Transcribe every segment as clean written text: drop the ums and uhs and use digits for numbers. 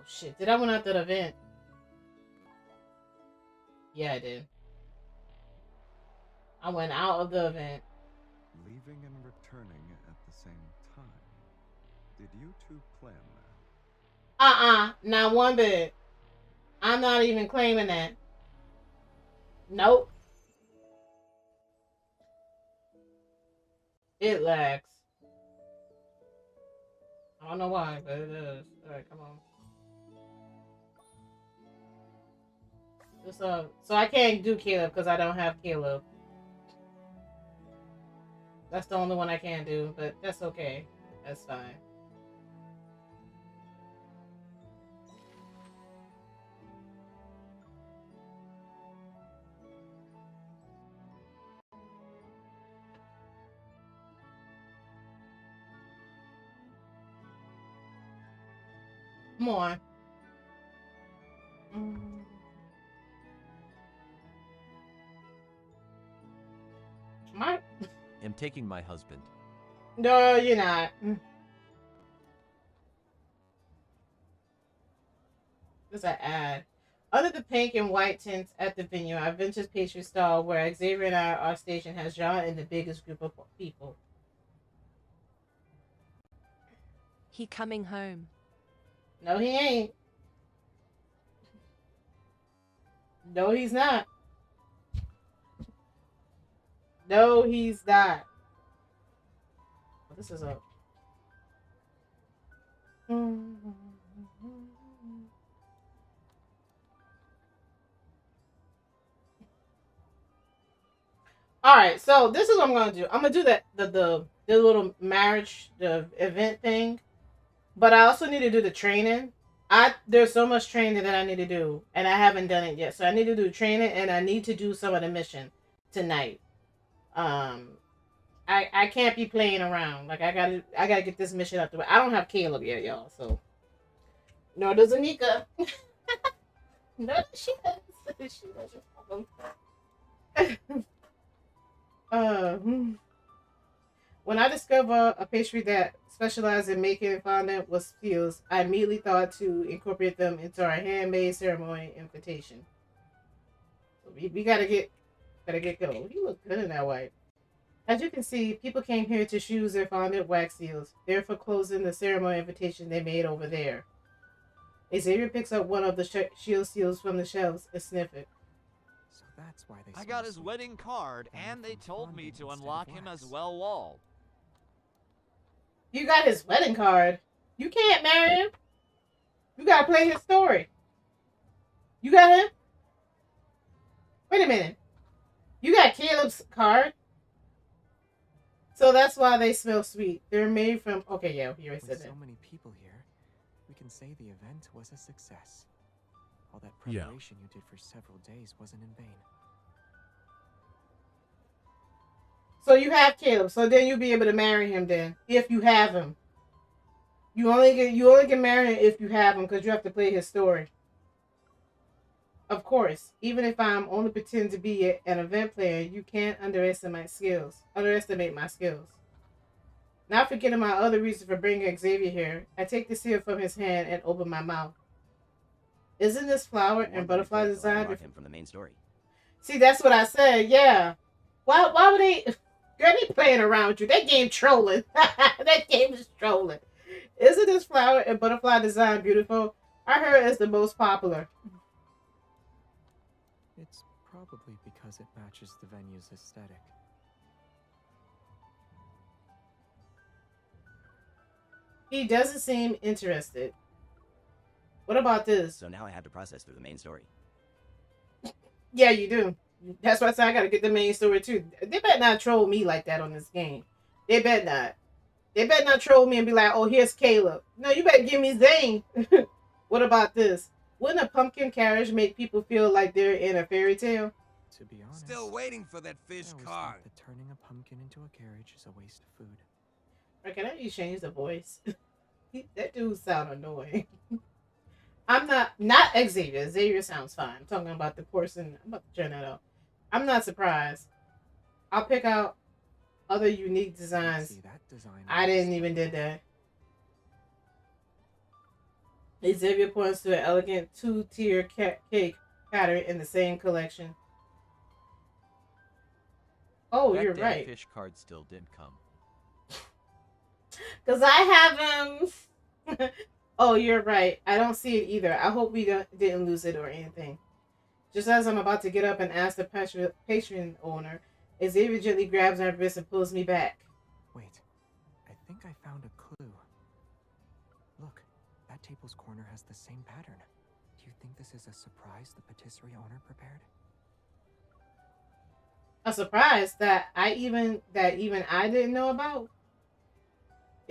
Oh shit! Did I went out that event? Yeah, I did. I went out of the event. Leaving and returning at the same time. Did you two plan that? Not one bit. I'm not even claiming that. Nope. It lags. I don't know why, but it is. Alright, come on. So I can't do Caleb because I don't have Caleb. That's the only one I can do, but that's okay. That's fine. Come on. My. I'm taking my husband. No, you're not. There's an ad. Under the pink and white tints at the venue, our vintage pastry stall where Xavier and I are stationed has drawn in the biggest group of people. He coming home. No, he ain't. No, he's not. No, he's not. This is a. All right, so this is what I'm gonna do. I'm gonna do the little marriage the event thing, but I also need to do the training. There's so much training that I need to do, and I haven't done it yet. So I need to do training, and I need to do some of the mission tonight. Um, I can't be playing around. Like I gotta get this mission out the way. I don't have Caleb yet, y'all. So nor does Anika. No, she does. She does. When I discovered a pastry that specialized in making fondant with skills, I immediately thought to incorporate them into our handmade ceremony invitation. So we gotta get going. You look good in that white. As you can see, people came here to choose their fondant wax seals, therefore closing the ceremony invitation they made over there. Xavier picks up one of the shield seals from the shelves and sniff it. So that's why they. I got his wedding card, and they told me to unlock him as well wall. You got his wedding card. You can't marry him. You gotta play his story. You got him? Wait a minute. You got Caleb's card? So that's why they smell sweet. They're made from. Okay, yeah, you already said that. So many people here, we can say the event was a success. All that preparation you did for several days wasn't in vain. So you have Caleb. So then you'll be able to marry him then, if you have him. You only can marry him if you have him, because you have to play his story. Of course, even if I'm only pretend to be an event player, you can't underestimate my skills. Not forgetting my other reason for bringing Xavier here, I take the seal from his hand and open my mouth. Isn't this flower and butterfly design him from the main story? See, that's what I said. Yeah. Why would they? Girl, they playing around with you. That game trolling. That game is trolling. Isn't this flower and butterfly design beautiful? I heard it's the most popular. It's probably because it matches the venue's aesthetic. He doesn't seem interested. What about this? So now I have to process through the main story. Yeah, you do. That's why I said I gotta get the main story too. They better not troll me like that on this game. They better not. They better not troll me and be like, oh, here's Caleb. No, you better give me Zane. What about this? Wouldn't a pumpkin carriage make people feel like they're in a fairy tale? To be honest, Still waiting for that fish card. That turning a pumpkin into a carriage is a waste of food. Or can I just change the voice? That dude sound annoying. I'm not Xavier. Xavier sounds fine. I'm talking about the person. I'm about to turn that up. I'm not surprised. I'll pick out other unique designs. See, that design I didn't even did that. Xavier points to an elegant two-tier cake pattern in the same collection. Oh, That you're damn right. fish card still didn't come. Because I have him. Oh, you're right. I don't see it either. I hope we didn't lose it or anything. Just as I'm about to get up and ask the patron owner, Xavier gently grabs my wrist and pulls me back. Wait, I think I found a clue. Look, that table's corner has the same pattern. Do you think this is a surprise the patisserie owner prepared? A surprise that even I didn't know about.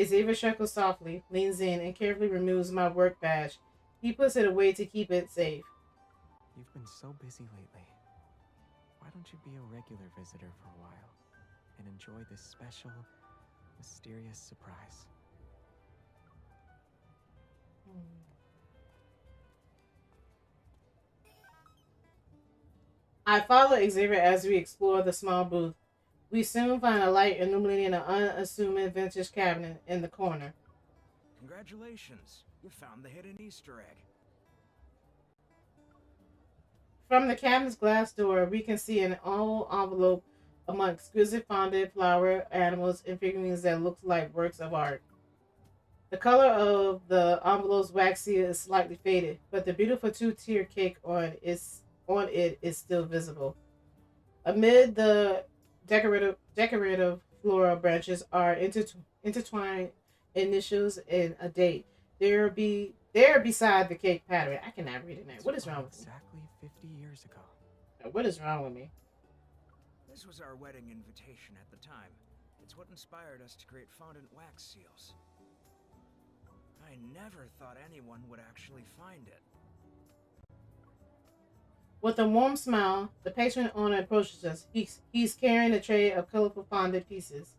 Xavier chuckles softly, leans in, and carefully removes my work badge. He puts it away to keep it safe. You've been so busy lately. Why don't you be a regular visitor for a while and enjoy this special, mysterious surprise? I follow Xavier as we explore the small booth. We soon find a light illuminating an unassuming vintage cabinet in the corner. Congratulations. You found the hidden Easter egg. From the cabinet's glass door, we can see an old envelope among exquisite fondant flower animals and figurines that look like works of art. The color of the envelope's wax seal is slightly faded, but the beautiful two-tier cake on it is still visible. Amid the decorative floral branches are intertwined initials and a date. There beside the cake pattern. I cannot read it now. What is wrong with me? Exactly 50 years ago. What is wrong with me? This was our wedding invitation at the time. It's what inspired us to create fondant wax seals. I never thought anyone would actually find it. With a warm smile, the patron owner approaches us. He's carrying a tray of colorful fondant pieces.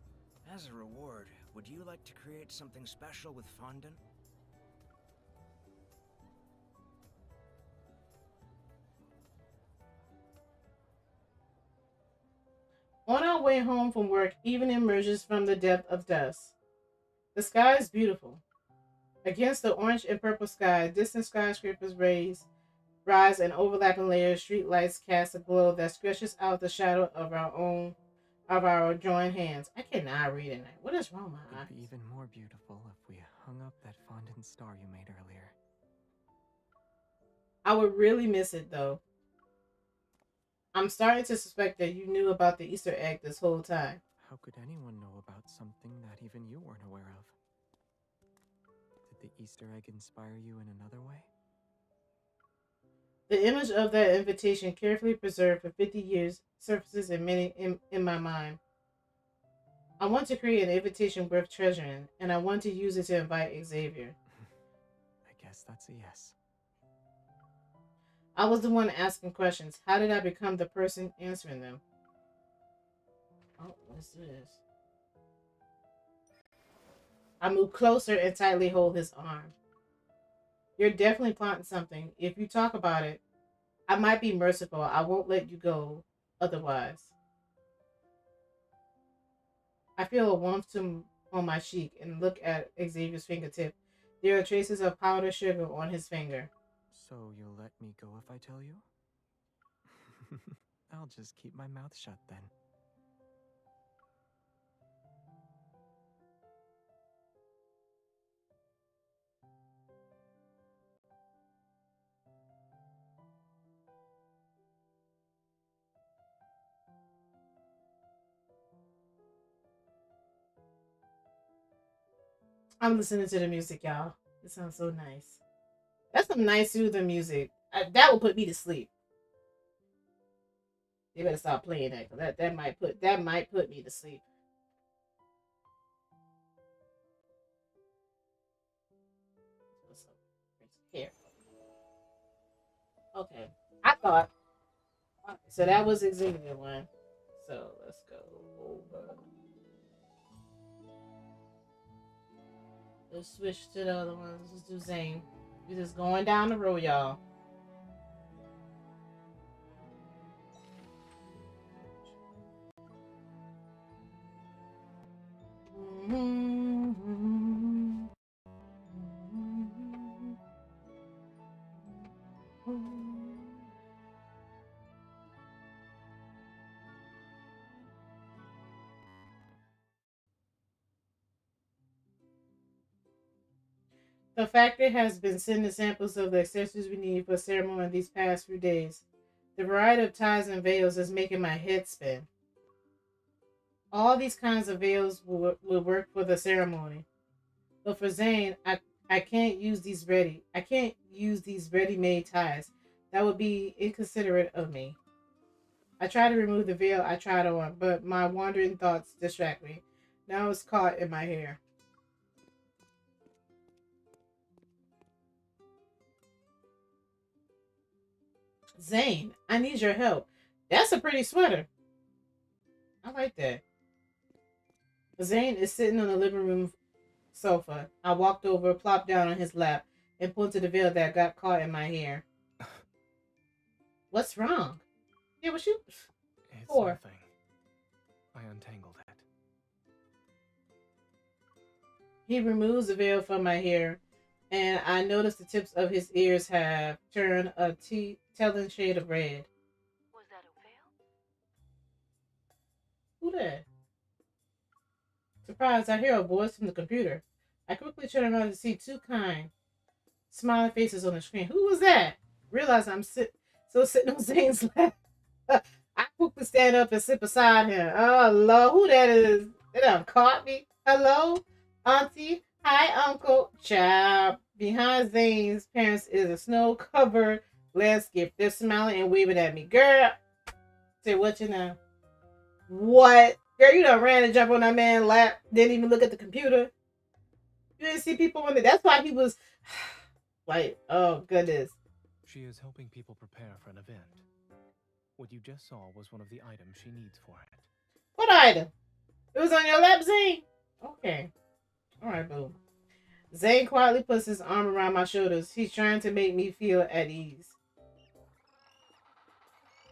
As a reward, would you like to create something special with fondant? On our way home from work, evening emerges from the depth of dusk. The sky is beautiful. Against the orange and purple sky, distant skyscrapers rise in overlapping layers. Street lights cast a glow that stretches out the shadow of our joined hands. I cannot read it now. What is wrong with my eyes? It'd be even more beautiful if we hung up that fondant star you made earlier. I would really miss it though. I'm starting to suspect that you knew about the Easter egg this whole time. How could anyone know about something that even you weren't aware of? Did the Easter egg inspire you in another way? The image of that invitation, carefully preserved for 50 years, surfaces in my mind. I want to create an invitation worth treasuring, and I want to use it to invite Xavier. I guess that's a yes. I was the one asking questions. How did I become the person answering them? Oh, let's do this. I move closer and tightly hold his arm. You're definitely plotting something. If you talk about it, I might be merciful. I won't let you go otherwise. I feel a warmth on my cheek and look at Xavier's fingertip. There are traces of powdered sugar on his finger. So you'll let me go if I tell you? I'll just keep my mouth shut then. I'm listening to the music, y'all. It sounds so nice. That's some nice soothing music. That will put me to sleep. You better stop playing that. 'Cause that might put me to sleep. What's up? Here. Okay. I thought. So that was Xavier one. So let's go over. Let's switch to the other ones. Let's do Zane. We're just going down the road, y'all. The factory has been sending samples of the accessories we need for ceremony these past few days. The variety of ties and veils is making my head spin. All these kinds of veils will work for the ceremony. But for Zane, I can't use these ready-made ties. That would be inconsiderate of me. I try to remove the veil I tried on, but my wandering thoughts distract me. Now it's caught in my hair. Zane, I need your help. That's a pretty sweater. I like that. Zane is sitting on the living room sofa. I walked over, plopped down on his lap, and pulled to the veil that got caught in my hair. What's wrong? Yeah, what you It's for? nothing. I untangled it. He removes the veil from my hair, and I notice the tips of his ears have turned a telling shade of red. Was that a veil? Who that? Surprised, I hear a voice from the computer. I quickly turn around to see two kind, smiling faces on the screen. Who was that? Realize I'm still sitting on Zane's lap. I quickly stand up and sit beside him. Oh, Lord, who that is? They done caught me. Hello, Auntie. Hi, Uncle. Child. Behind Zane's parents is a snow-covered landscape. They're smiling and waving at me. Girl, say what you know. What? Girl, you done ran and jumped on that man's lap. Didn't even look at the computer. You didn't see people on it. That's why he was like, oh, goodness. She is helping people prepare for an event. What you just saw was one of the items she needs for it. What item? It was on your lap, Zane? Okay. All right, boo. Zane quietly puts his arm around my shoulders. He's trying to make me feel at ease.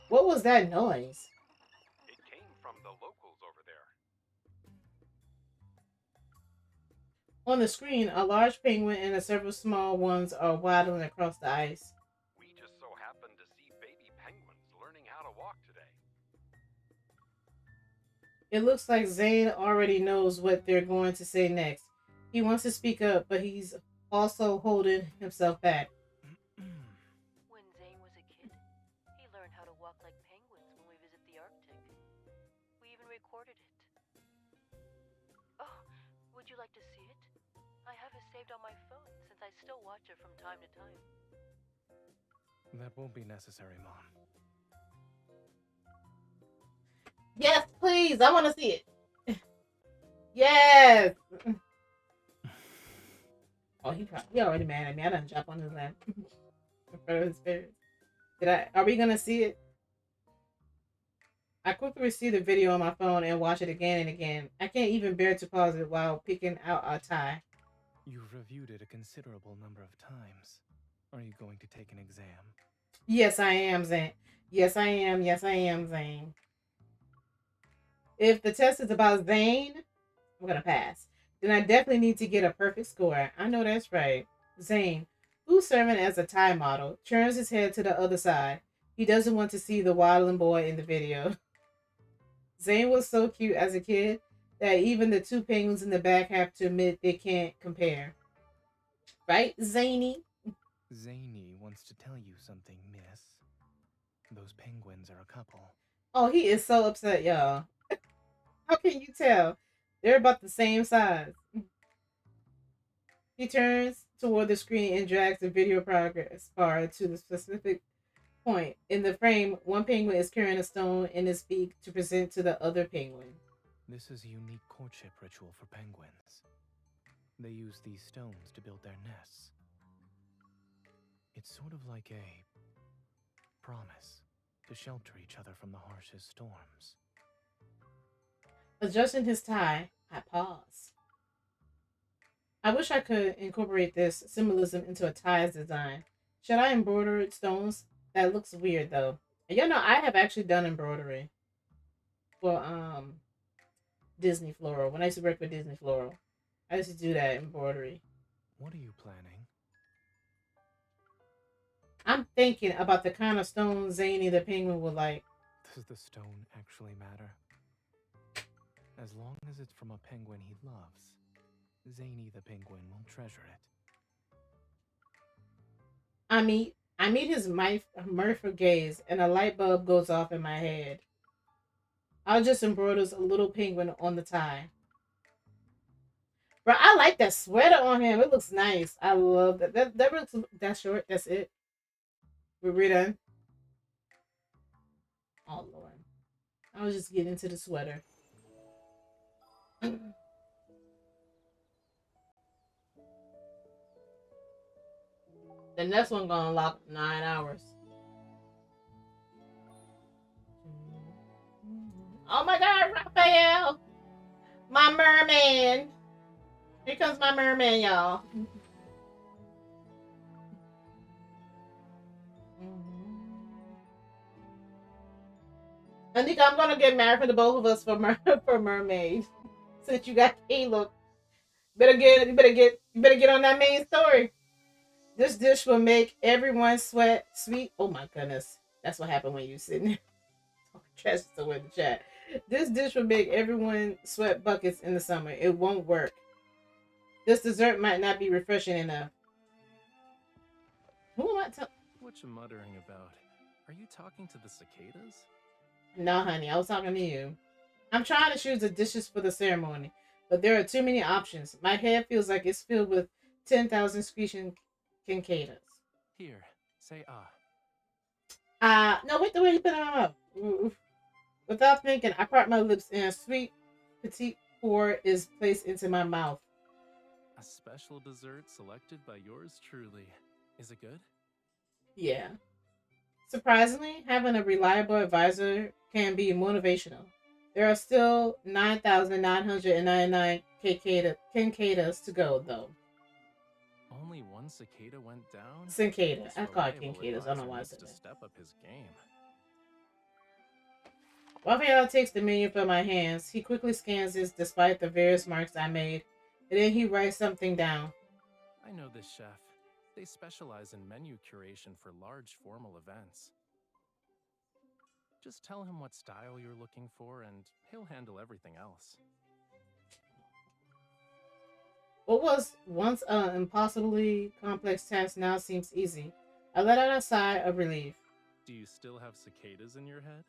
What was that noise? It came from the locals over there. On the screen, a large penguin and several small ones are waddling across the ice. We just so happened to see baby penguins learning how to walk today. It looks like Zane already knows what they're going to say next. He wants to speak up, but he's also holding himself back. When Zane was a kid, he learned how to walk like penguins when we visit the Arctic. We even recorded it. Oh, would you like to see it? I have it saved on my phone since I still watch it from time to time. That won't be necessary, Mom. Yes, please. I want to see it. Yes. Oh, he already mad at me. I done jump on his lap in front of his parents. Are we gonna see it? I quickly receive the video on my phone and watch it again and again. I can't even bear to pause it while picking out a tie. You've reviewed it a considerable number of times. Are you going to take an exam? Yes, I am, Zane. Yes, I am. Yes, I am, Zane. If the test is about Zane, I'm gonna pass. Then I definitely need to get a perfect score. I know that's right. Zane, who's serving as a tie model, turns his head to the other side. He doesn't want to see the waddling boy in the video. Zane was so cute as a kid that even the two penguins in the back have to admit they can't compare. Right, Zany? Zany wants to tell you something, miss. Those penguins are a couple. Oh, he is so upset, y'all. How can you tell? They're about the same size. He turns toward the screen and drags the video progress bar to the specific point. In the frame, one penguin is carrying a stone in his beak to present to the other penguin. This is a unique courtship ritual for penguins. They use these stones to build their nests. It's sort of like a promise to shelter each other from the harshest storms. Adjusting his tie, I pause. I wish I could incorporate this symbolism into a tie's design. Should I embroider stones? That looks weird though. And you know, I have actually done embroidery for Disney Floral. When I used to work for Disney Floral, I used to do that embroidery. What are you planning? I'm thinking about the kind of stone Zany the penguin would like. Does the stone actually matter? As long as it's from a penguin he loves, Zany the penguin will treasure it. I meet his mirthful gaze, and a light bulb goes off in my head. I'll just embroider a little penguin on the tie. Bro, I like that sweater on him. It looks nice. I love that. That looks that short. That's it. We're done. Oh Lord. I was just getting into the sweater. The next one gonna lock 9 hours. Oh my God, Raphael, my merman. Here comes my merman, y'all. Anika, I'm gonna get married for the both of us for for mermaid. Since you got Caleb, you better get on that main story. This dish will make everyone sweat sweet. Oh my goodness. That's what happened when you sitting there. Trash still in the chat. This dish will make everyone sweat buckets in the summer. It won't work. This dessert might not be refreshing enough. Who am I talking? What you muttering about? Are you talking to the cicadas? No, honey, I was talking to you. I'm trying to choose the dishes for the ceremony, but there are too many options. My head feels like it's filled with 10,000 screeching cicadas. Here, say ah. No, wait, the way he put it on. Without thinking, I part my lips and a sweet petite pour is placed into my mouth. A special dessert selected by yours truly. Is it good? Yeah. Surprisingly, having a reliable advisor can be motivational. There are still 9,999 cicadas to go, though. Only one cicada went down? Cicada. This I call it reliable cicadas. I don't know advisor why I needs said to that. step up his game. Raphael takes the menu from my hands. He quickly scans it despite the various marks I made, and then he writes something down. I know this chef. They specialize in menu curation for large formal events. Just tell him what style you're looking for and he'll handle everything else. What was once an impossibly complex task now seems easy. I let out a sigh of relief. Do you still have cicadas in your head?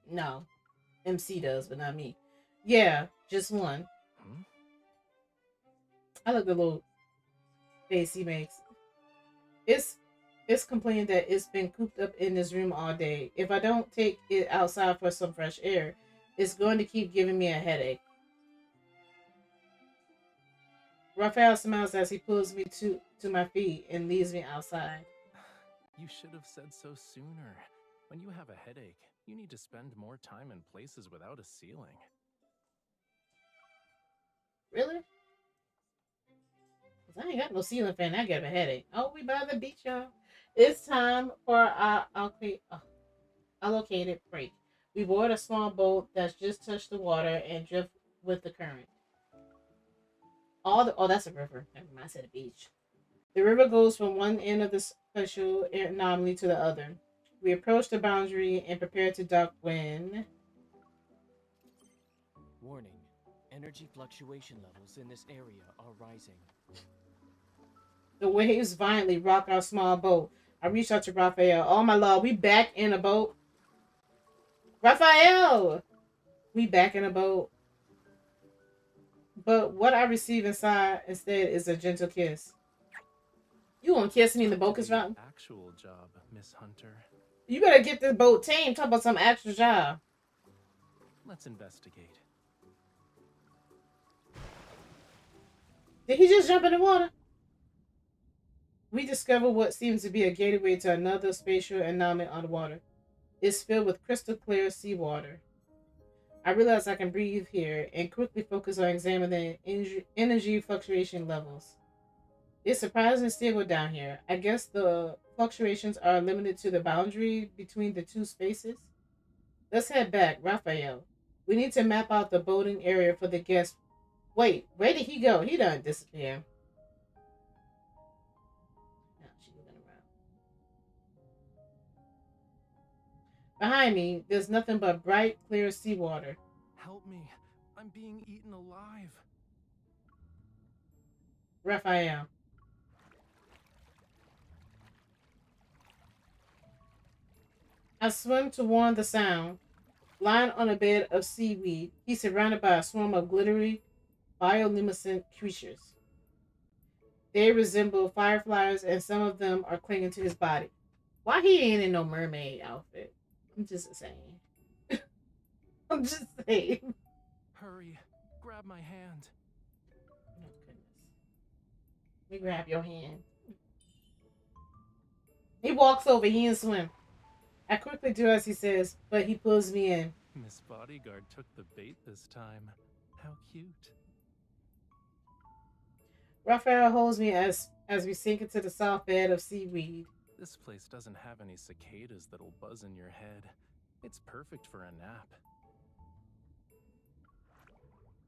No. MC does, but not me. Yeah, just one. Hmm? I like the little face he makes. It's complaining that it's been cooped up in this room all day. If I don't take it outside for some fresh air, it's going to keep giving me a headache. Raphael smiles as he pulls me to my feet and leads me outside. You should have said so sooner. When you have a headache, you need to spend more time in places without a ceiling. Really? Cause I ain't got no ceiling fan. I get a headache. Oh, we by the beach, y'all. It's time for our allocated break. We board a small boat that's just touched the water and drift with the current. That's a river. Never mind, I said a beach. The river goes from one end of the special anomaly to the other. We approach the boundary and prepare to dock when Warning. Energy fluctuation levels in this area are rising. the waves violently rock our small boat. I reach out to Raphael. Oh my lord, we back in a boat. Raphael! We back in a boat. But what I receive inside instead is a gentle kiss. You gonna kiss me in the boat, cause Actual job, Miss Hunter. you better get this boat tamed. Talk about some extra job. Let's investigate. Did he just jump in the water? We discover what seems to be a gateway to another spatial anomaly on the water. It's filled with crystal clear seawater. I realize I can breathe here and quickly focus on examining energy fluctuation levels. It's surprisingly stable down here. I guess the fluctuations are limited to the boundary between the two spaces. Let's head back, Raphael. We need to map out the boating area for the guests. Wait, where did he go? He done disappear. Oh, moving around. Behind me, there's nothing but bright, clear seawater. Help me. I'm being eaten alive. Raphael. I swim toward the sound. Lying on a bed of seaweed, he's surrounded by a swarm of glittery, bioluminescent creatures. They resemble fireflies, and some of them are clinging to his body. Why he ain't in no mermaid outfit? I'm just saying. I'm just saying. Hurry. Grab my hand. Oh, goodness. Let me grab your hand. He walks over. He ain't swim. I quickly do as he says, but he pulls me in. Miss Bodyguard took the bait this time. How cute. Raphael holds me as we sink into the soft bed of seaweed. This place doesn't have any cicadas that'll buzz in your head. It's perfect for a nap.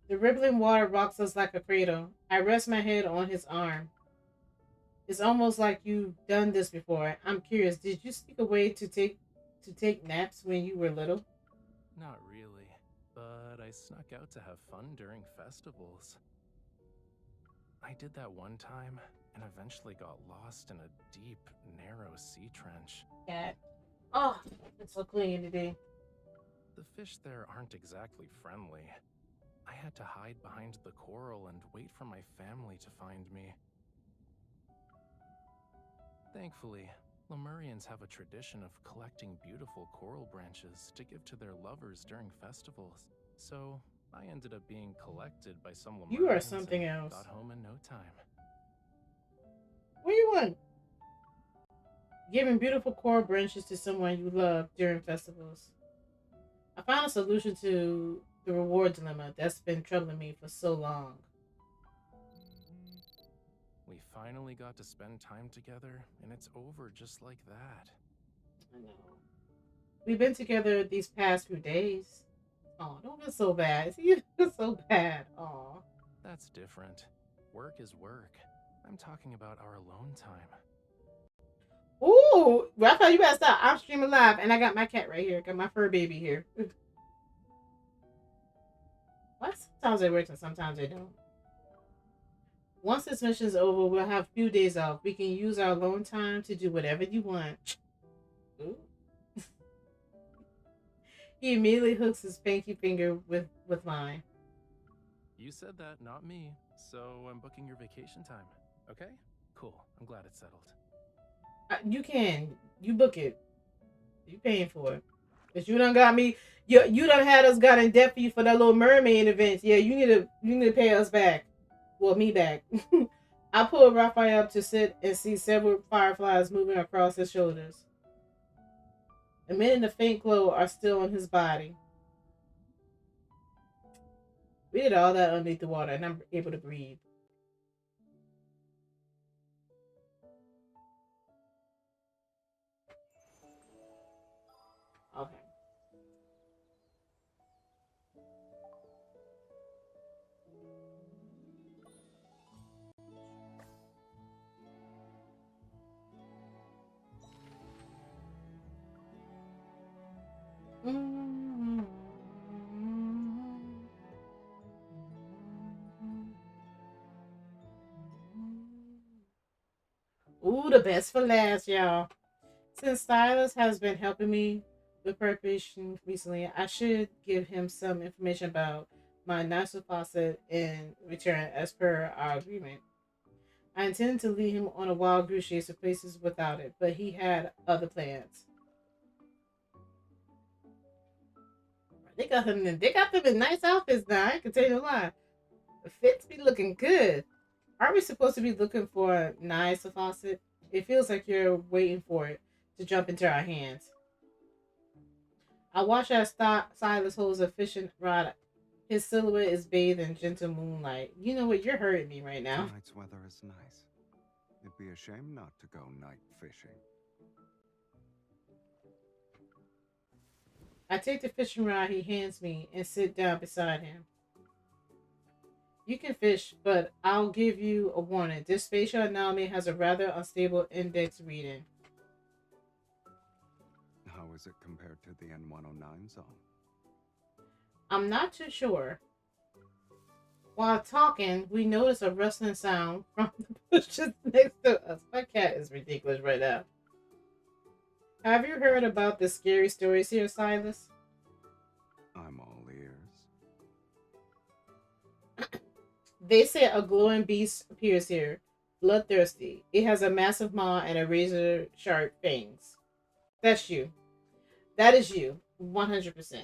The rippling water rocks us like a cradle. I rest my head on his arm. It's almost like you've done this before. I'm curious, did you sneak away to take naps when you were little? Not really, but I snuck out to have fun during festivals. I did that one time and eventually got lost in a deep, narrow sea trench. Cat. Oh, it's so clean today. The fish there aren't exactly friendly. I had to hide behind the coral and wait for my family to find me. Thankfully, Lemurians have a tradition of collecting beautiful coral branches to give to their lovers during festivals. So I ended up being collected by some Lemurians. You are something and else. Got home in no time. What do you want? Giving beautiful coral branches to someone you love during festivals. I found a solution to the reward dilemma that's been troubling me for so long. We finally got to spend time together, and it's over just like that. I know. We've been together these past few days. Oh, don't feel so bad. You feel so bad. Oh. That's different. Work is work. I'm talking about our alone time. Ooh, Raphael, you better stop. I'm streaming live, and I got my cat right here. Got my fur baby here. What? Sometimes it works and sometimes it don't. Once this mission's over, we'll have a few days off. We can use our alone time to do whatever you want. Ooh. He immediately hooks his pinky finger with mine. You said that, not me. So I'm booking your vacation time. Okay? Cool. I'm glad it's settled. You can. You book it. You paying for it. But you done got me. You done had us got in debt for you for that little mermaid event. Yeah, you need to pay us back. Well, me back. I pulled Raphael up to sit and see several fireflies moving across his shoulders. The men in the faint glow are still on his body. We did all that underneath the water, and I'm able to breathe. Okay. Ooh, the best for last, y'all. Since Stylus has been helping me with preparation recently, I should give him some information about my nasal faucet in return as per our agreement. I intended to lead him on a wild goose chase to places without it, but he had other plans. They got them in nice outfits now, I can tell you a lie. The fits be looking good. Aren't we supposed to be looking for a nice faucet? It feels like you're waiting for it to jump into our hands. I watch as Silas holds a fishing rod. His silhouette is bathed in gentle moonlight. You know what? You're hurting me right now. Tonight's weather is nice. It'd be a shame not to go night fishing. I take the fishing rod he hands me and sit down beside him. You can fish, but I'll give you a warning. This spatial anomaly has a rather unstable index reading. How is it compared to the N109 zone? I'm not too sure. While talking, we notice a rustling sound from the bushes next to us. My cat is ridiculous right now. Have you heard about the scary stories here, Silas? I'm all ears. They say a glowing beast appears here, bloodthirsty. It has a massive maw and a razor sharp fangs. That's you. That is you. 100%.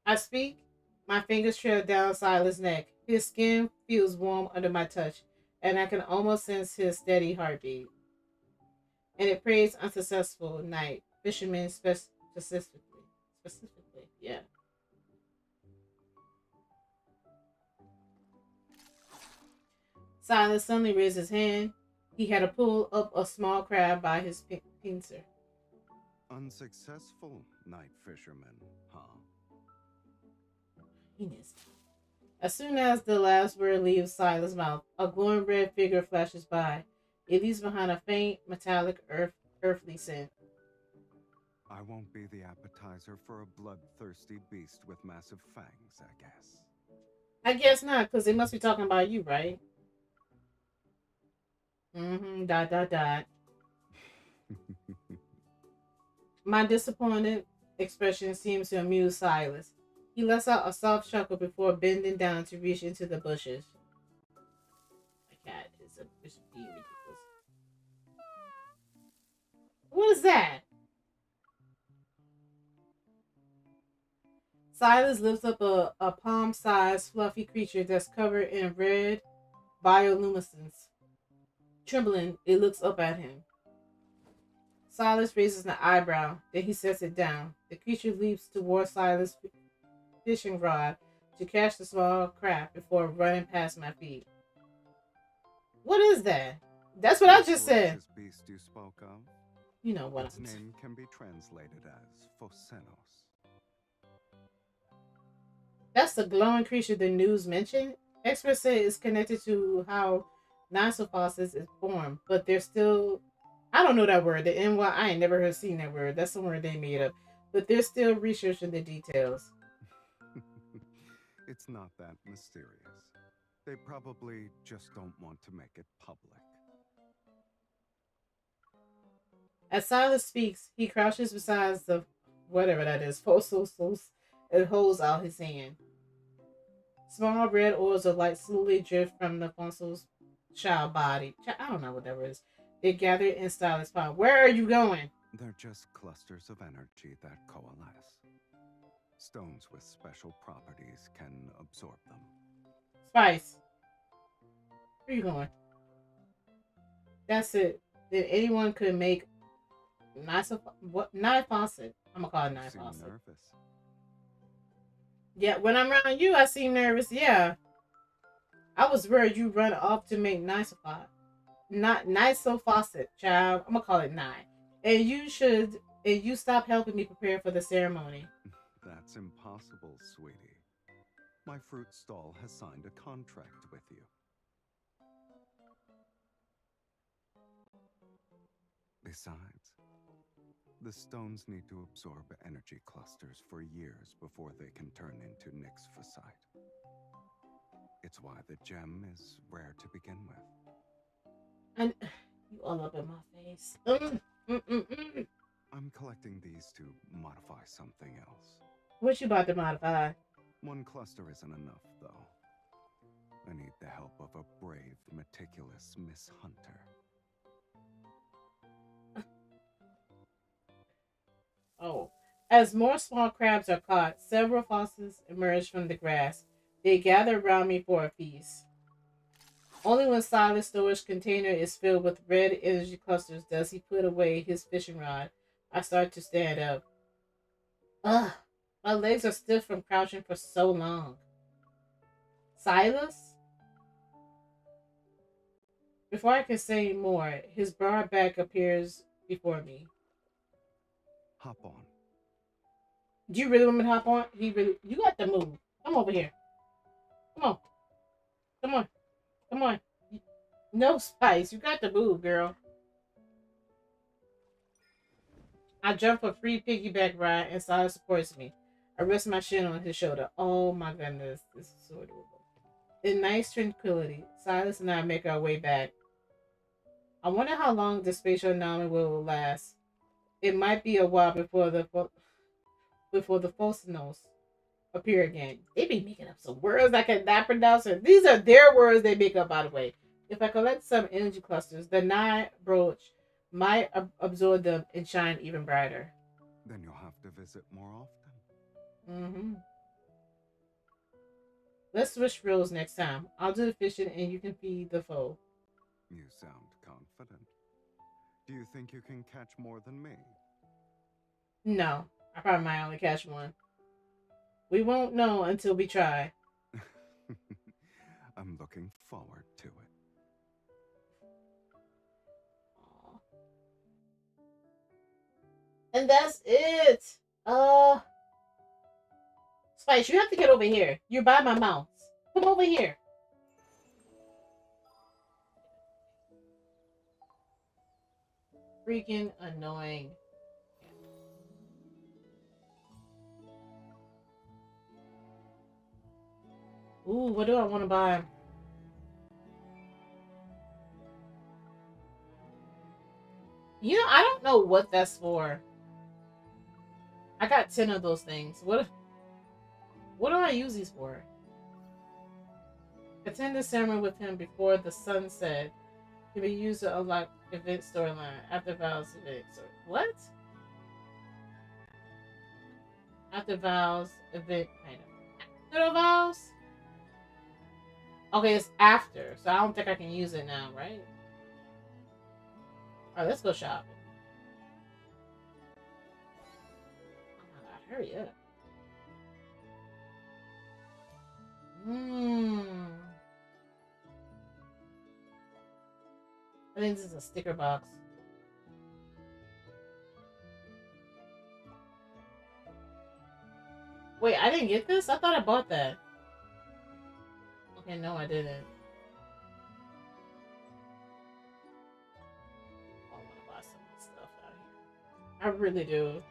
I speak. My fingers trail down Silas' neck. His skin feels warm under my touch, and I can almost sense his steady heartbeat. And it prays unsuccessful night. Fishermen specifically. Specifically, yeah. Silas suddenly raised his hand. He had to pull up a small crab by his pincer. Unsuccessful night fisherman, huh? Penis. As soon as the last word leaves Silas' mouth, a glowing red figure flashes by. It leaves behind a faint, metallic, earthly scent. I won't be the appetizer for a bloodthirsty beast with massive fangs, I guess. I guess not, because they must be talking about you, right? Mm-hmm. Dot, dot, dot. My disappointed expression seems to amuse Silas. He lets out a soft chuckle before bending down to reach into the bushes. My cat is being ridiculous. What is that? Silas lifts up a palm-sized fluffy creature that's covered in red bioluminescence. Trembling, it looks up at him. Silas raises an eyebrow, then he sets it down. The creature leaps towards Silas' fishing rod to catch the small craft before running past my feet. What is that? That's what I just said. This beast you spoke of? You know what Its I'm name can be translated as Phocenos. That's the glowing creature the news mentioned. Experts say it's connected to how Nisophosphis is formed, but there's still I don't know that word. The NY I ain't never heard seen that word. That's some word they made up. But they're still researching the details. It's not that mysterious. They probably just don't want to make it public. As Silas speaks, he crouches beside the whatever that is, Phosos, and holds out his hand. Small red oils of light slowly drift from the Fonso's child body. I don't know what that is. They gather in Silas' palm. Where are you going? They're just clusters of energy that coalesce. Stones with special properties can absorb them. Spice. Where are you going? That's it. That anyone could make nice what knife faucet. I'm gonna call it knife You seem faucet. nervous. Yeah, when I'm around you, I seem nervous. Yeah, I was worried you run off to make nice faucet, not nice so faucet, child. I'm gonna call it nine. And you stop helping me prepare for the ceremony. That's impossible, sweetie. My fruit stall has signed a contract with you. Besides, the stones need to absorb energy clusters for years before they can turn into Nyxphosite. It's why the gem is rare to begin with. And you all up in my face. I'm collecting these to modify something else. What you about to modify? One cluster isn't enough, though. I need the help of a brave, meticulous Miss Hunter. Oh. As more small crabs are caught, several fossils emerge from the grass. They gather around me for a feast. Only when Silas' storage container is filled with red energy clusters does he put away his fishing rod. I start to stand up. Ugh, my legs are stiff from crouching for so long. Silas? Before I can say more, his broad back appears before me. Hop on. Do you really want me to hop on? You got to move. Come over here. Come on. Come on. Come on. No, Spice. You got to move, girl. I jump for free piggyback ride and Silas supports me. I rest my chin on his shoulder. Oh my goodness. This is so adorable. In nice tranquility, Silas and I make our way back. I wonder how long the spatial anomaly will last. It might be a while before the Phocinos appear again. They be making up some words I cannot pronounce. These are their words they make up, by the way. If I collect some energy clusters, the Nine brooch might absorb them and shine even brighter. Then you'll have to visit more often. Mm-hmm. Let's switch roles next time. I'll do the fishing and you can feed the foe. You sound confident. Do you think you can catch more than me? No, I probably might only catch one. We won't know until we try. I'm looking forward to it. And that's it. Spice, you have to get over here. You're by my mouse. Come over here. Freaking annoying. Ooh, what do I want to buy? You know, I don't know what that's for. I got 10 of those things. What do I use these for? Attend the ceremony with him before the sunset. Can be used to unlock event storyline after Val's event. What? After Val's event item. After Val's? Okay, it's after, so I don't think I can use it now, right? Alright, let's go shopping. Oh my god, hurry up. I think this is a sticker box. Wait, I didn't get this? I thought I bought that. Okay, no, I didn't. I want to buy some of this stuff out here. I really do.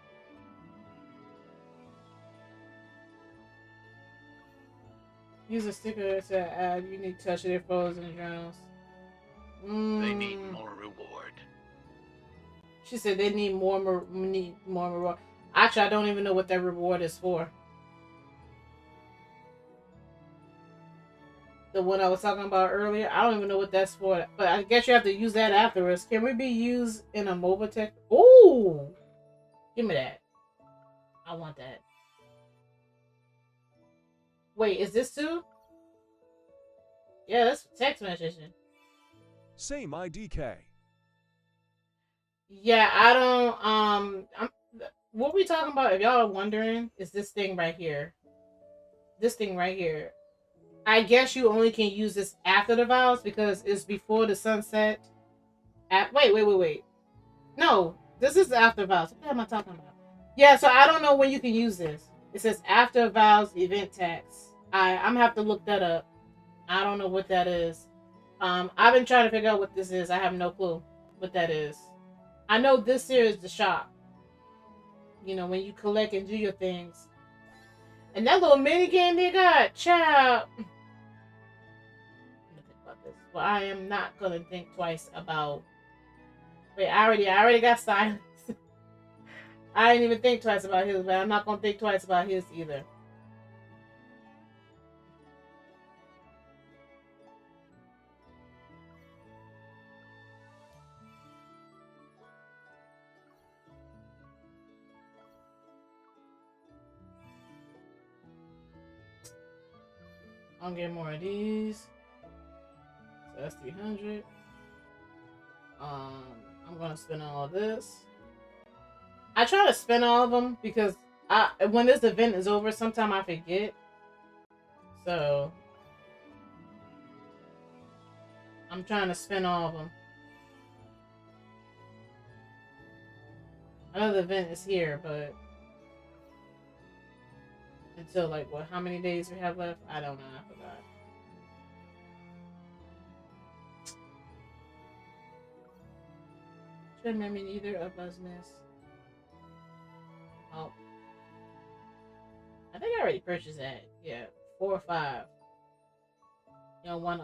Use a sticker to add unique touch to their photos and journals. They need more reward. She said they need more reward. Actually, I don't even know what that reward is for. The one I was talking about earlier, I don't even know what that's for. But I guess you have to use that afterwards. Can we be used in a mobile tech? Ooh! Give me that. I want that. Wait, is this too? Yeah, that's text messaging. Same IDK. Yeah, I don't, what we talking about, if y'all are wondering, is this thing right here. This thing right here. I guess you only can use this after the vows because it's before the sunset. Wait. No, this is after vows. What the hell am I talking about? Yeah, so I don't know when you can use this. It says after vows event tax. I'm gonna have to look that up. I don't know what that is. I've been trying to figure out what this is. I have no clue what that is. I know this here is the shop. You know, when you collect and do your things. And that little mini game they got, child. I'm gonna think about this. Well, I am not gonna think twice about. Wait, I already got silence. I didn't even think twice about his, but I'm not gonna think twice about his either. I'll get more of these. So that's 300. I'm gonna spend all of this. I try to spend all of them because when this event is over, sometimes I forget. So I'm trying to spend all of them. Another event is here, but until like what? How many days we have left? I don't know. I forgot. good memory neither of us miss. Oh. I think I already purchased that. Yeah, 4 or 5. You know, one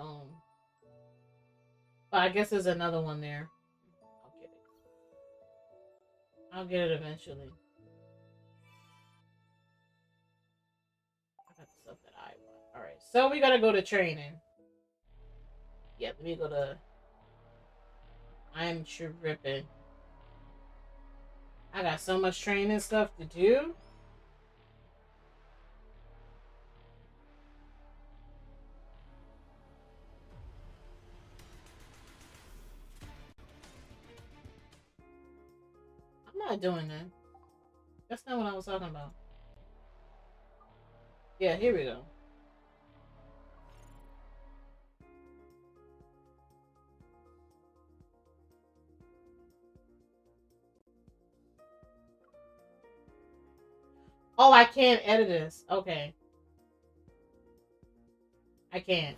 But I guess there's another one there. I'll get it. I'll get it eventually. I got the stuff that I want. Alright, so we gotta go to training. Yep, let me go to... I'm tripping. I got so much training stuff to do. I'm not doing that. That's not what I was talking about. Yeah, here we go. Oh, I can't edit this. Okay. I can't.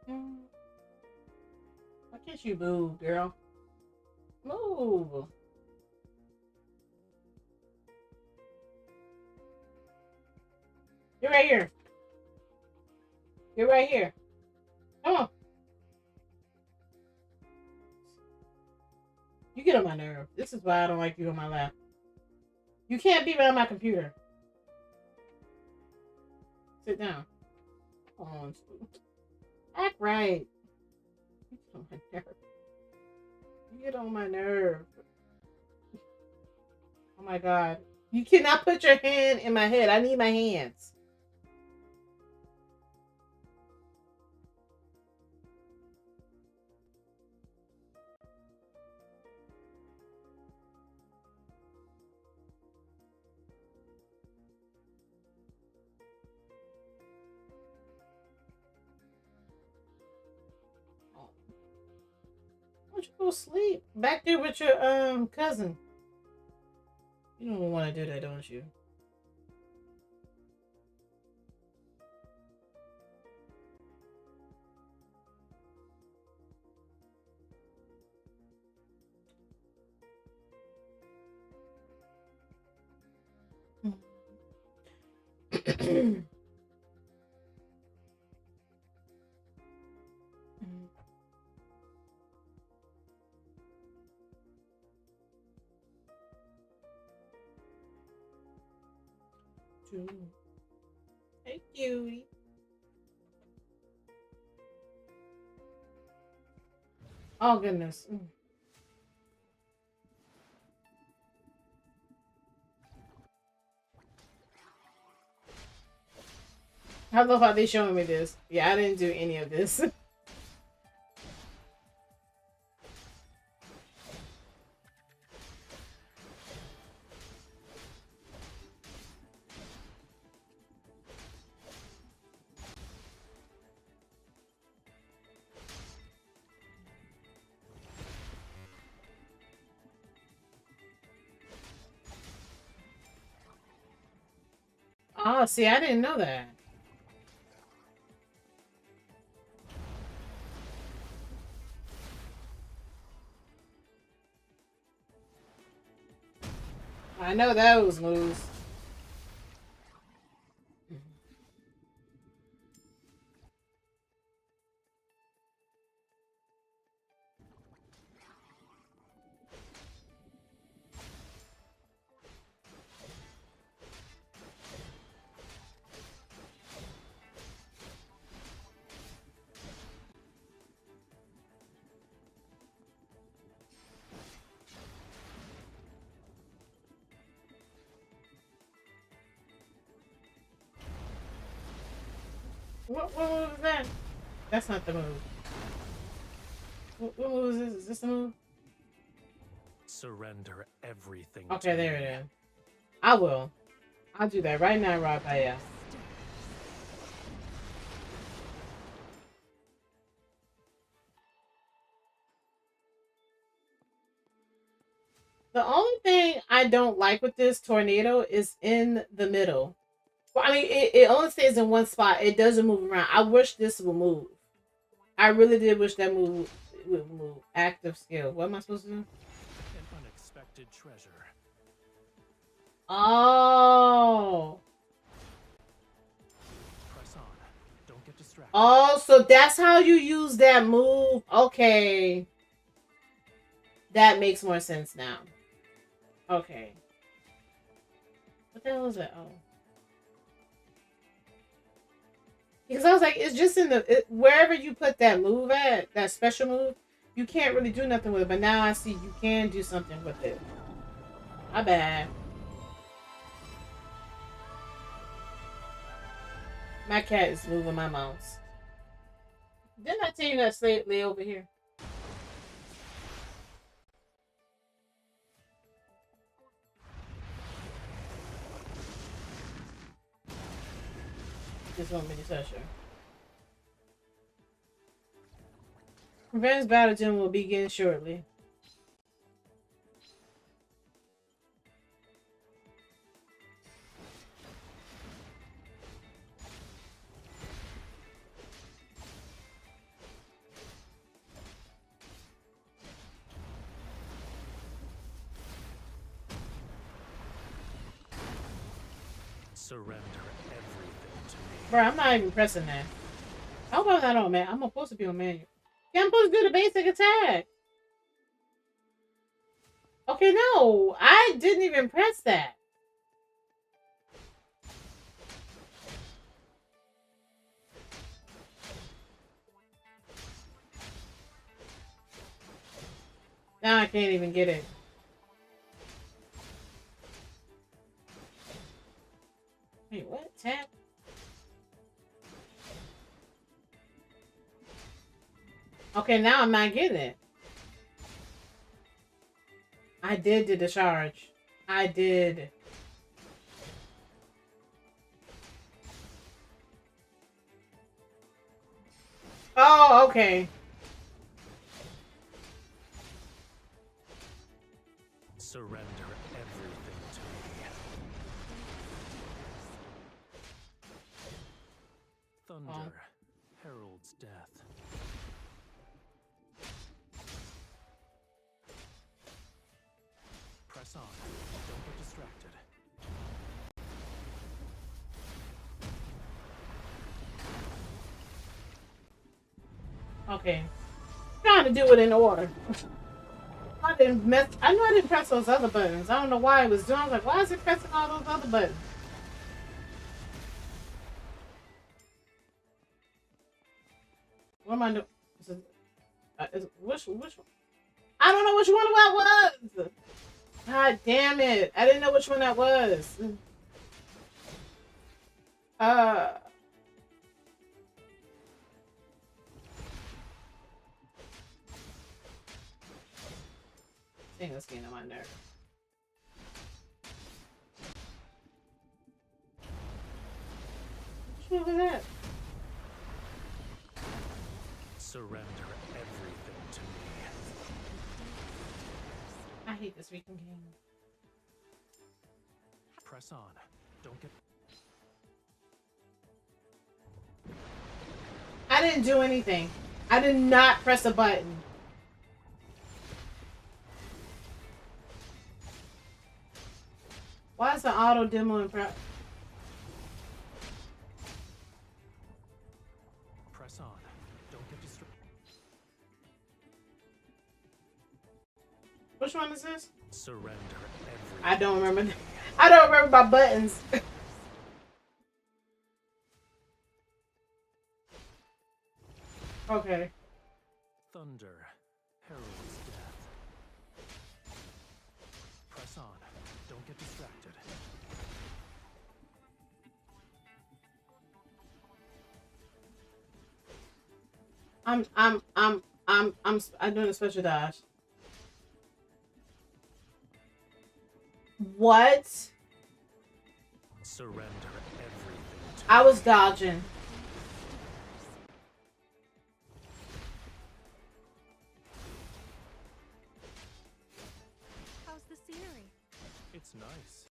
Why can't you move, girl? Move. You're right here. You're right here. Come on. You get on my nerve. This is why I don't like you on my lap. You can't be around my computer. Sit down. Come on. Act right. You get on my nerve. You get on my nerve. Oh my god. You cannot put your hand in my head. I need my hands. Why don't you go sleep? Back there with your cousin. You don't want to do that, don't you? Hey, cutie. Oh, goodness. I love how they showing me this. Yeah, I didn't do any of this. Oh, see, I didn't know that. I know those moves. What move is that? That's not the move. What move is this? Is this the move? Surrender everything. Okay, there it is. I will. I'll do that right now, Rafayel. The only thing I don't like with this tornado is in the middle. Well, I mean, it only stays in one spot. It doesn't move around. I wish this would move. I really did wish that would move. Active skill. What am I supposed to do? An unexpected treasure. Oh. Press on. Don't get distracted. Oh, so that's how you use that move. Okay. That makes more sense now. Okay. What the hell is that? Oh. Because I was like, it's just in wherever you put that move at, that special move, you can't really do nothing with it. But now I see you can do something with it. My bad. My cat is moving my mouse. Didn't I tell you that slave lay over here? Just want me to touch her. Revenge Battle Gym will begin shortly. Surrender everything to me. Bro, I'm not even pressing that. How about that on man? I'm supposed to be on manual. Yeah, I'm supposed to do the basic attack. Okay, no. I didn't even press that. Now I can't even get it. Wait, what? Tap? Okay, now I'm not getting it. I did the charge. I did. Oh, okay. Surrender everything to me. Thunder heralds death. Press on. Don't get distracted. Okay. Trying to do it in order. I didn't mess. I know I didn't press those other buttons. I don't know why it was doing. I was like, why is it pressing all those other buttons? What am I doing? Which one? I don't know which one that was. God damn it! I didn't know which one that was. I think that's getting on my nerve. Which one was that? Surrender everything to me. I hate this freaking game. Press on. Don't get... I didn't do anything. I did not press a button. Why is the auto demo in prep? Press on. Don't get distracted. Which one is this? Surrender everything. I don't remember. I don't remember my buttons. Okay. Thunder heralds death. Press on. Don't get distracted. I'm doing a special dodge. What? Surrender everything to I was dodging. How's the Nice.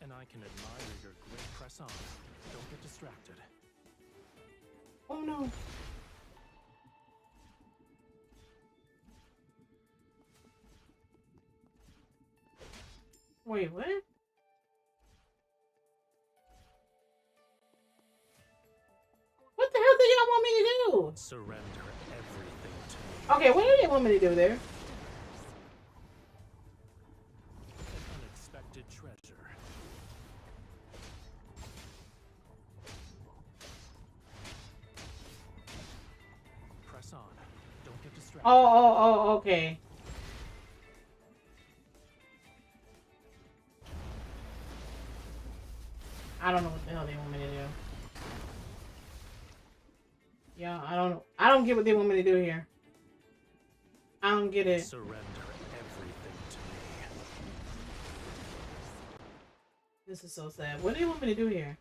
And I can admire your great press on. Don't get distracted. Oh no. Wait, what? What the hell do y'all want me to do? Surrender everything to me. Okay, what do they want me to do there? An unexpected treasure. Press on. Don't get distracted. Oh, okay. I don't know what the hell they want me to do. Yeah, I don't get what they want me to do here. I don't get it. Surrender everything to me. This is so sad. What do they want me to do here?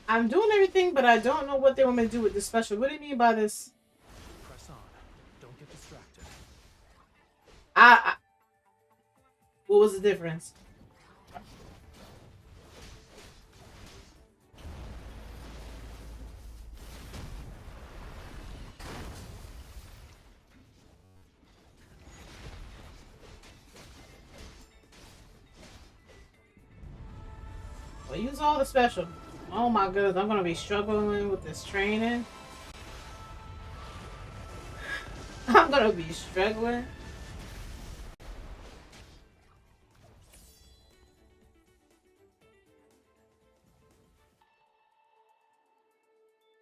I'm doing everything, but I don't know what they want me to do with this special. What do you mean by this? Press on. Don't get distracted. What was the difference? Well, use all the special. Oh my goodness, I'm gonna be struggling with this training. I'm gonna be struggling.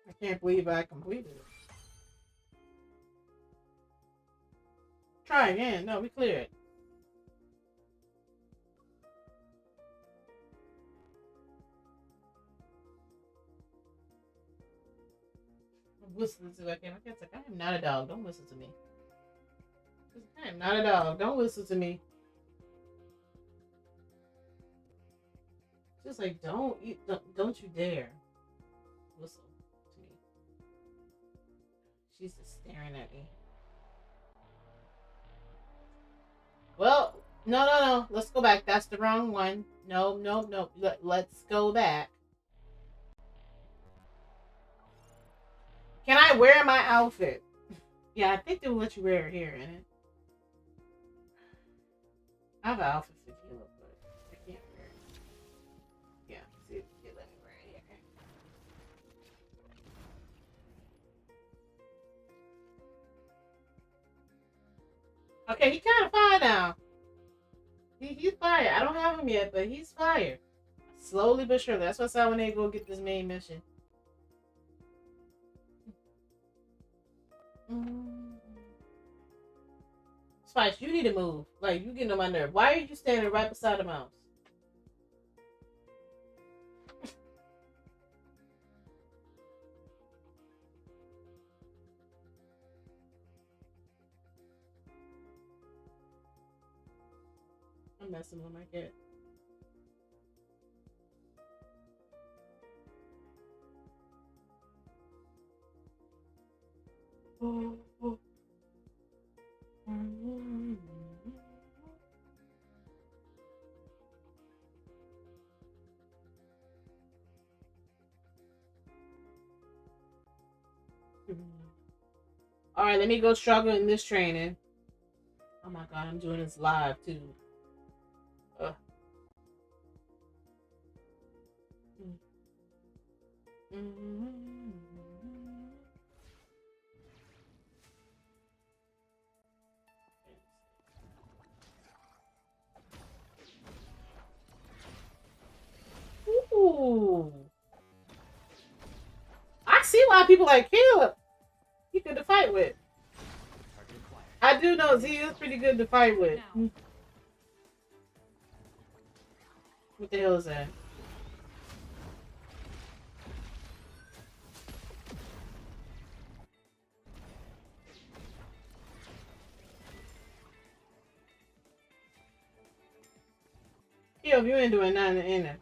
I can't believe I completed it. Try again. No, we cleared. Listen to that. I am not a dog. Don't listen to me. I am not a dog. Don't listen to me. Just like don't you dare listen to me. She's just staring at me. Well, no. Let's go back. That's the wrong one. No. Let's go back. Can I wear my outfit? Yeah, I think they'll let you wear it here, in it. I have an outfit for Kilo, but I can't wear it. Yeah, see if they let me wear it here. Okay, he's kind of fire now. He's fire. I don't have him yet, but he's fire. Slowly but surely. That's what's how when they go get this main mission. Spice, you need to move. Like, you getting on my nerve. Why are you standing right beside the mouse? I'm messing with my cat. Oh. All right, let me go struggle in this training. Oh my god, I'm doing this live too. Ooh. I see why people like Caleb. He good to fight with. I do know Z is pretty good to fight with. What the hell is that? Yo, you ain't doing nothing in there.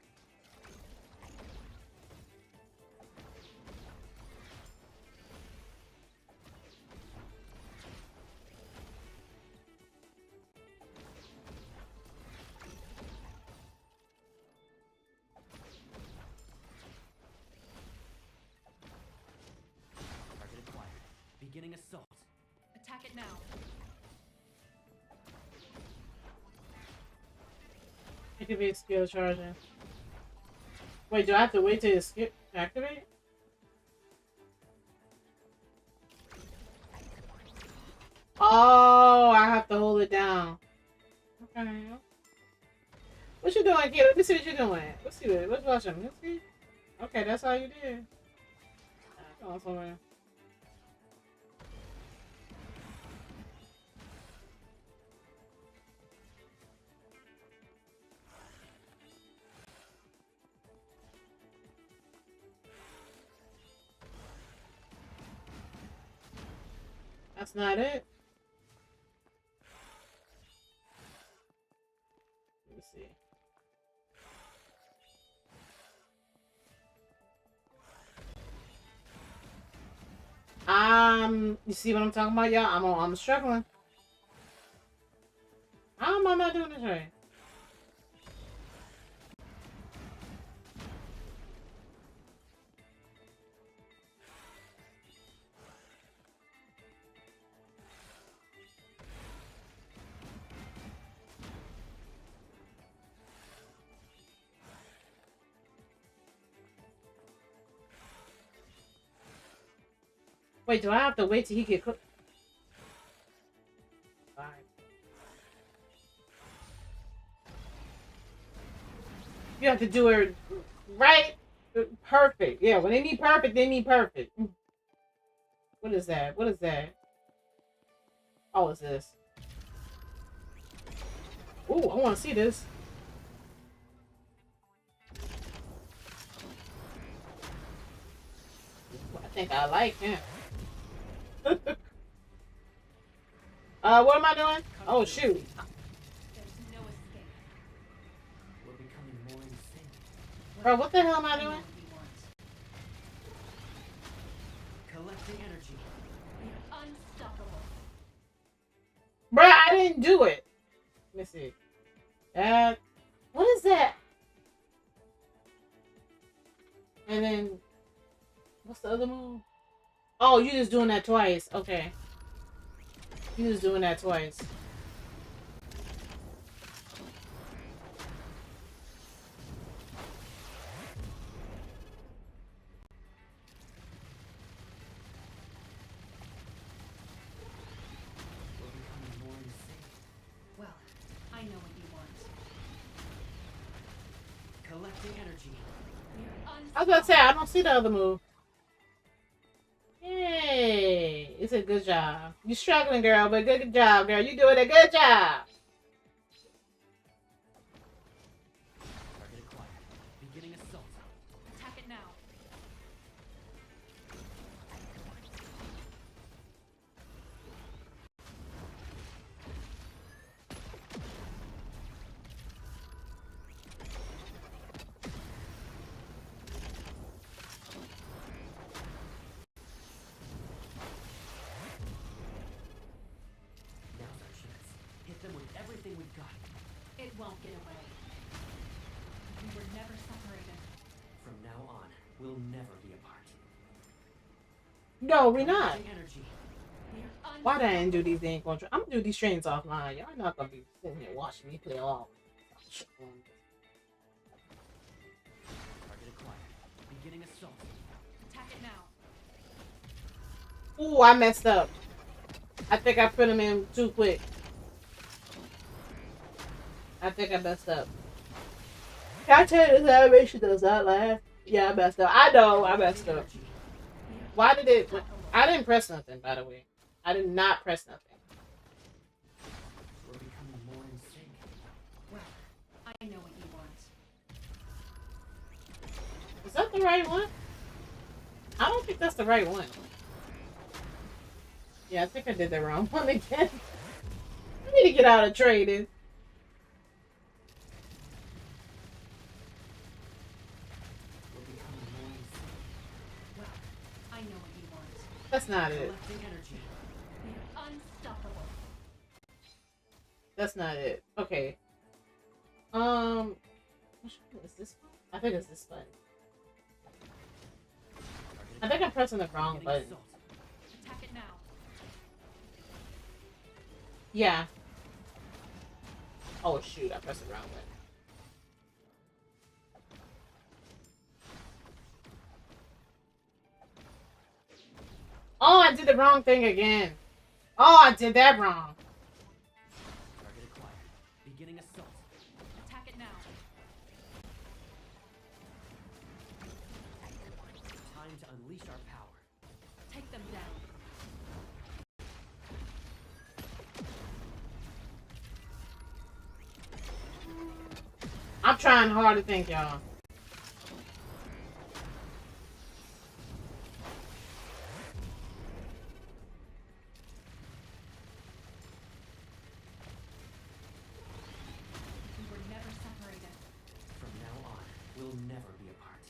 Beginning assault. Attack it now. Activate skill charging. Wait, do I have to wait till it skip activate? Oh, I have to hold it down. Okay. What you doing, kid? Let me see what you're doing. Let's see what. Let's watch him. Let's see. Okay, that's all you did. Go somewhere. That's not it. Let me see. You see what I'm talking about, y'all? I'm struggling. How am I not doing this right? Wait, do I have to wait till he get cooked? Alright. You have to do it right. Perfect. Yeah, when they mean perfect, they mean perfect. What is that? What is that? Oh, what's this? Ooh, I want to see this. I think I like him. What am I doing? Oh, shoot. There's no escape. We're becoming more insane. Bro, what the hell am I doing? Collecting energy. We're unstoppable. Bro, I didn't do it. Let me see. What is that? And then, what's the other move? Oh, you just doing that twice. Okay. You just doing that twice. We're becoming more insane. Well, I know what you want. Collecting energy. I was about to say, I don't see the other move. Yay. It's a good job. You're struggling, girl, but good job, girl. You're doing a good job. Target acquired. Beginning assault. Attack it now. Now's our chance. Hit them with everything we've got. It won't get away. We were never separated. From now on, we'll never be apart. No, we're not. Collecting energy. We're Why did I didn't do these things? I'm gonna do these trains offline. Y'all not gonna be sitting here watching me play all. Target acquired. Beginning assault. Attack it now. Ooh, I messed up. I think I put him in too quick. I think I messed up. Can I tell you this animation does not laugh? Yeah, I messed up. I know I messed up. Why did it? I didn't press nothing, by the way. I did not press nothing. We're becoming more insane. Well, I know what you want. Is that the right one? I don't think that's the right one. Yeah, I think I did the wrong one again. I need to get out of trading. We're becoming more insane. Well, I know what you want. That's not it. Collecting energy. We're unstoppable. That's not it. Okay. Which one is this one? I think it's this button. I think I'm pressing the wrong Beginning button. assault. Attack it now. Yeah. Oh shoot, I pressed the wrong button. Oh, I did the wrong thing again. Oh, I did that wrong. Target acquired. Beginning assault. Attack it now. Time to unleash our power. Take them down. I'm trying hard to think, y'all. We were never separated. From now on, we'll never be apart.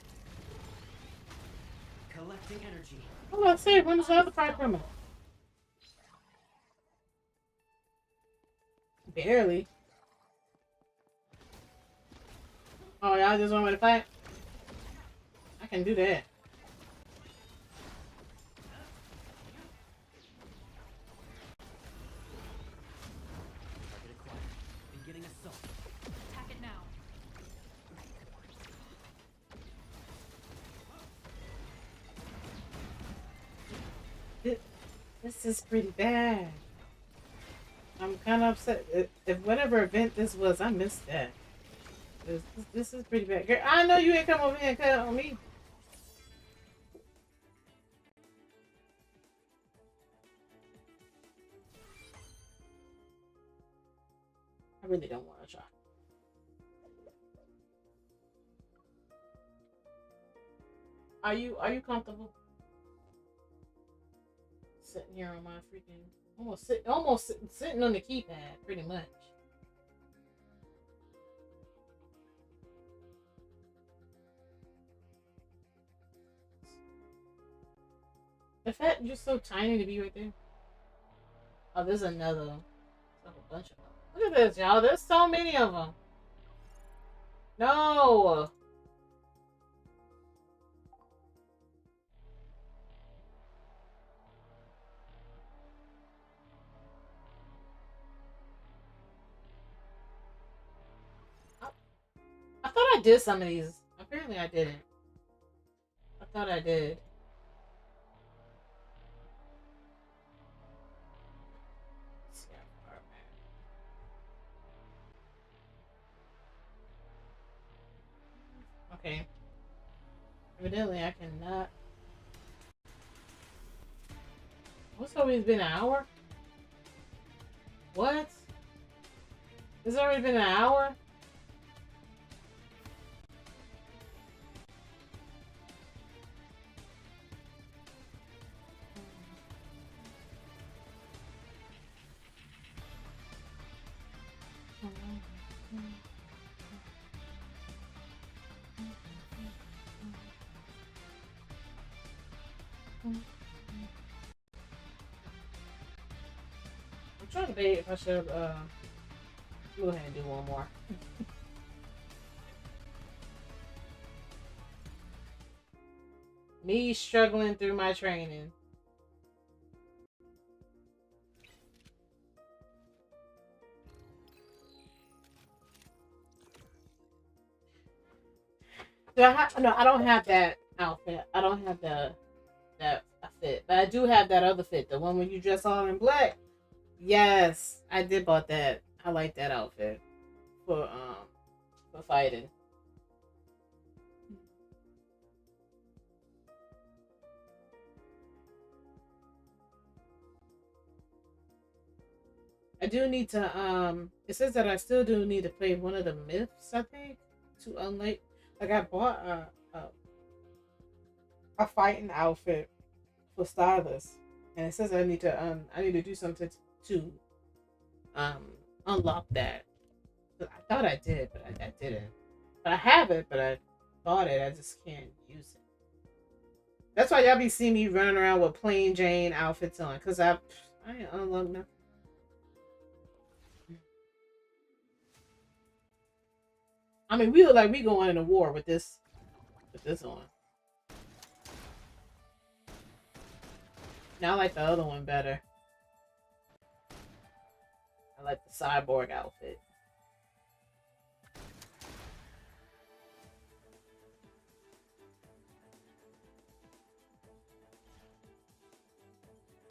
Collecting energy. What did I say? When is the other part coming? Barely. Oh, y'all just want me to fight? I can do that. Target acquired. Beginning assault. Attack it now. This is pretty bad. I'm kind of upset. If whatever event this was, I missed that. This is pretty bad. Girl, I know you ain't come over here and cut on me. I really don't want to try. Are you comfortable? Sitting here on my freaking sitting on the keypad, pretty much. The fact you're so tiny to be right there. Oh, there's another. There's a bunch of them. Look at this, y'all. There's so many of them. No. I thought I did some of these. Apparently I didn't. I thought I did. Okay. Evidently I cannot. What's always been an hour? What? It's already been an hour? I'm trying to debate if I should go ahead and do one more. Me struggling through my training. Do I have, no, I don't have that outfit. I don't have that fit, but I do have that other fit, the one when you dress all in black. Yes, I did bought that. I like that outfit for fighting. I do need to it says that I still do need to play one of the myths, I think, to unlike, like I bought a fighting outfit for Stylus, and it says I need to do something to unlock that. But I thought I did, but I didn't. But I have it, but I bought it. I just can't use it. That's why y'all be seeing me running around with plain Jane outfits on, cause I ain't unlocked nothing. I mean, we look like we going into war with this on. Now I like the other one better. like the cyborg outfit.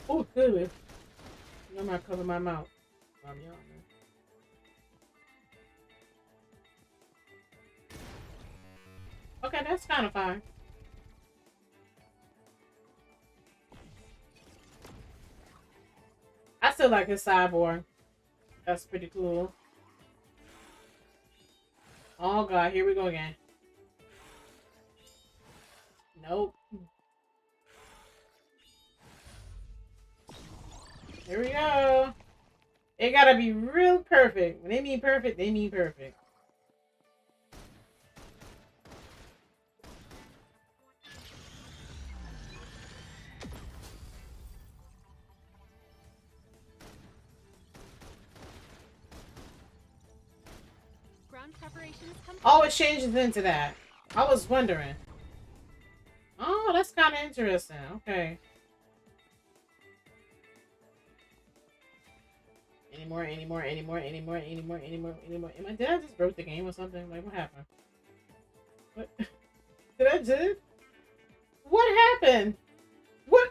Oh, good. I'm gonna cover my mouth. I'm yawning. Okay, that's kind of fine. I still like his cyborg. That's pretty cool. Oh god, here we go again. Nope. Here we go. It gotta be real perfect. When they mean perfect, they mean perfect. Ground preparations complete. Oh, it changes into that. I was wondering. Oh, that's kind of interesting. Okay. Anymore. Did I just broke the game or something? Like, what happened? What? Did I do? What happened? What?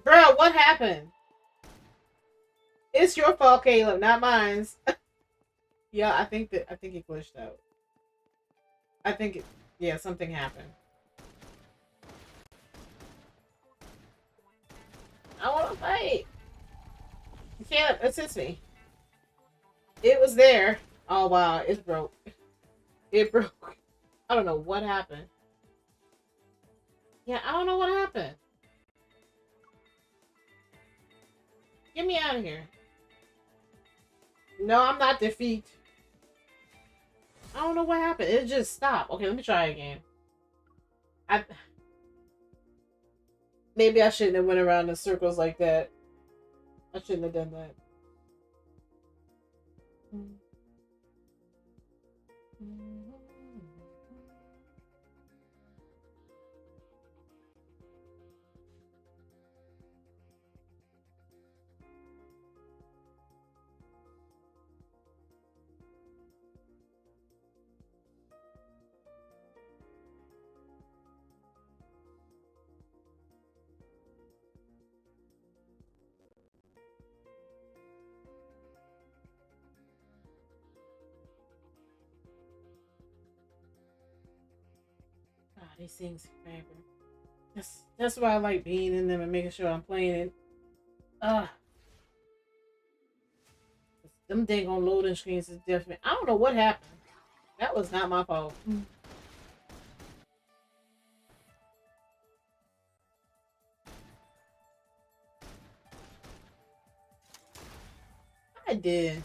Bro, what happened? It's your fault, Caleb, not mine. Yeah, I think it glitched out. I think it, yeah, something happened. I want to fight. Caleb, assist me. It was there. Oh wow, it broke. It broke. I don't know what happened. Yeah, I don't know what happened. Get me out of here. No, I'm not defeat. I don't know what happened. It just stopped. Okay, let me try again. Maybe I shouldn't have went around in circles like that. I shouldn't have done that. God, these things forever. That's why I like being in them and making sure I'm playing it. Them dang on loading screens is different. I don't know what happened. That was not my fault. I did.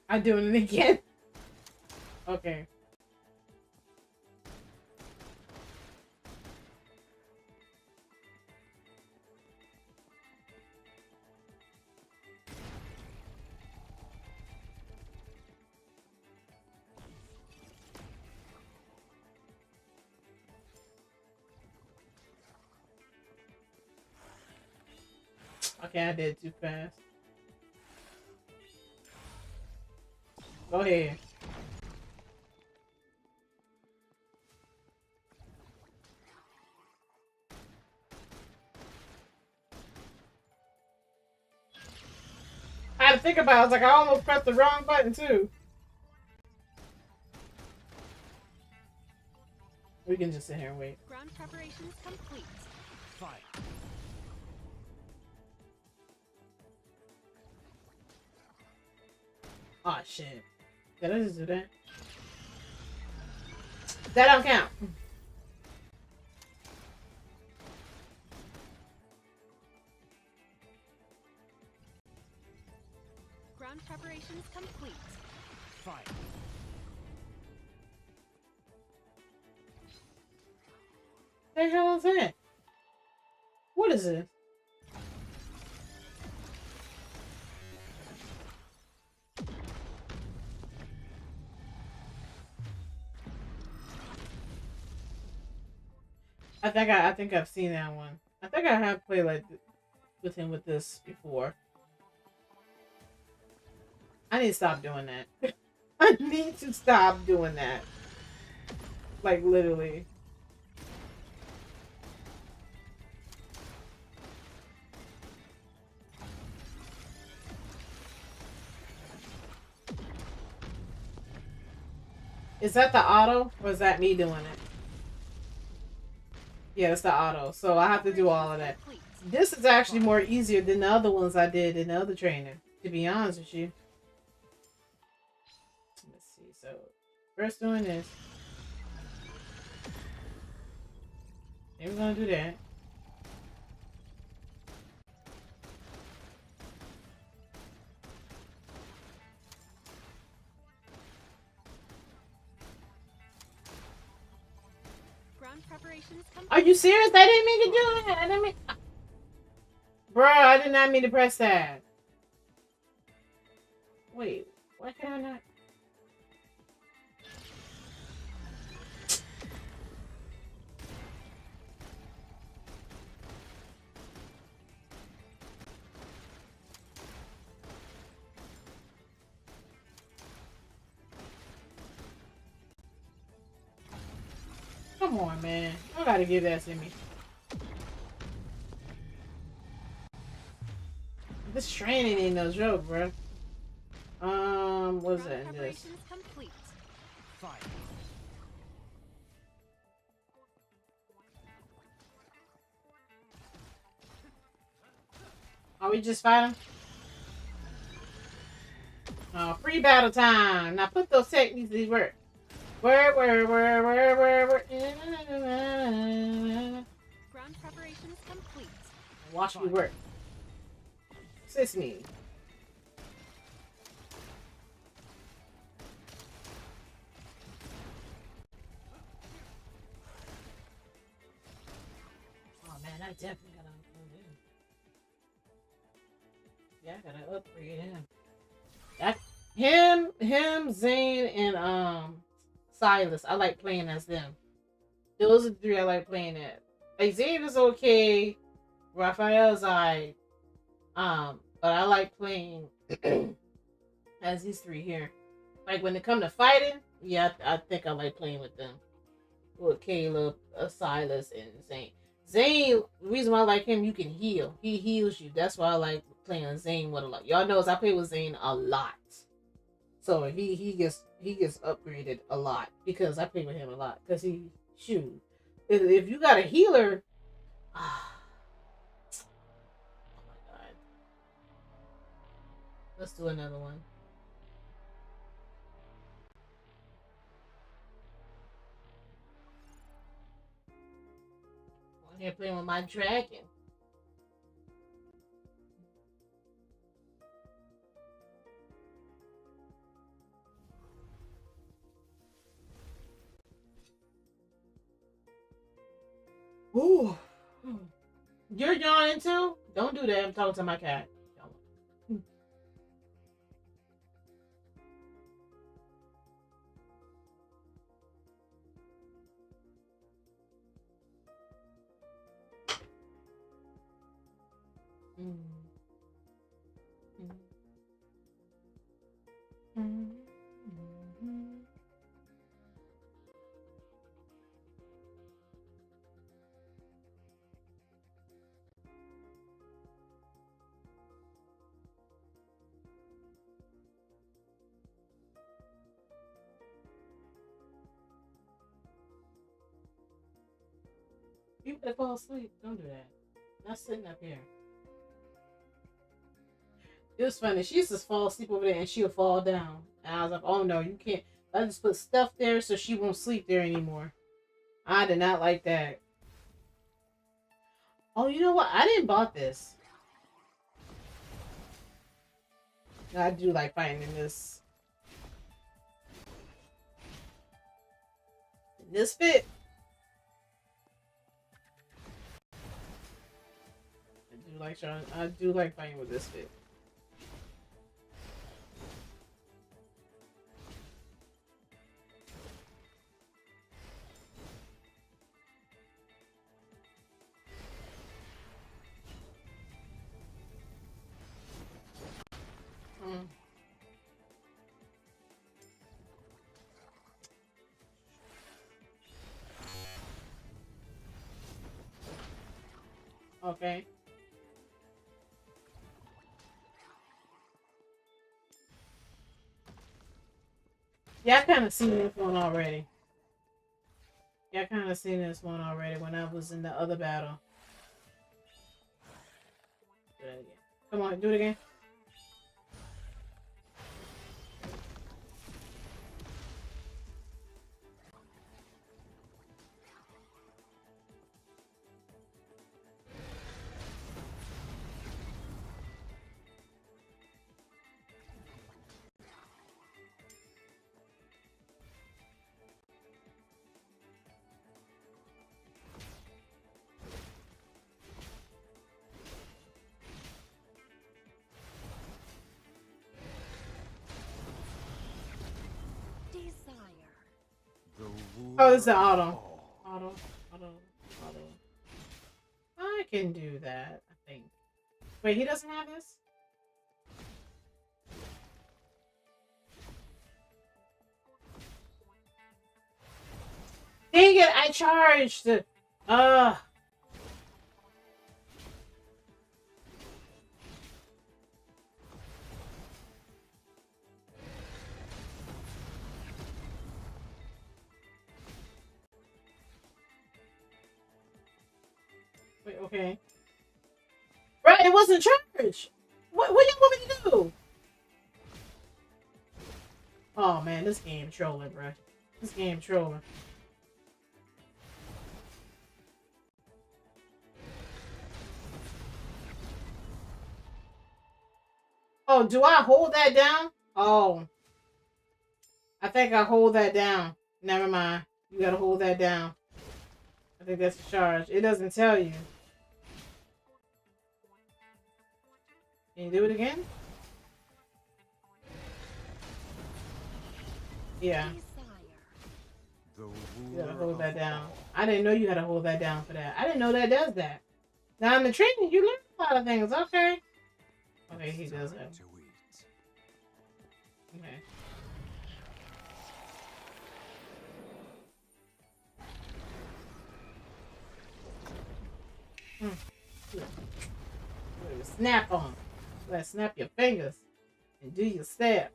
I'm doing it again. Okay. Okay, I did too fast. Go ahead. I had to think about it. I was like, I almost pressed the wrong button too. We can just sit here and wait. Ground preparations complete. Fight. Oh shit. Did I just do that? That don't count. Ground preparations complete. Fight. What the hell is that? What is it? I think I've seen that one. I think I have played like with him with this before. I need to stop doing that. I need to stop doing that. Like literally. Is that the auto or is that me doing it? Yeah, it's the auto. So I have to do all of that. This is actually more easier than the other ones I did in the other training, to be honest with you. Let's see. So first doing this. Then we're gonna do that. Ground preparations complete. Are you serious? I didn't mean to do that. I didn't mean. Bro, I did not mean to press that. Wait, why can I not? Come on, man. I gotta give that to me. This training ain't no joke, bro. What's that? This. Complete. Fine. Are we just fighting? Oh, free battle time. Now put those techniques to work. Where? Ground preparations complete. Watch me work. Assist me. Oh man, I definitely gotta upgrade him. Yeah, I gotta upgrade him. Him, Zane, and Silas. I like playing as them. Those are the three I like playing at. Like Zane is okay. Raphael's alright. But I like playing as these three here. Like when it come to fighting, yeah, I think I like playing with them. With Caleb, Silas, and Zane. Zane, the reason why I like him, you can heal. He heals you. That's why I like playing Zane with a lot. Y'all knows I play with Zane a lot. So he gets upgraded a lot because I play with him a lot. Because if you got a healer, oh my god. Let's do another one. I'm here playing with my dragon. Ooh. You're yawning too? Don't do that. I'm talking to my cat. You better fall asleep. Don't do that. Not sitting up here. It was funny. She used to fall asleep over there and she'll fall down. And I was like, oh no, you can't. I just put stuff there so she won't sleep there anymore. I did not like that. Oh, you know what? I didn't bought this. I do like fighting in this. In this fit. I do like fighting with this fit. Okay. Yeah, I kind of seen this one already. Yeah, I kind of seen this one already when I was in the other battle. Do it again. Come on, do it again. Oh, this is the auto. Auto. I can do that, I think. Wait, he doesn't have this? Dang it, I charged! Wait, okay. Right, it wasn't charged! What do you want me to do? Oh man, this game trolling, bro. This game trolling. Oh, do I hold that down? Oh. I think I hold that down. Never mind. You gotta hold that down. I think that's the charge. It doesn't tell you. Can you do it again? Yeah. You gotta hold that down. I didn't know you had to hold that down for that. I didn't know that does that. Now in the training, you learn a lot of things. Okay. Okay, he does that. Okay. Snap on. Let's snap your fingers and do your step.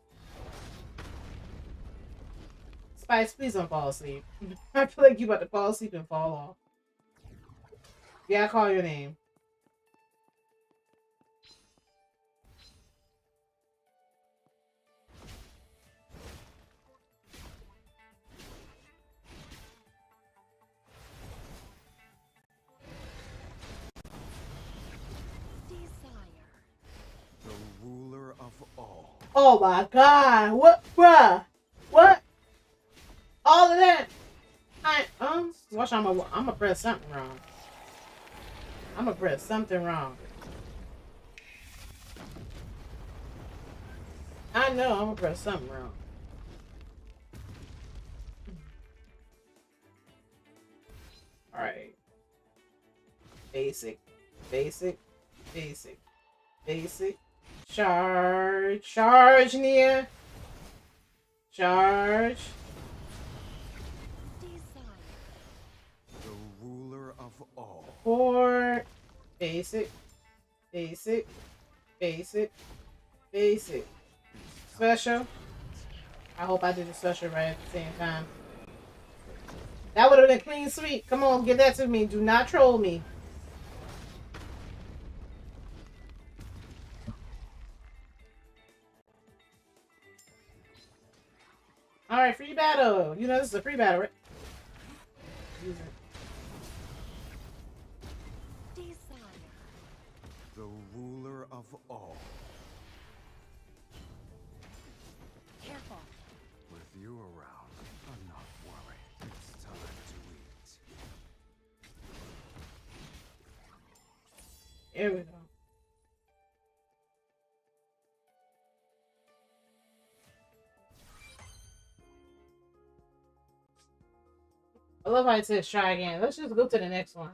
Spice, please don't fall asleep. I feel like you about to fall asleep and fall off. Yeah, I call your name. The ruler of all. Oh my god. What, bruh? What? All of that? Watch, I'm gonna press something wrong. I'm gonna press something wrong. I know I'm gonna press something wrong. Alright. Basic. Basic. Basic. Basic. Charge. Charge, Nia. Charge. The ruler of all. 4. Basic. Basic. Basic. Basic. Special. I hope I did the special right at the same time. That would have been clean sweep. Come on, give that to me. Do not troll me. Alright, free battle. You know this is a free battle, right? Use it. The ruler of all. Careful. With you around, I'm not worried. It's time to eat. Here we go. I love how it says try again. Let's just go to the next one.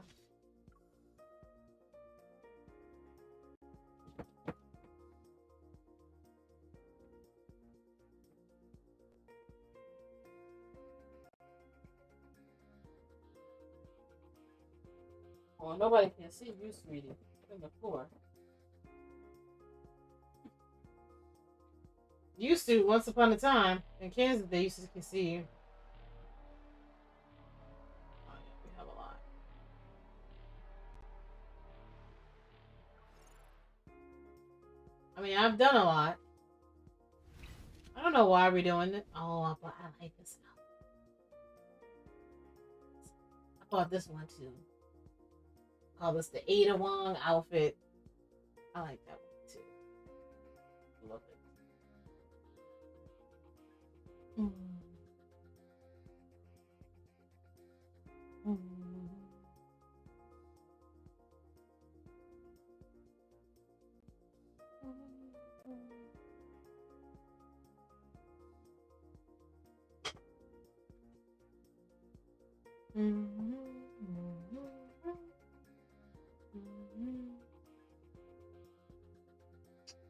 Oh, nobody can see you, sweetie. On the floor. Used to, once upon a time, in Kansas, they used to can see you. Oh, yeah, we have a lot. I mean, I've done a lot. I don't know why we're doing it. Oh, I like this outfit. I bought this one too. Call this the Ada Wong outfit. I like that one too. Love it. Mm. Mm.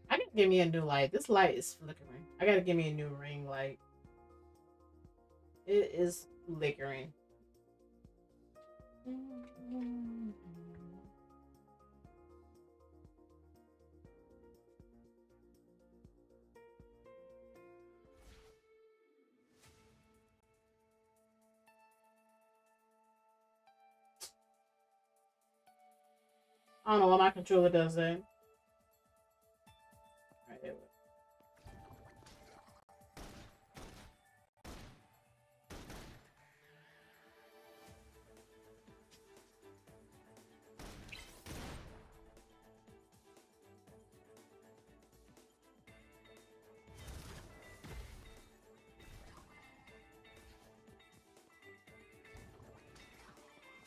I gotta give me a new light. This light is flickering. I gotta give me a new ring light. It is flickering. I don't know why my controller does that. Right, there we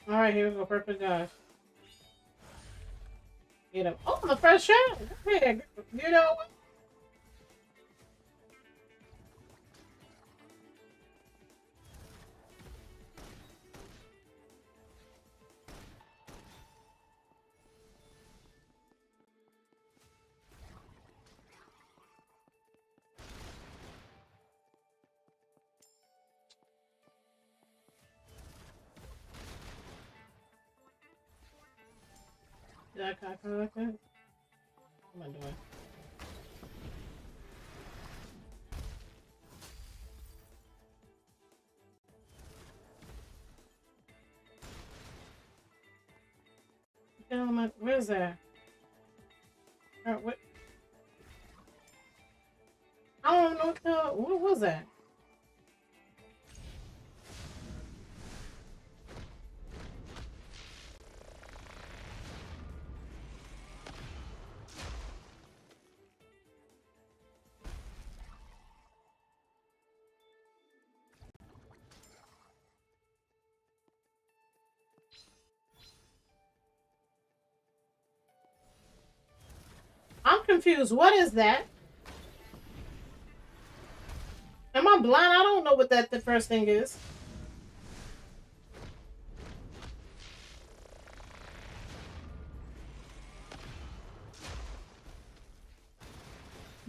go. All right, here we go. Perfect dive. Get him. Oh, the first shot. Okay, you know. Did I cock her like that? What am I doing? What the hell am I? Where's that? What? I don't know what the. What was that? I'm confused. What is that? Am I blind? I don't know what the first thing is.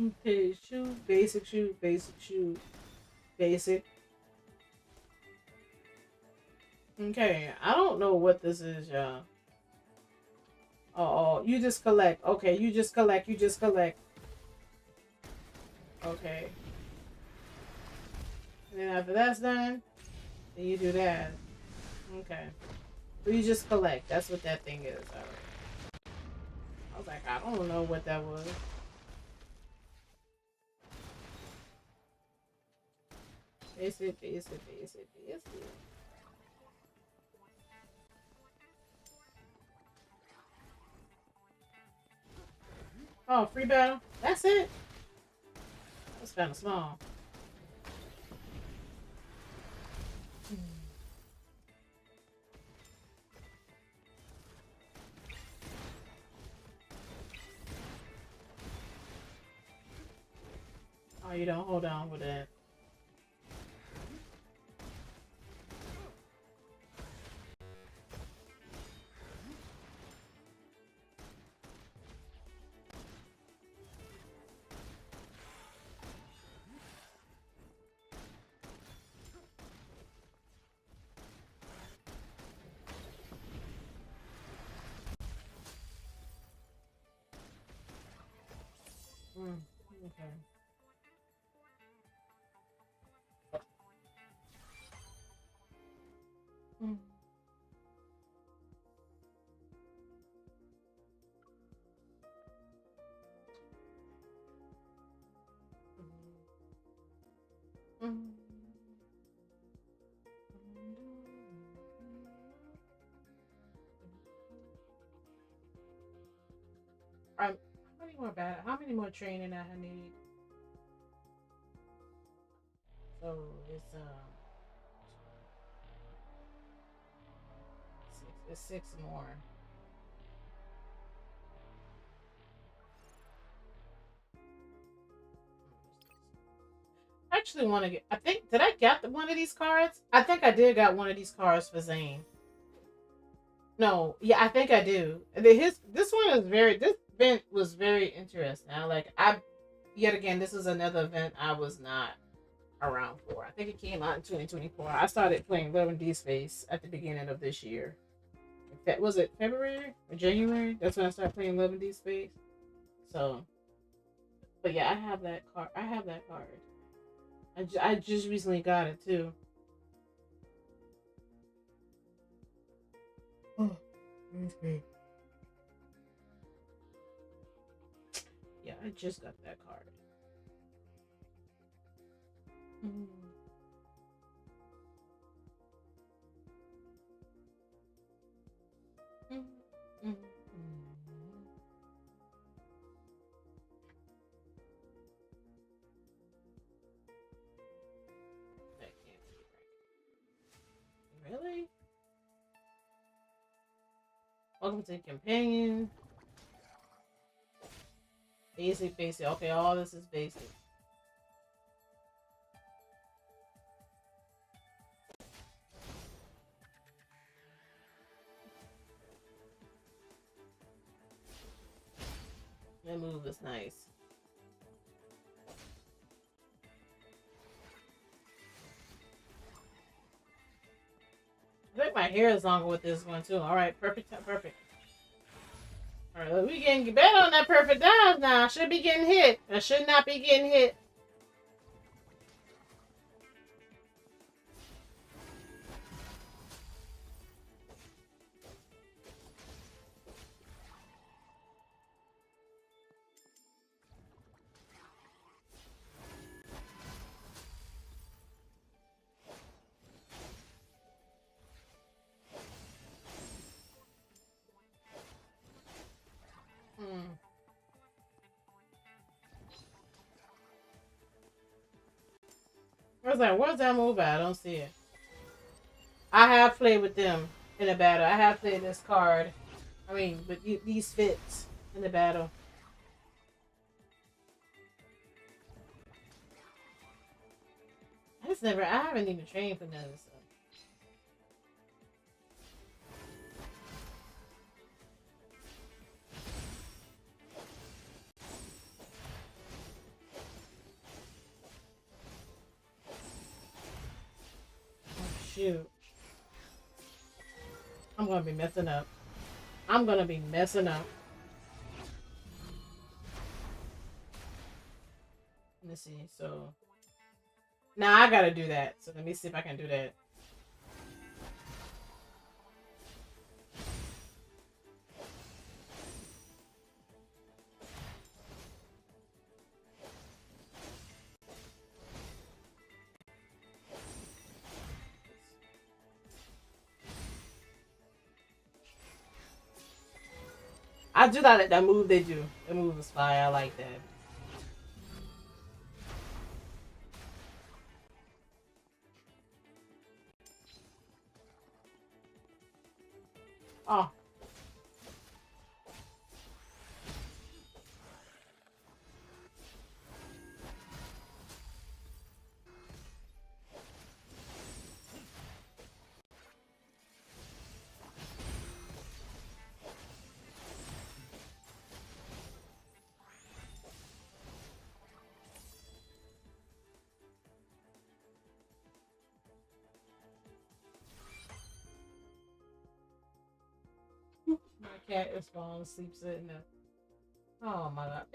Okay, shoot, basic, shoot, basic, shoot, basic. Okay, I don't know what this is, y'all. Oh, you just collect. Okay, you just collect. You just collect. Okay. And then after that's done, then you do that. Okay. So you just collect. That's what that thing is. Alright. I was like, I don't know what that was. Basic, basic, basic, basic. Oh, free battle? That's it? That's kind of small. Oh, you don't hold on with that. Mm, okay. Mm. Mm. How many more How many more training I need? So it's six. It's six more. I actually want to get. I think did I get one of these cards? I think I did got one of these cards for Zane. No, yeah, I think I do. His this one is very. This event was very interesting. I yet again, this is another event I was not around for. I think it came out in 2024. I started playing Love and D Space at the beginning of this year. Was it February or January? That's when I started playing Love and D Space. So, but yeah, I have that card. I have that card. I just recently got it too. Oh, okay. Yeah, I just got that card. Mm. Mm. Mm. Mm. I can't see right. Really? Welcome to Companion. Basic, basic. Okay, all this is basic. That move is nice. I think my hair is longer with this one too. All right, perfect, perfect. All right, we getting better on that perfect dive now. I should be getting hit. I should not be getting hit. Hmm. Where's that move at? I don't see it. I have played with them in a battle. I have played this card. I mean, with these fits in the battle. I haven't even trained for none of this stuff. Oh, shoot. I'm gonna be messing up. I'm gonna be messing up. Let's see. So now I gotta do that. So let me see if I can do that. I do that move they do. The move is fire. I like that. Oh. My cat is falling asleep sitting there. Oh my god.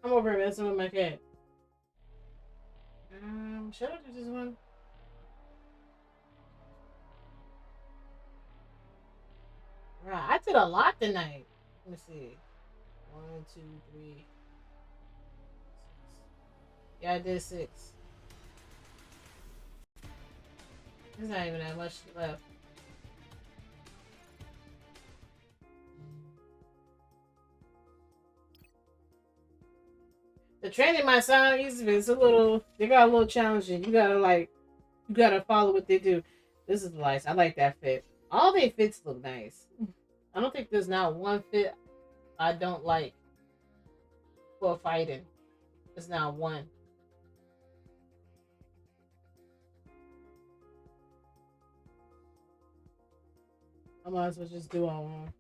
I'm over here messing with my cat. Should I do this one? Right, I did a lot tonight. Let me see. 1, 2, 3, 6. Yeah, I did 6. There's not even that much left. The training might sound easy, but it's a little. They got a little challenging. You gotta follow what they do. This is nice. I like that fit. All their fits look nice. I don't think there's not one fit I don't like for fighting. There's not one. I might as well just do all one.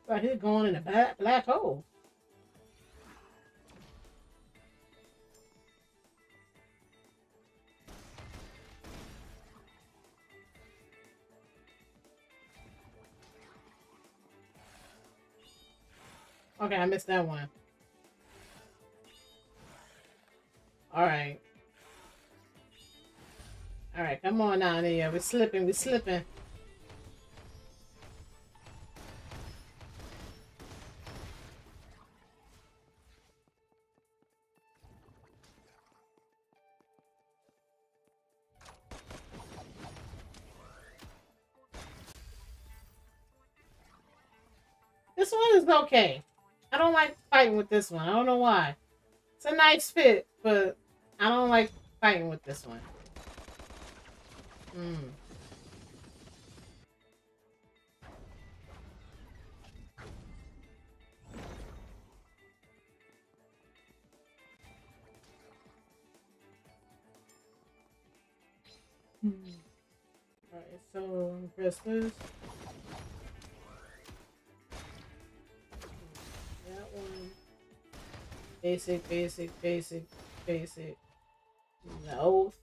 Like he's going in a black hole. Okay, I missed that one. Alright. Alright, come on now, Nia. We're slipping, we're slipping. This one is okay. I don't like fighting with this one. I don't know why. It's a nice fit, but I don't like fighting with this one. Alright, so press this. That one. Basic, basic, basic, basic. No.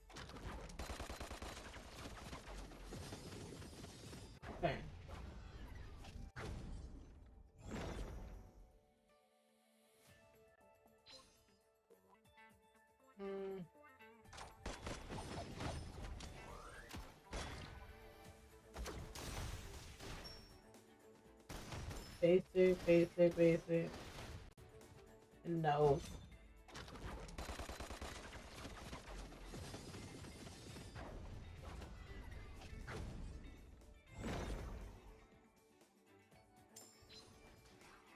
Okay. Basic, basic, basic. No.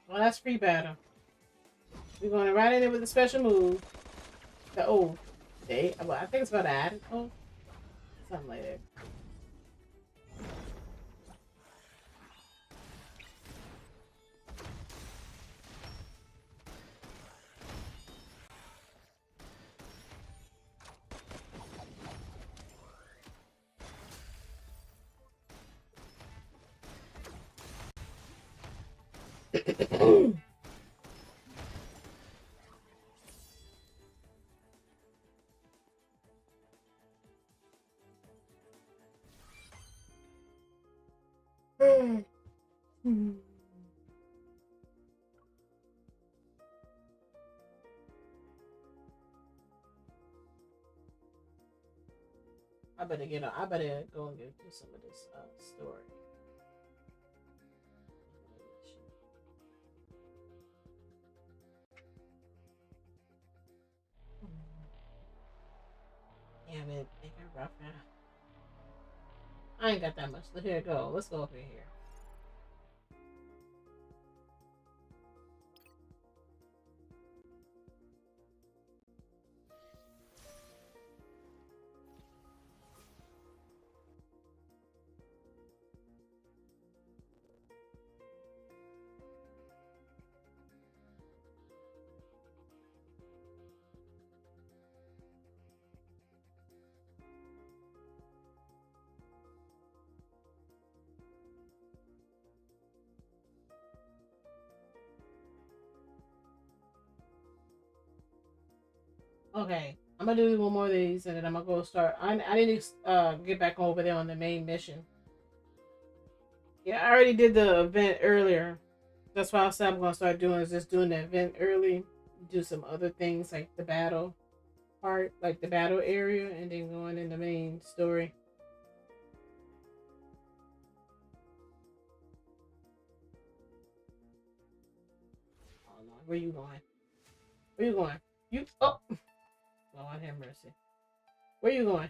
Well, that's free battle. We're going right in there with a special move. The oath. I think it's about to add it. Oh, something like that. I better go and get do some of this story. Damn it, make it rough now. I ain't got that much. Here it go. Let's go over here. Okay, I'm gonna do one more of these, and then I'm gonna go start. I need to get back over there on the main mission. Yeah, I already did the event earlier. That's why I said I'm gonna start doing is just doing the event early, do some other things like the battle part, like the battle area, and then going in the main story. Oh Lord, where you going? Where you going? You oh, Lord have mercy. Where you going?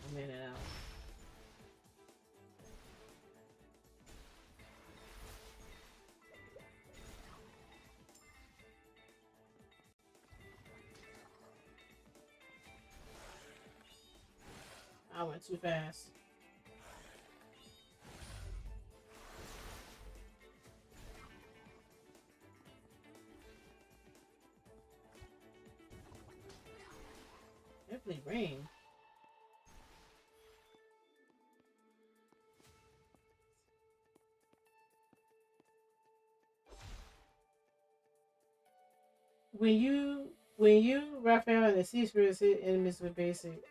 A minute out. I went too fast. Definitely rain. When you Raphael and the Sea Spirits hit enemies with basic.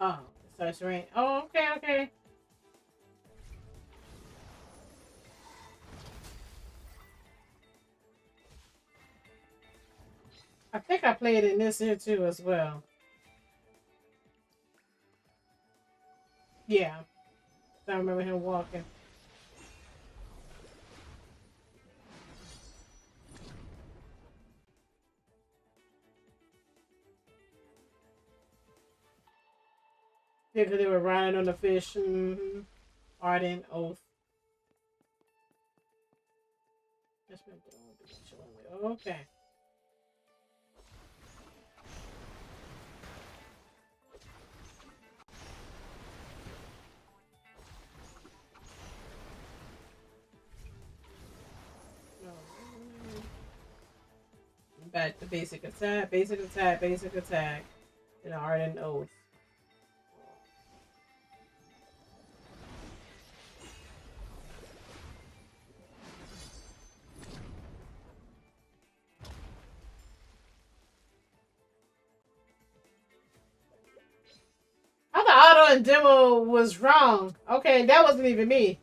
Oh, it starts to rain. Oh, okay, okay. I think I played in this here too as well. Yeah, I remember him walking. Yeah, because they were riding on the fish. Mm-hmm. Ardent Oath. That's been okay. Back to basic attack, basic attack, basic attack. And Ardent Oath. I thought auto and demo was wrong. Okay, that wasn't even me.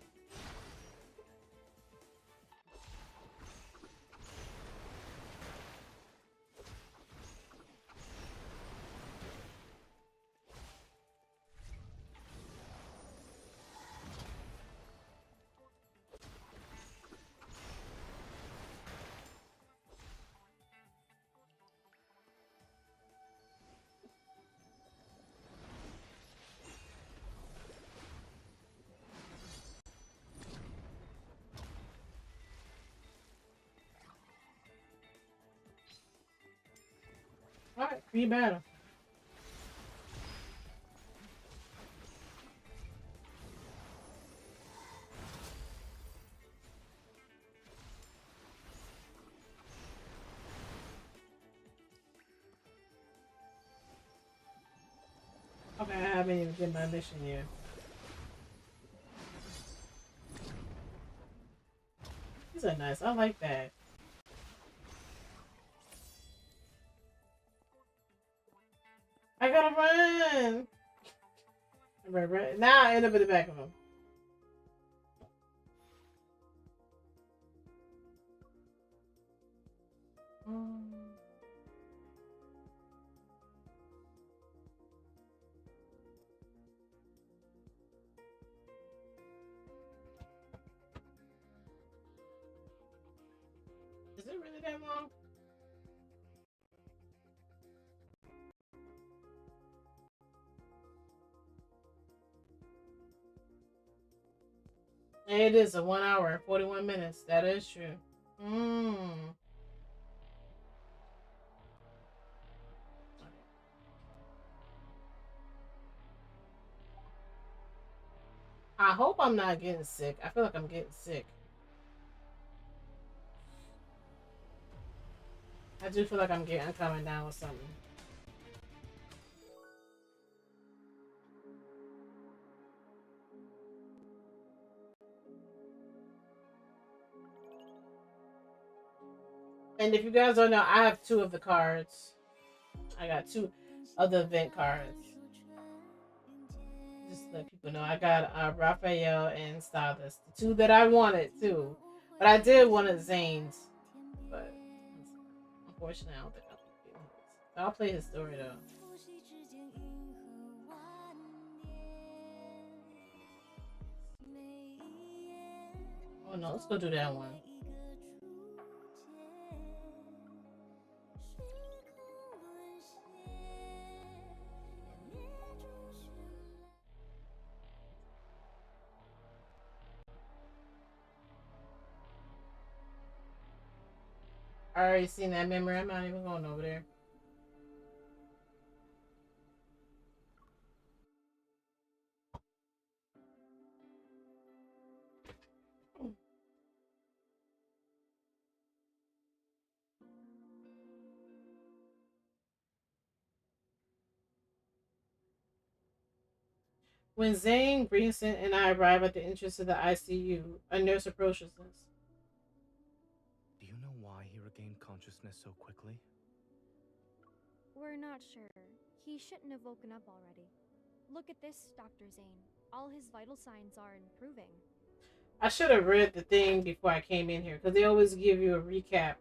Alright, free battle. Okay, I haven't even did my mission yet. These are nice. I like that. I gotta run. Right. Now I end up in the back of him. Is it really that long? It is a 1 hour and 41 minutes. That is true. Mm. I hope I'm not getting sick. I feel like I'm getting sick. I do feel like I'm coming down with something. And if you guys don't know, I have 2 of the cards. I got 2 of the event cards. Just to let people know, I got Raphael and Stylist, the 2 that I wanted too. But I did want a Zane's, but unfortunately, I don't think I'll be getting his. I'll play his story though. Oh no, let's go do that one. I already seen that memory. I'm not even going over there. When Zane, Greenson, and I arrive at the entrance of the ICU, a nurse approaches us. Do you know why he regained consciousness so quickly? We're not sure. He shouldn't have woken up already. Look at this, Dr. Zane. All his vital signs are improving. I should have read the thing before I came in here because they always give you a recap.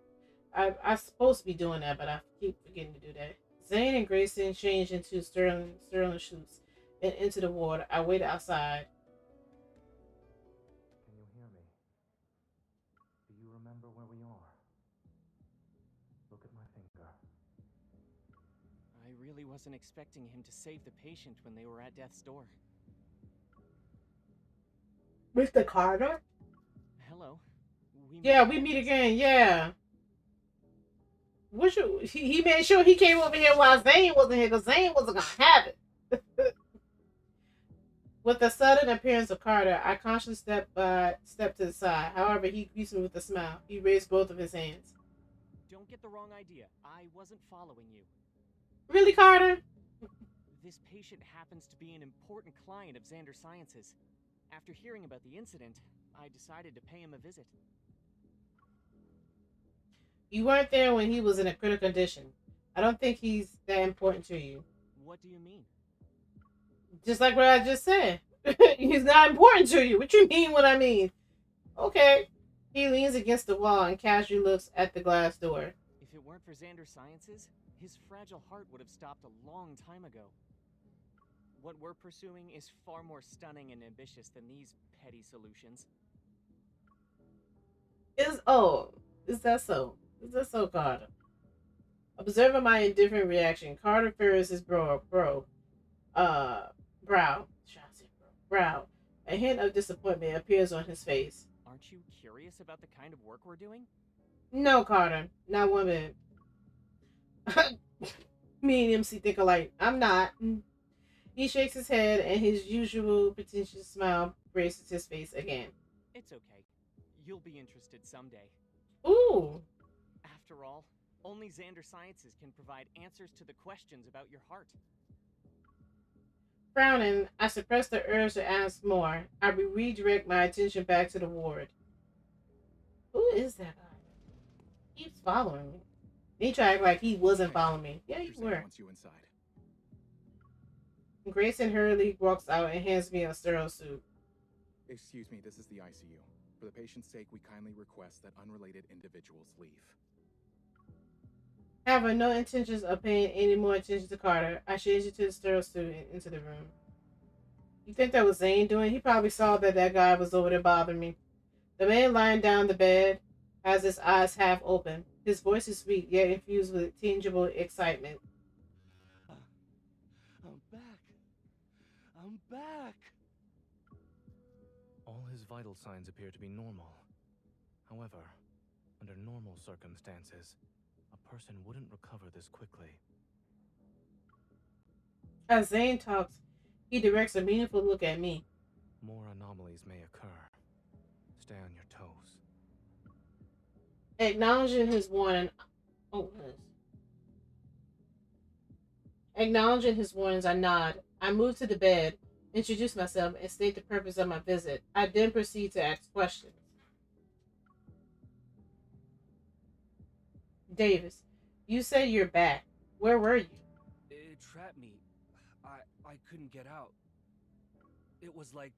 I'm supposed to be doing that, but I keep forgetting to do that. Zane and Grayson changed into Sterling suits and into the ward. I waited outside. Can you hear me? Do you remember where we are? Look at my finger. I really wasn't expecting him to save the patient when they were at death's door. Mr. Carter? Hello. We meet again. Yeah. He made sure he came over here while Zane wasn't here because Zane wasn't going to have it. With the sudden appearance of Carter, I consciously stepped to the side. However, he greets me with a smile. He raised both of his hands. Don't get the wrong idea. I wasn't following you. Really, Carter? This patient happens to be an important client of Xander Sciences. After hearing about the incident, I decided to pay him a visit. You weren't there when he was in a critical condition. I don't think he's that important to you. What do you mean? Just like what I just said. He's not important to you. What you mean what I mean? Okay. He leans against the wall and casually looks at the glass door. If it weren't for Xander Sciences, his fragile heart would have stopped a long time ago. What we're pursuing is far more stunning and ambitious than these petty solutions. Is that so? Is that so, Carter? Observing my indifferent reaction, Carter furrows his brow. Brow. A hint of disappointment appears on his face. Aren't you curious about the kind of work we're doing? No, Carter. Not 1 minute. Me and MC think alike. I'm not. He shakes his head and his usual pretentious smile braces his face again. It's okay. You'll be interested someday. Ooh. After all, only Xander Sciences can provide answers to the questions about your heart. Frowning, I suppress the urge to ask more. I redirect my attention back to the ward. Who is that guy? He keeps following me. He tried to act like he wasn't following me. Yeah, you were. Wants you inside. Grayson hurriedly walks out and hands me a sterile suit. Excuse me, this is the ICU. For the patient's sake, we kindly request that unrelated individuals leave. Having no intentions of paying any more attention to Carter, I changed it to the sterile suit and into the room. You think that was Zane doing? He probably saw that that guy was over there bothering me. The man lying down the bed has his eyes half open. His voice is sweet, yet infused with tangible excitement. I'm back. I'm back. All his vital signs appear to be normal. However, under normal circumstances, a person wouldn't recover this quickly. As Zane talks, he directs a meaningful look at me. More anomalies may occur. Stay on your toes. Acknowledging his warning, Acknowledging his warnings, I nod. I move to the bed, introduce myself, and state the purpose of my visit. I then proceed to ask questions. Davis, you say you're back. Where were you? It trapped me. I couldn't get out. It was like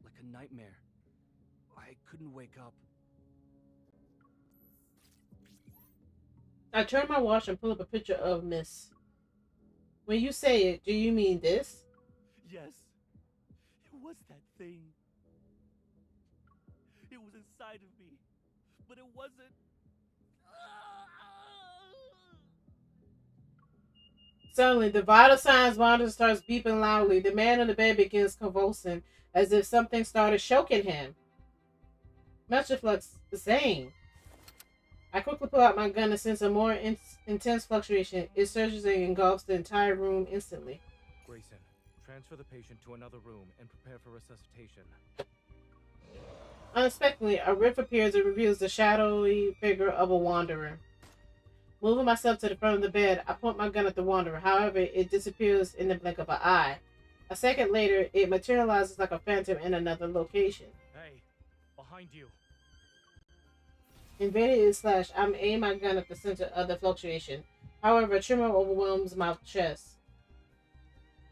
a nightmare. I couldn't wake up. I turn my watch and pull up a picture of Miss. When you say it, do you mean this? Yes. It was that thing. It was inside of me. But it wasn't. Suddenly, the vital signs monitor starts beeping loudly. The man on the bed begins convulsing, as if something started choking him. Much reflects Zane. I quickly pull out my gun and sense a more intense fluctuation. It surges and engulfs the entire room instantly. Grayson, transfer the patient to another room and prepare for resuscitation. Unexpectedly, a rift appears and reveals the shadowy figure of a wanderer. Moving myself to the front of the bed, I point my gun at the wanderer. However, it disappears in the blink of an eye. A second later, it materializes like a phantom in another location. Hey, behind you. Invaded is slashed. I'm aiming my gun at the center of the fluctuation. However, a tremor overwhelms my chest.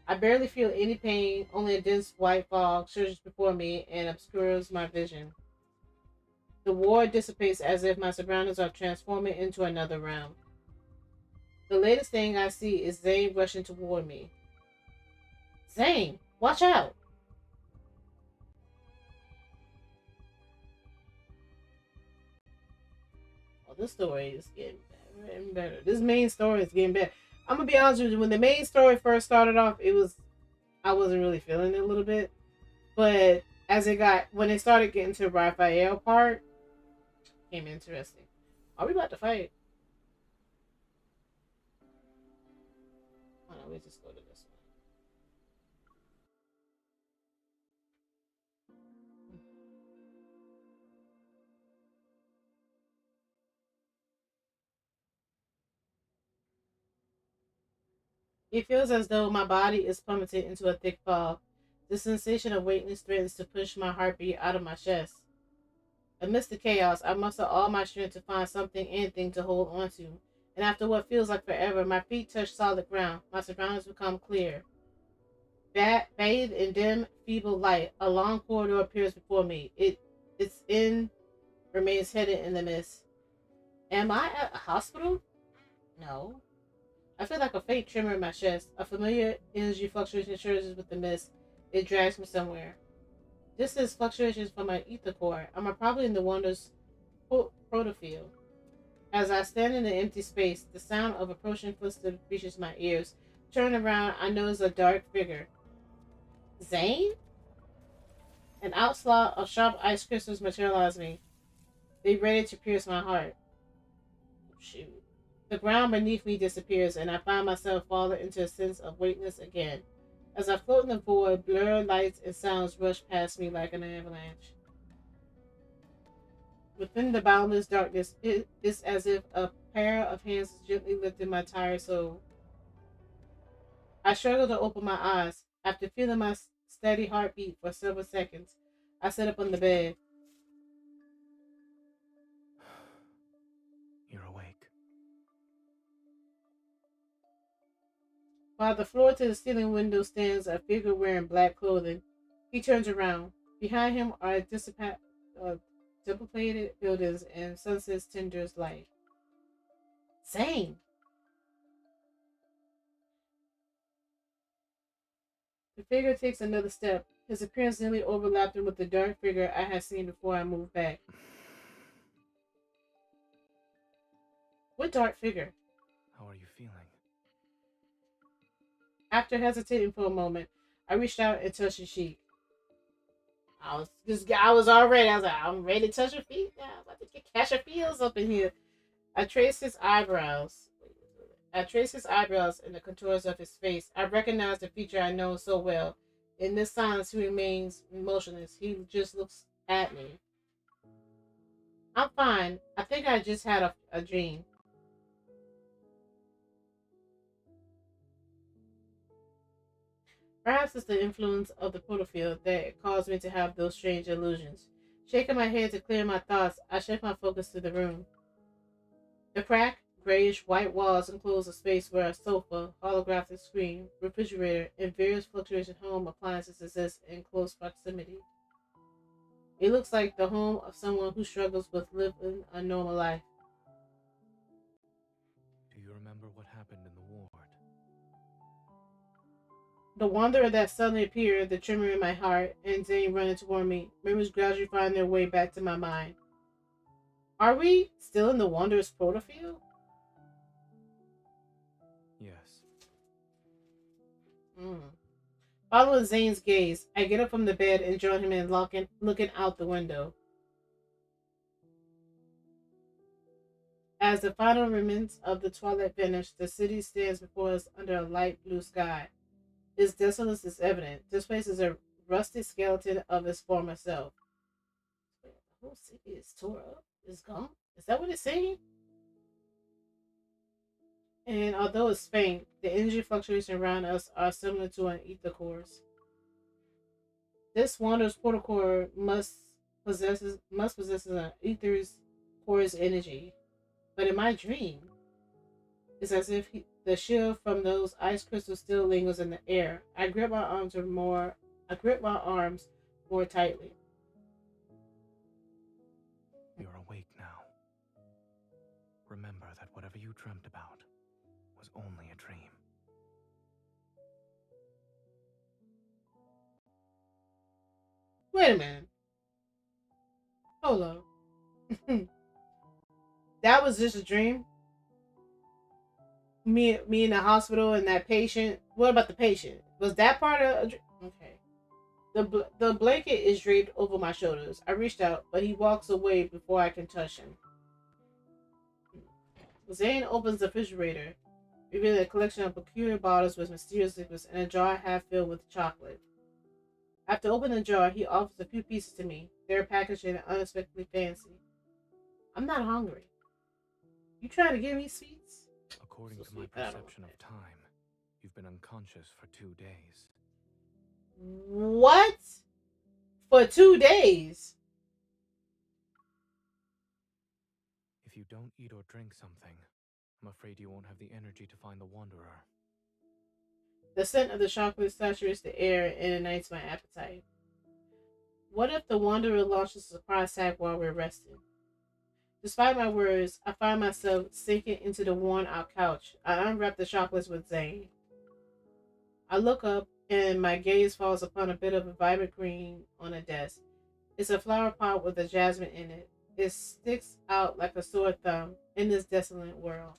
I barely feel any pain, only a dense white fog surges before me and obscures my vision. The ward dissipates as if my surroundings are transforming into another realm. The latest thing I see is Zane rushing toward me. Zane, watch out! Oh, this story is getting better and better. This main story is getting better. I'm gonna be honest with you. When the main story first started off, I wasn't really feeling it a little bit, but when it started getting to the Rafayel part, became interesting. Are we about to fight? Oh no, we just go to this one. It feels as though my body is plummeted into a thick fog. The sensation of weightlessness threatens to push my heartbeat out of my chest. Amidst the chaos, I muster all my strength to find something, anything to hold on to. And after what feels like forever, my feet touch solid ground. My surroundings become clear. Bathed in dim, feeble light, a long corridor appears before me. Its end remains hidden in the mist. Am I at a hospital? No. I feel like a faint tremor in my chest. A familiar energy fluctuation surges with the mist. It drags me somewhere. This is fluctuations from my ether core. I'm probably in the Wander's protofield. As I stand in the empty space, the sound of approaching footsteps reaches my ears. Turning around, I notice a dark figure. Zane? An onslaught of sharp ice crystals materialize me. They ready to pierce my heart. Oh, shoot. The ground beneath me disappears, and I find myself falling into a sense of weightlessness again. As I float in the void, blurred lights and sounds rush past me like an avalanche. Within the boundless darkness, it is as if a pair of hands gently lifted my tired soul. I struggle to open my eyes. After feeling my steady heartbeat for several seconds, I sit up on the bed. You're awake. While the floor to the ceiling window stands a figure wearing black clothing. He turns around. Behind him are dissipated buildings and sunset's tender light. Zane! The figure takes another step. His appearance nearly overlapped with the dark figure I had seen before I moved back. What dark figure? How are you feeling? After hesitating for a moment, I reached out and touched his cheek. I was already. I was like, I'm ready to touch her feet now. I'm about to get catch her feels up in here. I traced his eyebrows. I traced his eyebrows and the contours of his face. I recognized the feature I know so well. In this silence, he remains motionless. He just looks at me. I'm fine. I think I just had a dream. Perhaps it's the influence of the protofield that caused me to have those strange illusions. Shaking my head to clear my thoughts, I shift my focus to the room. The cracked, grayish white walls enclose a space where a sofa, holographic screen, refrigerator, and various fluctuation home appliances exist in close proximity. It looks like the home of someone who struggles with living a normal life. Do you remember what happened in the ward? The wanderer that suddenly appeared, the tremor in my heart, and Zane running toward me, memories gradually find their way back to my mind. Are we still in the wanderer's protofield? Yes. Following Zane's gaze, I get up from the bed and join him in looking out the window. As the final remnants of the twilight vanish, the city stands before us under a light blue sky. Its desolate is evident. This place is a rusty skeleton of its former self. The whole city is tore up. It's gone. Is that what it's saying? And although it's faint, the energy fluctuations around us are similar to an ether course. This wanderer's protocol must possess an ether's core's energy. But in my dream, it's as if the shield from those ice crystals still lingers in the air. I grip my arms more tightly. You're awake now. Remember that whatever you dreamt about was only a dream. Wait a minute. Hold up. That was just a dream? Me in the hospital and that patient. What about the patient? Was that part of a dream? Okay. The blanket is draped over my shoulders. I reached out, but he walks away before I can touch him. Zane opens the refrigerator, revealing a collection of peculiar bottles with mysterious liquids and a jar half filled with chocolate. After opening the jar, he offers a few pieces to me. They're packaged and unexpectedly fancy. I'm not hungry. You trying to give me sweets? According to my perception of time, you've been unconscious for 2 days. What? For 2 days? If you don't eat or drink something, I'm afraid you won't have the energy to find the Wanderer. The scent of the chocolate saturates the air and ignites my appetite. What if the Wanderer launches a surprise attack while we're resting? Despite my words, I find myself sinking into the worn-out couch. I unwrap the chocolates with Zane. I look up, and my gaze falls upon a bit of a vibrant green on a desk. It's a flower pot with a jasmine in it. It sticks out like a sore thumb in this desolate world.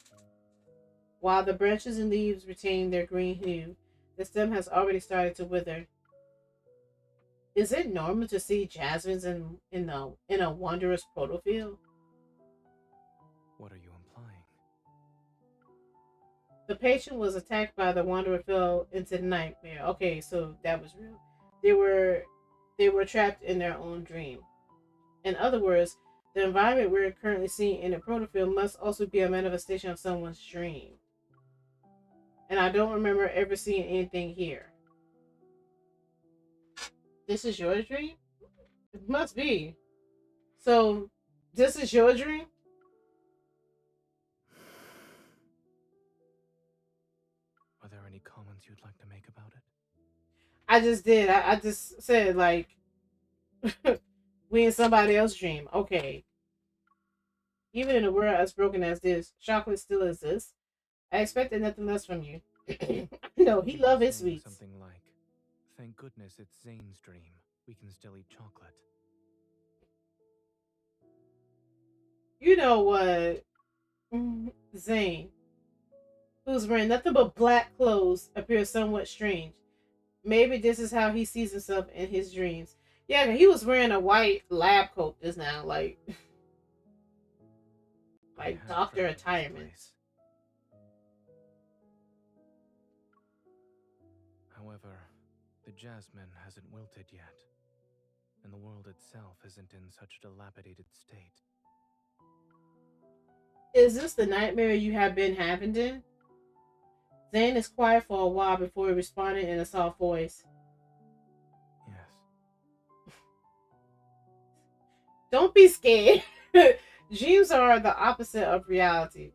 While the branches and leaves retain their green hue, the stem has already started to wither. Is it normal to see jasmines in a wanderer's protofield? What are you implying? The patient was attacked by the wanderer fell into the nightmare. Okay, so that was real. They were trapped in their own dream. In other words, the environment we're currently seeing in the protofield must also be a manifestation of someone's dream. And I don't remember ever seeing anything here. This is your dream? It must be. So, this is your dream? Are there any comments you'd like to make about it? I just did. I just said, like, we in somebody else's dream. Okay. Even in a world as broken as this, chocolate still exists. I expected nothing less from you. No, he loves his sweets. Something like, Thank goodness it's Zane's dream. We can still eat chocolate. You know what? Zane, who's wearing nothing but black clothes, appears somewhat strange. Maybe this is how he sees himself in his dreams. Yeah, he was wearing a white lab coat just now, like doctor retirement. However, the jasmine hasn't wilted yet, and the world itself isn't in such a dilapidated state. Is this the nightmare you have been having then? Zane is quiet for a while before he responded in a soft voice. Yes. Don't be scared. Dreams are the opposite of reality.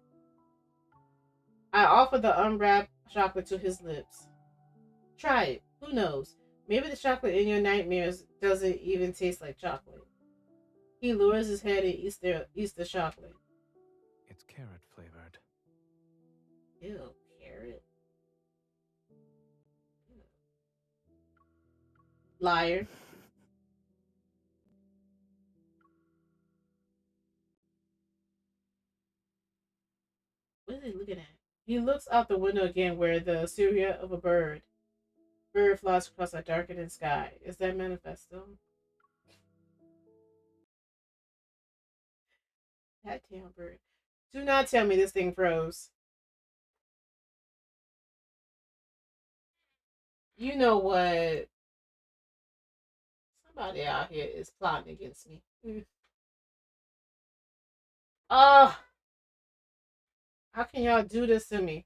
I offered the unwrapped chocolate to his lips. Try it. Who knows? Maybe the chocolate in your nightmares doesn't even taste like chocolate. He lowers his head and eats the chocolate. It's carrot flavored. Ew, carrot. Liar. What is he looking at? He looks out the window again where the silhouette of a bird. Bird flies across a darkening sky. Is that manifesto? That damn bird. Do not tell me this thing froze. You know what? Somebody out here is plotting against me. Oh, how can y'all do this to me?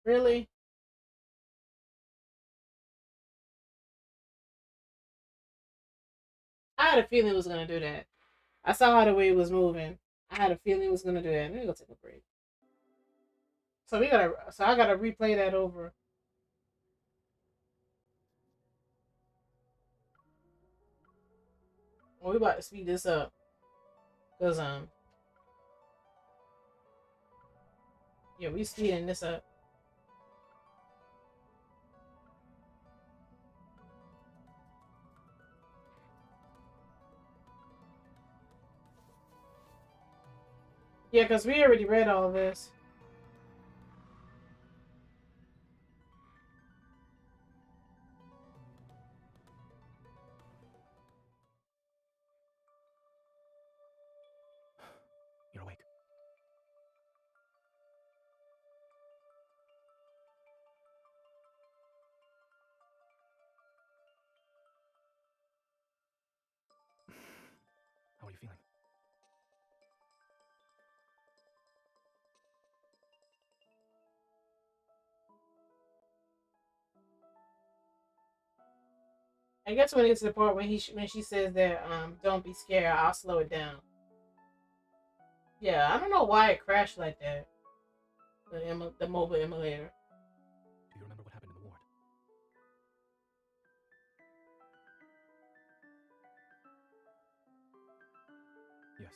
Really? I had a feeling it was gonna do that. I saw how the way it was moving. I had a feeling it was gonna do that. Let me go take a break. So I gotta replay that over. Well, we about to speed this up. Cause yeah, we speeding this up. Yeah, because we already read all this. You're awake. How are you feeling? I guess when it gets to the part when when she says that don't be scared, I'll slow it down. Yeah, I don't know why it crashed like that. The mobile emulator. Do you remember what happened in the ward? Yes.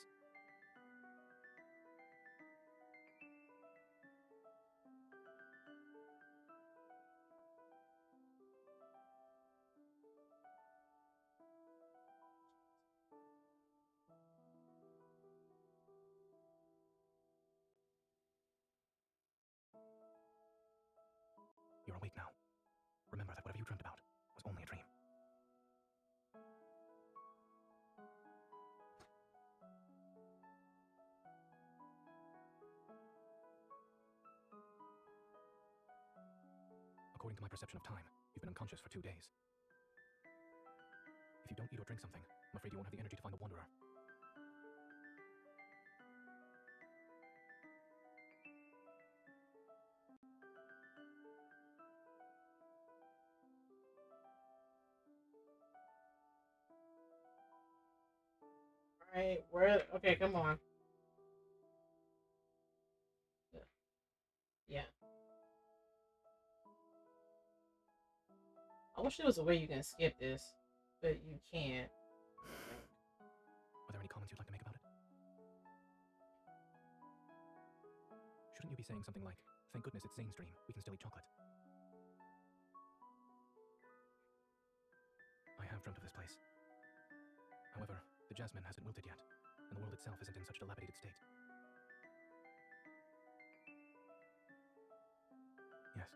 You're awake now. Remember that whatever you dreamt about was only a dream. According to my perception of time, you've been unconscious for 2 days. If you don't eat or drink something, I'm afraid you won't have the energy to find the Wanderer. Alright, where? Okay, come on. Yeah. I wish there was a way you can skip this, but you can't. Are there any comments you'd like to make about it? Shouldn't you be saying something like, Thank goodness it's Zane's dream. We can still eat chocolate. I have dreamt of this place. However, the jasmine hasn't wilted yet, and the world itself isn't in such a dilapidated state. Yes.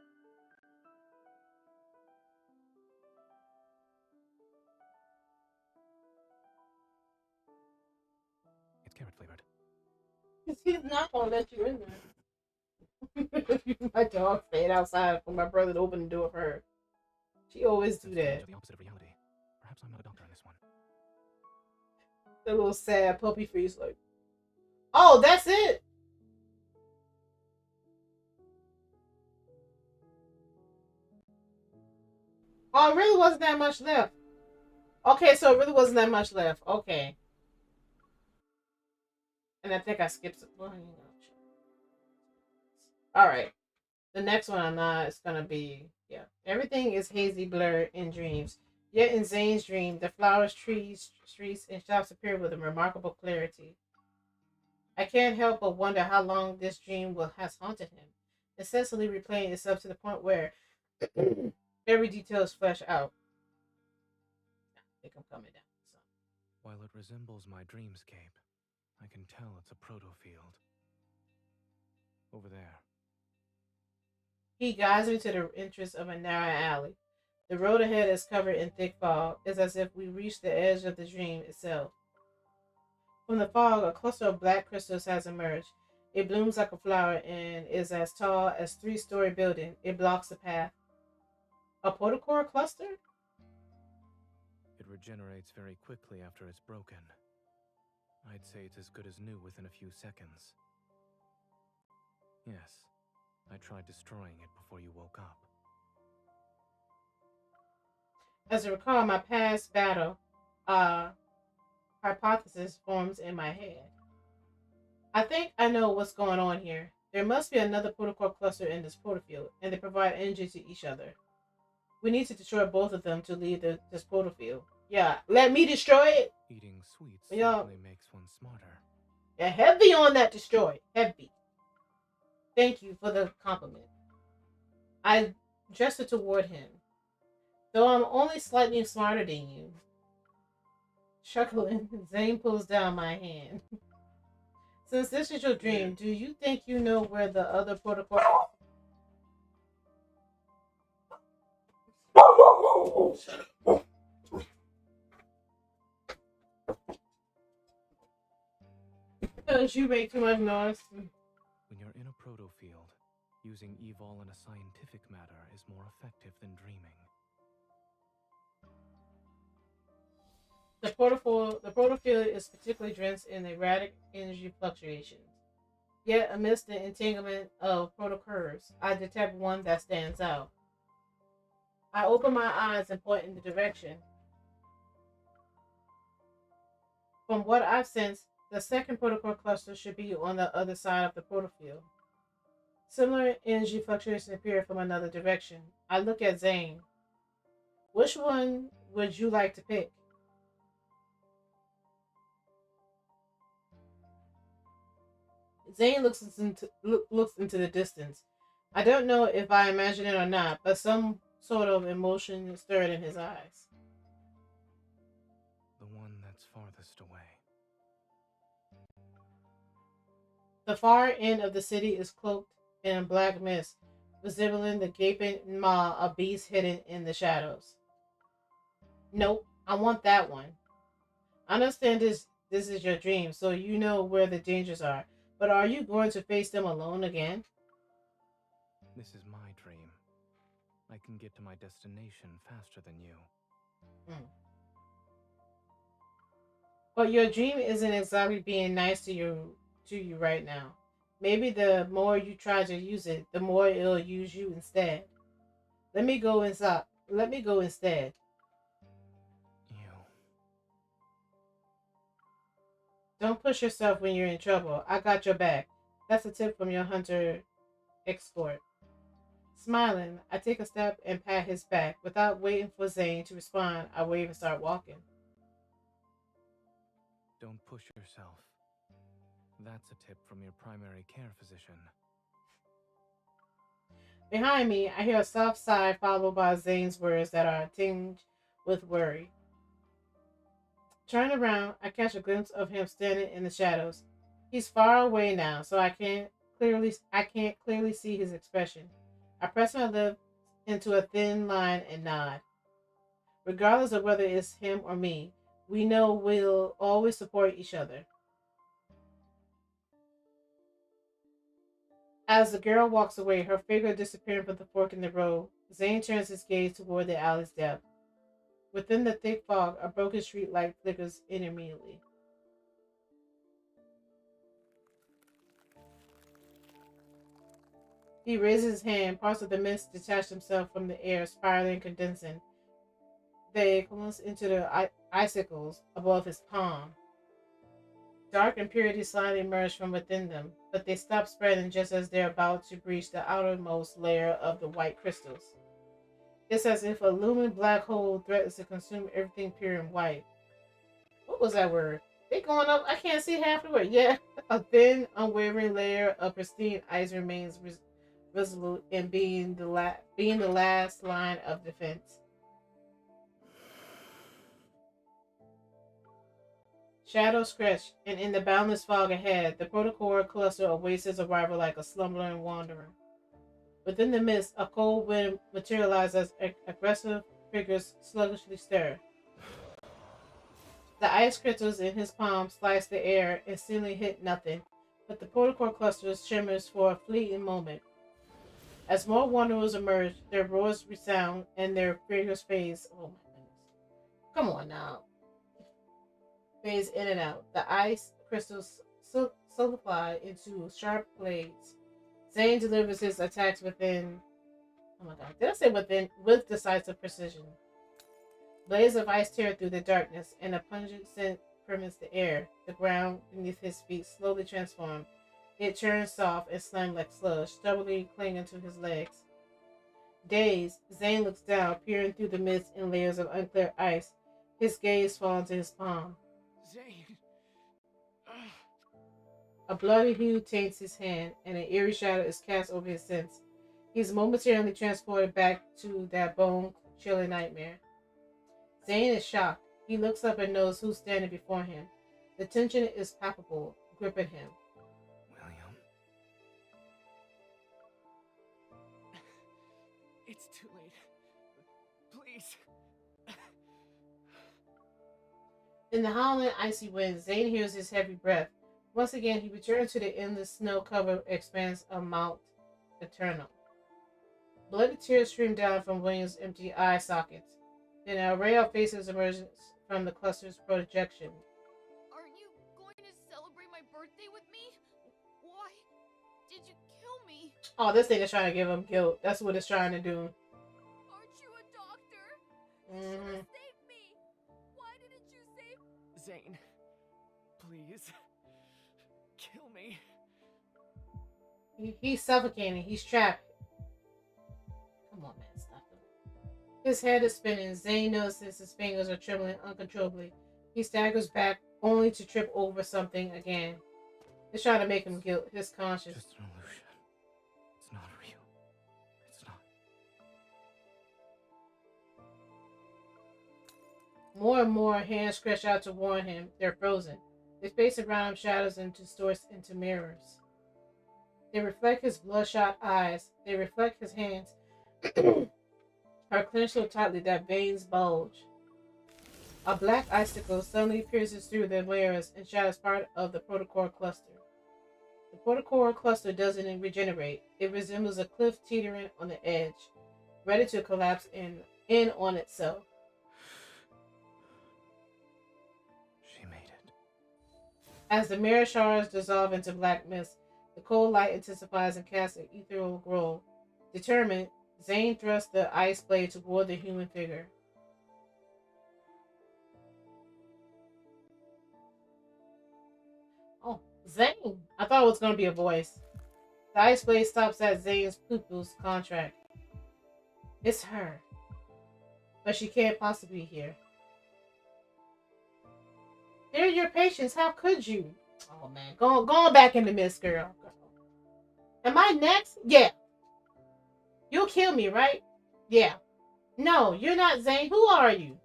It's carrot flavored. He's not gonna let you in there. My dog stayed outside for my brother to open the door for her. She always do that. The opposite of reality. Perhaps I'm not a doctor in this one. The little sad puppy face, like, oh, that's it. Oh, it really wasn't that much left. Okay, so it really wasn't that much left. Okay. And I think I skipped it. Well, all right. The next one I'm not. It's gonna be, yeah. Everything is hazy blur in dreams. Yet in Zane's dream, the flowers, trees, streets, and shops appear with a remarkable clarity. I can't help but wonder how long this dream has haunted him, incessantly replaying itself to the point where every detail is fleshed out. I think I'm coming down. So. While it resembles my dreamscape, I can tell it's a proto-field. Over there. He guides me to the entrance of a narrow alley. The road ahead is covered in thick fog. It's as if we reached the edge of the dream itself. From the fog, a cluster of black crystals has emerged. It blooms like a flower and is as tall as a three-story building. It blocks the path. A protocore cluster? It regenerates very quickly after it's broken. I'd say it's as good as new within a few seconds. Yes, I tried destroying it before you woke up. As I recall my past battle, hypothesis forms in my head. I think I know what's going on here. There must be another protocol cluster in this protofield, and they provide energy to each other. We need to destroy both of them to leave this protofield. Yeah, let me destroy it. Eating sweets certainly makes one smarter. Yeah, heavy on that destroy. Heavy. Thank you for the compliment. I gestured toward him. Though I'm only slightly smarter than you. Chuckling, Zane pulls down my hand. Since this is your dream, do you think you know where the other protocol... Because you make too much noise. When you're in a proto-field, using evol in a scientific matter is more effective than dreaming. The protofield is particularly drenched in erratic energy fluctuations. Yet, amidst the entanglement of protocurves, I detect one that stands out. I open my eyes and point in the direction. From what I've sensed, the second protocol cluster should be on the other side of the protofield. Similar energy fluctuations appear from another direction. I look at Zane. Which one would you like to pick? Zane looks into the distance. I don't know if I imagine it or not, but some sort of emotion stirred in his eyes. The one that's farthest away. The far end of the city is cloaked in black mist, resembling the gaping maw of beasts hidden in the shadows. Nope, I want that one. I understand this is your dream, so you know where the dangers are. But are you going to face them alone again? This is my dream. I can get to my destination faster than you. But your dream isn't exactly being nice to you right now. Maybe the more you try to use it, the more it'll use you instead. Let me go inside. Let me go instead. Don't push yourself when you're in trouble. I got your back. That's a tip from your hunter escort. Smiling, I take a step and pat his back. Without waiting for Zane to respond, I wave and start walking. Don't push yourself. That's a tip from your primary care physician. Behind me, I hear a soft sigh followed by Zane's words that are tinged with worry. Turn around, I catch a glimpse of him standing in the shadows. He's far away now, so I can't clearly see his expression. I press my lips into a thin line and nod. Regardless of whether it's him or me, we know we'll always support each other. As the girl walks away, her figure disappearing from the fork in the road, Zane turns his gaze toward the alley's depth. Within the thick fog, a broken street light flickers intermittently. He raises his hand, parts of the mist detach themselves from the air, spiraling and condensing. They collapse into the icicles above his palm. Dark impurities slightly emerge from within them, but they stop spreading just as they're about to breach the outermost layer of the white crystals. It's as if a looming black hole threatens to consume everything pure and white. What was that word? They going up. I can't see half the word. Yeah, a thin, unwavering layer of pristine ice remains resolute in being the last line of defense. Shadows stretch, and in the boundless fog ahead, the protocol cluster awaits its arrival like a slumbering wanderer. Within the mist, a cold wind materializes as aggressive figures sluggishly stir. The ice crystals in his palm slice the air and seemingly hit nothing, but the protocol cluster shimmers for a fleeting moment. As more wanderers emerge, their roars resound and their figures phase. Oh my goodness. Come on now. Phase in and out. The ice crystals solidify into sharp blades. Zane delivers his attacks within. Oh my god. Did I say within? With decisive precision. Blades of ice tear through the darkness, and a pungent scent permeates the air. The ground beneath his feet slowly transforms. It turns soft and slimy like sludge, stubbornly clinging to his legs. Dazed, Zane looks down, peering through the mist and layers of unclear ice. His gaze falls to his palm. Zane. A bloody hue taints his hand, and an eerie shadow is cast over his sense. He is momentarily transported back to that bone-chilling nightmare. Zane is shocked. He looks up and knows who's standing before him. The tension is palpable, gripping him. William? It's too late. Please. In the howling, icy wind, Zane hears his heavy breath. Once again, he returns to the endless snow-covered expanse of Mount Eternal. Bloody tears stream down from William's empty eye sockets. Then an array of faces emerges from the cluster's projection. Aren't you going to celebrate my birthday with me? Why did you kill me? Oh, this thing is trying to give him guilt. That's what it's trying to do. Aren't you a doctor? You Mm-hmm. should have saved me. Why didn't you save Zane, please. Kill me. He's suffocating. He's trapped. Come on, man. Stop him. His head is spinning. Zane notices his fingers are trembling uncontrollably. He staggers back, only to trip over something again. It's trying to make him guilt his conscience. Just an illusion. It's not real. It's not. More and more hands stretch out to warn him. They're frozen. They space around him shadows and distorts into mirrors. They reflect his bloodshot eyes. They reflect his hands are clenched so tightly that veins bulge. A black icicle suddenly pierces through the layers and shatters part of the protocol cluster. The protocol cluster doesn't regenerate. It resembles a cliff teetering on the edge, ready to collapse in on itself. She made it. As the mirror shards dissolve into black mist, the cold light intensifies and casts an ethereal glow. Determined, Zane thrusts the ice blade toward the human figure. Oh, Zane! I thought it was going to be a voice. The ice blade stops at Zane's pupil's contract. It's her. But she can't possibly be here. They're your patients. How could you? Oh, man. Going back in the mist, girl. Am I next? Yeah. You'll kill me, right? Yeah. No, you're not Zane. Who are you?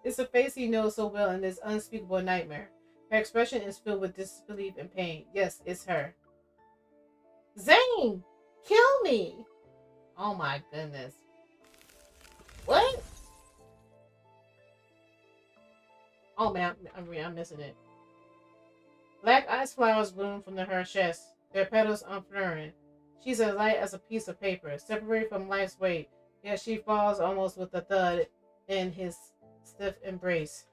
It's a face he knows so well in this unspeakable nightmare. Her expression is filled with disbelief and pain. Yes, it's her. Zane! Kill me! Oh my goodness. What? Oh man, I'm missing it. Black ice flowers bloom from her chest, their petals unfurling. She's as light as a piece of paper, separated from life's weight, yet she falls almost with a thud in his stiff embrace.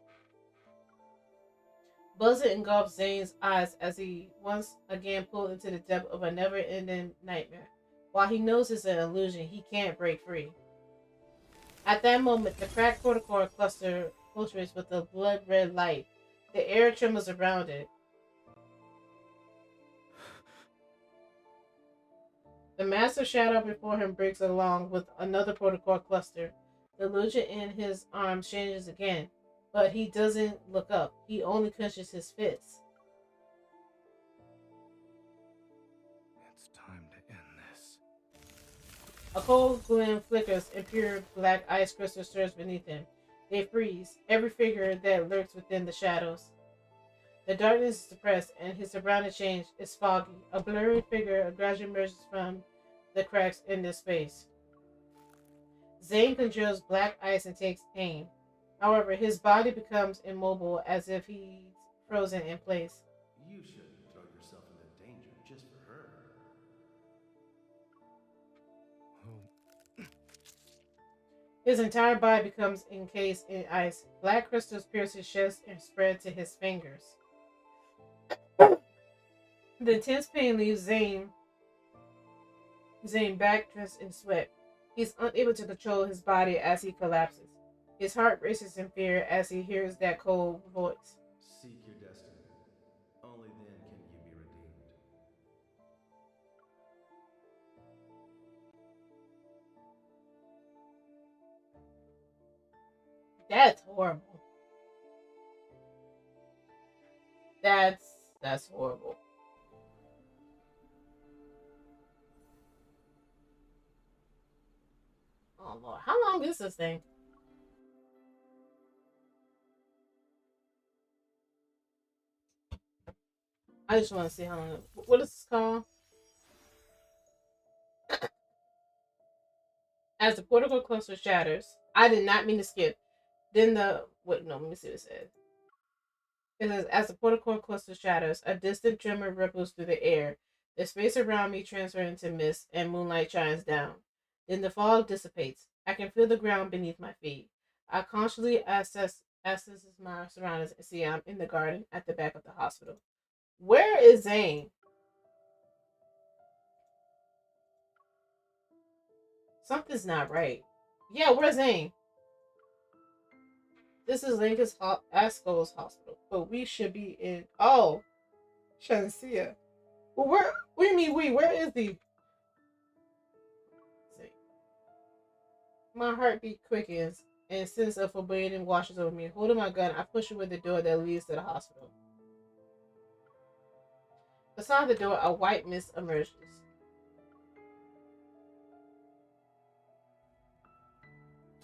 Buzzard engulfs Zane's eyes as he once again pulled into the depth of a never-ending nightmare. While he knows it's an illusion, he can't break free. At that moment, the cracked protocol cluster pulsates with a blood-red light. The air trembles around it. The massive shadow before him breaks along with another protocol cluster. The illusion in his arms changes again, but he doesn't look up. He only clenches his fists. It's time to end this. A cold glint flickers and pure black ice crystal stirs beneath him. They freeze, every figure that lurks within the shadows. The darkness is suppressed, and his surrounding change is foggy. A blurry figure gradually emerges from the cracks in this space. Zane conjures black ice and takes aim. However, his body becomes immobile as if he's frozen in place. You shouldn't throw yourself into danger just for her. His entire body becomes encased in ice. Black crystals pierce his chest and spread to his fingers. The intense pain leaves Zane back drenched in sweat. He's unable to control his body as he collapses. His heart races in fear as he hears that cold voice. Seek your destiny. Only then can you be redeemed. That's horrible. That's horrible. Oh Lord, how long is this thing? I just want to see how long. What is this called? As the portico cluster shatters, I did not mean to skip. Then the wait, no, let me see what it says. It says, as the portico cluster shatters, a distant tremor ripples through the air. The space around me transfers into mist, and moonlight shines down. Then the fog dissipates. I can feel the ground beneath my feet. I consciously assess my surroundings and see I'm in the garden at the back of the hospital. Where is Zane? Something's not right. Yeah, where's Zane? This is Lincoln's Asco's hospital, but we should be in. Oh, Shansia. Well, where? What do you mean we? Where is he? See. My heartbeat quickens, and a sense of foreboding washes over me. Holding my gun, I push away the door that leads to the hospital. Beside the door, a white mist emerges.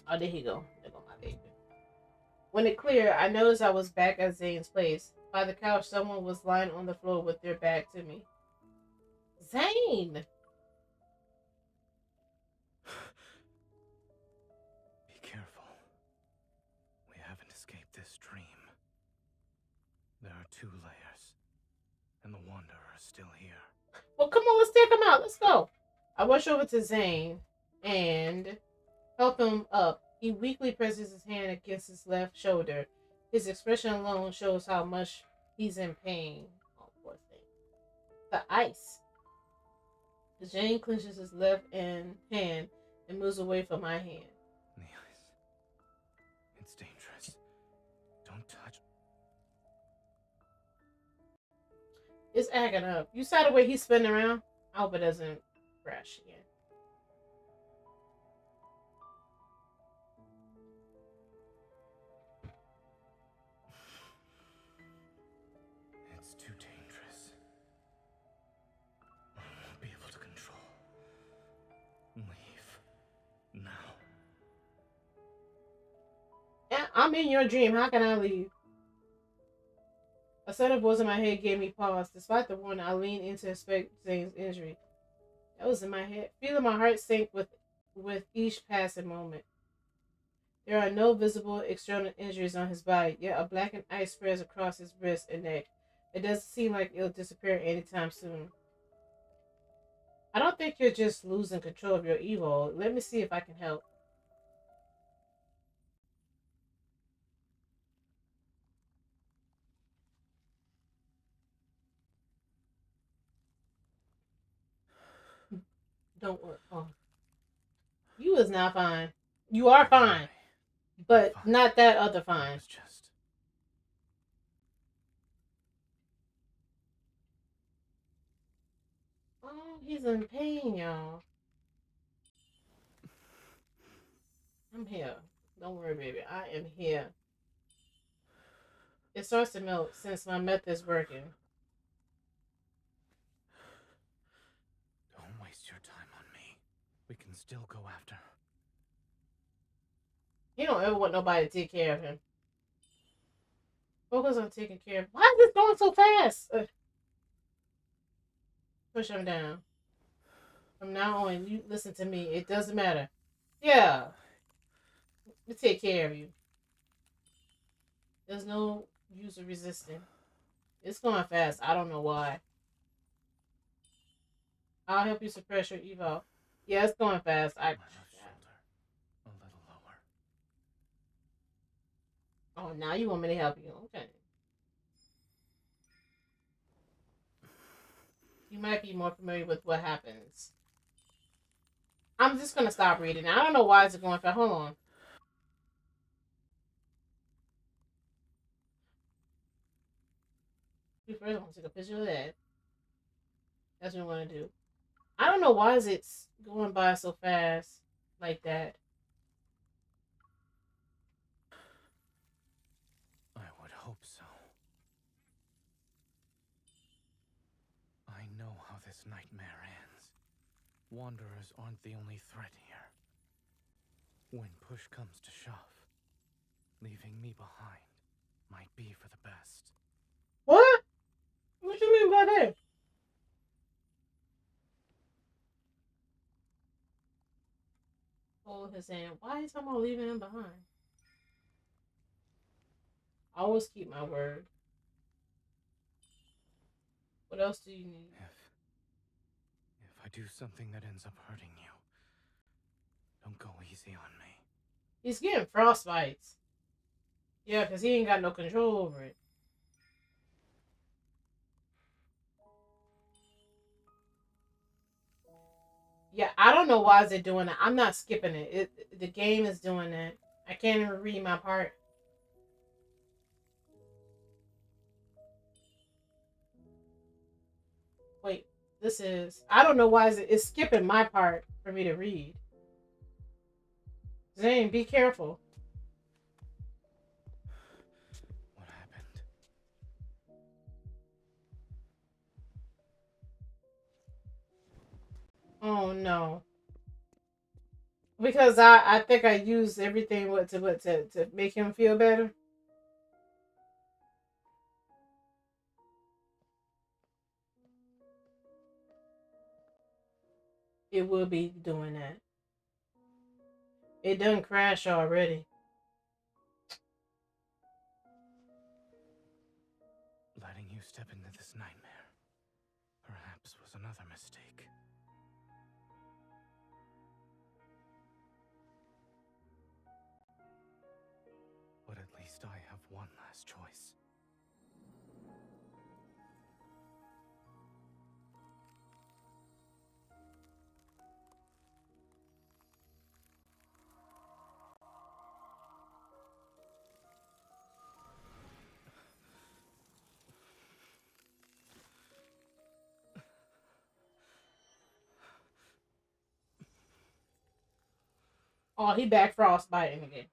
Oh, there he go. There go my baby. When it cleared, I noticed I was back at Zane's place. By the couch, someone was lying on the floor with their back to me. Zane! Be careful. We haven't escaped this dream. There are 2 layers, and the Wanderer is still here. Well, come on, let's take him out. Let's go. I rush over to Zane and help him up. He weakly presses his hand against his left shoulder. His expression alone shows how much he's in pain. Oh, poor thing. The ice. Zane clenches his left hand and moves away from my hand. The ice. It's dangerous. Don't touch. It's acting up. You saw the way he's spinning around? I hope it doesn't crash again. It's too dangerous. I won't be able to control. I'm in your dream. How can I leave? A sudden voice in my head gave me pause. Despite the warning, I leaned in to inspect Zane's injury. That was in my head, feeling my heart sink with each passing moment. There are no visible external injuries on his body, yet a blackened ice spreads across his wrist and neck. It doesn't seem like it'll disappear anytime soon. I don't think you're just losing control of your ego. Let me see if I can help. Don't worry. Oh, you is not fine. You are fine, but not that other fine. Just oh, he's in pain, y'all. I'm here. Don't worry, baby. I am here. It starts to melt since my method's working. don't waste your time on me. We can still go after. He don't ever want nobody to take care of him. Focus on taking care of. Why is this going so fast? Push him down. From now on, you listen to me. It doesn't matter. Yeah. We take care of you. There's no use of resisting. It's going fast. I don't know why. I'll help you suppress your evo. Yeah, it's going fast. My left shoulder. A little lower. Oh, now you want me to help you. Okay. You might be more familiar with what happens. I'm just going to stop reading. I don't know why it's going fast. Hold on. First, I'm going to take a picture of that. That's what I'm going to do. I don't know why is it going by so fast like that. I would hope so. I know how this nightmare ends. Wanderers aren't the only threat here. When push comes to shove, leaving me behind might be for the best. What? What you mean by that? Hold his hand. Why are you talking about leaving him behind? I always keep my word. What else do you need? If I do something that ends up hurting you, don't go easy on me. He's getting frostbites. Yeah, because he ain't got no control over it. Yeah, I don't know why is it doing that. I'm not skipping it. The game is doing that. I can't even read my part. Wait, this is. I don't know why it's skipping my part for me to read. Zane, be careful. What happened? Oh no. Because I think I used everything to make him feel better. It will be doing that. It done crash already. Letting you step into this nightmare perhaps was another mistake. But at least I have one last choice. Oh, he back frostbiting again.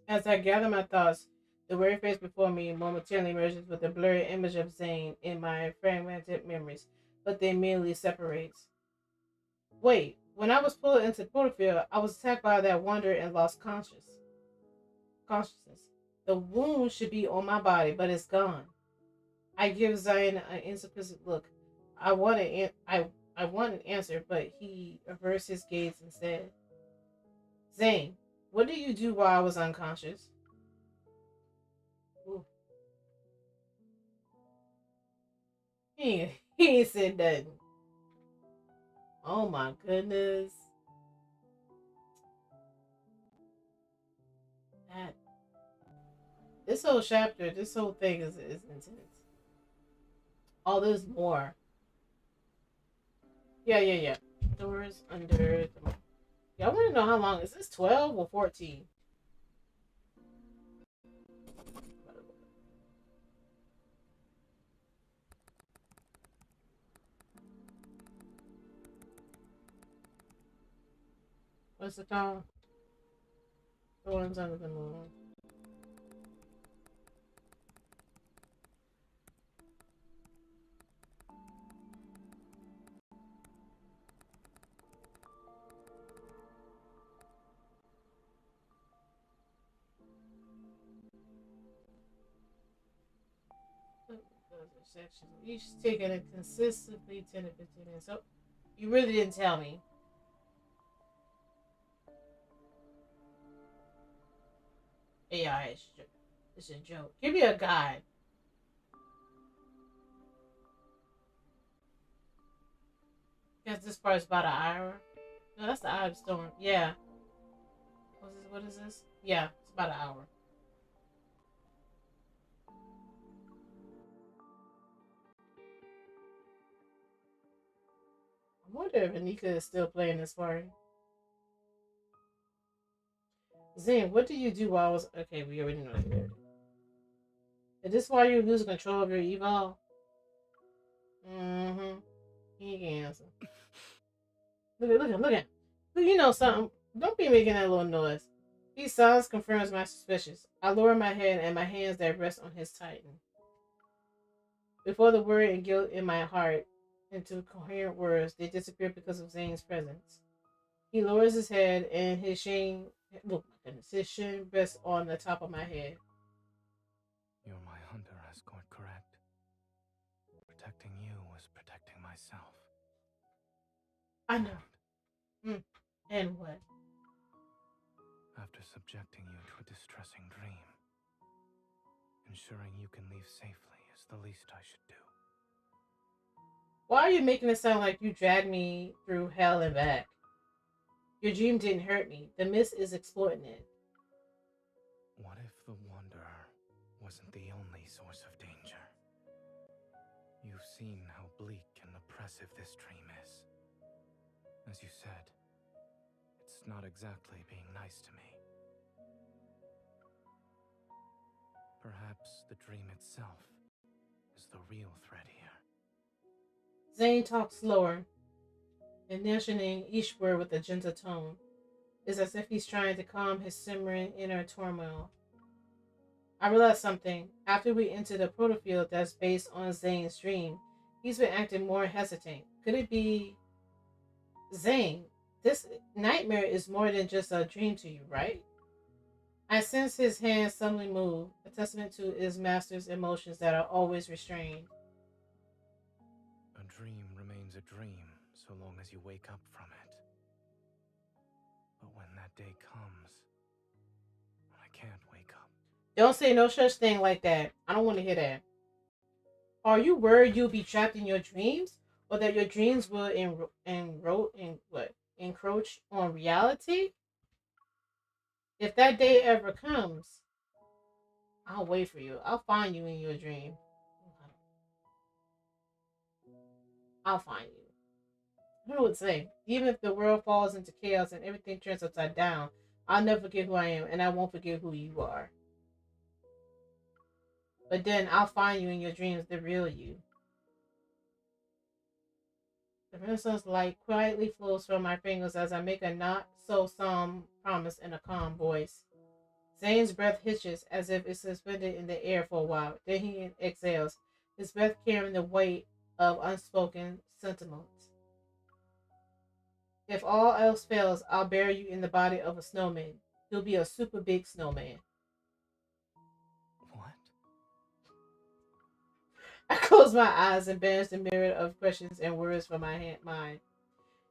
As I gather my thoughts, the weary face before me momentarily emerges with a blurry image of Zane in my fragmented memories. but they immediately separates. Wait, when I was pulled into the portal, I was attacked by that wonder and lost consciousness. The wound should be on my body, but it's gone. I give Zion an insuppressive look. I want an answer, but he averts his gaze and said, Zane, what did you do while I was unconscious? Ooh. He ain't said nothing. Oh my goodness. That this whole chapter, this whole thing is intense. Oh, there's more. Yeah. Doors under the. Yeah, I want to know how long. Is this 12 or 14? What's it called? Doors under the moon. Sections. Each taking a consistently 10 to 15 minutes. So, you really didn't tell me. AI it's a joke. Give me a guide. Guess this part's about an hour. No, that's the Eye of Storm. Yeah. What is this? Yeah, it's about an hour. I wonder if Anika is still playing this part. Zane, what did you do while I was... Okay, we already know that. Is this why you lose control of your evolve? Mm-hmm. He can answer. Look at him. Look, you know something. Don't be making that little noise. These sounds confirms my suspicions. I lower my head and my hands that rest on his titan. Before the worry and guilt in my heart into coherent words, they disappear because of Zane's presence. He lowers his head and his shin, look, his shin rests on the top of my head. You're my hunter, escort, correct? Protecting you was protecting myself. I know. And what? After subjecting you to a distressing dream, ensuring you can leave safely is the least I should do. Why are you making it sound like you dragged me through hell and back? Your dream didn't hurt me. The mist is exploiting it. What if the Wanderer wasn't the only source of danger? You've seen how bleak and oppressive this dream is. As you said, it's not exactly being nice to me. Perhaps the dream itself is the real threat here. Zane talks slower, initiating each word with a gentle tone. It's as if he's trying to calm his simmering inner turmoil. I realized something. After we entered the protofield that's based on Zane's dream, he's been acting more hesitant. Could it be Zane? This nightmare is more than just a dream to you, right? I sense his hands suddenly move, a testament to his master's emotions that are always restrained. A dream remains a dream so long as you wake up from it. But when that day comes, I can't wake up. Don't say no such thing like that. I don't want to hear that. Are you worried you'll be trapped in your dreams, or that your dreams will encroach on reality? If that day ever comes, I'll wait for you. I'll find you in your dream. I'll find you. I don't know what to say. Even if the world falls into chaos and everything turns upside down, I'll never forget who I am, and I won't forget who you are. But then I'll find you in your dreams, the real you. The Renaissance light quietly flows from my fingers as I make a not so solemn promise in a calm voice. Zane's breath hitches as if it's suspended in the air for a while. Then he exhales, his breath carrying the weight of unspoken sentiments. If all else fails, I'll bury you in the body of a snowman. He'll be a super big snowman. What? I close my eyes and banish the myriad of questions and words from my mind.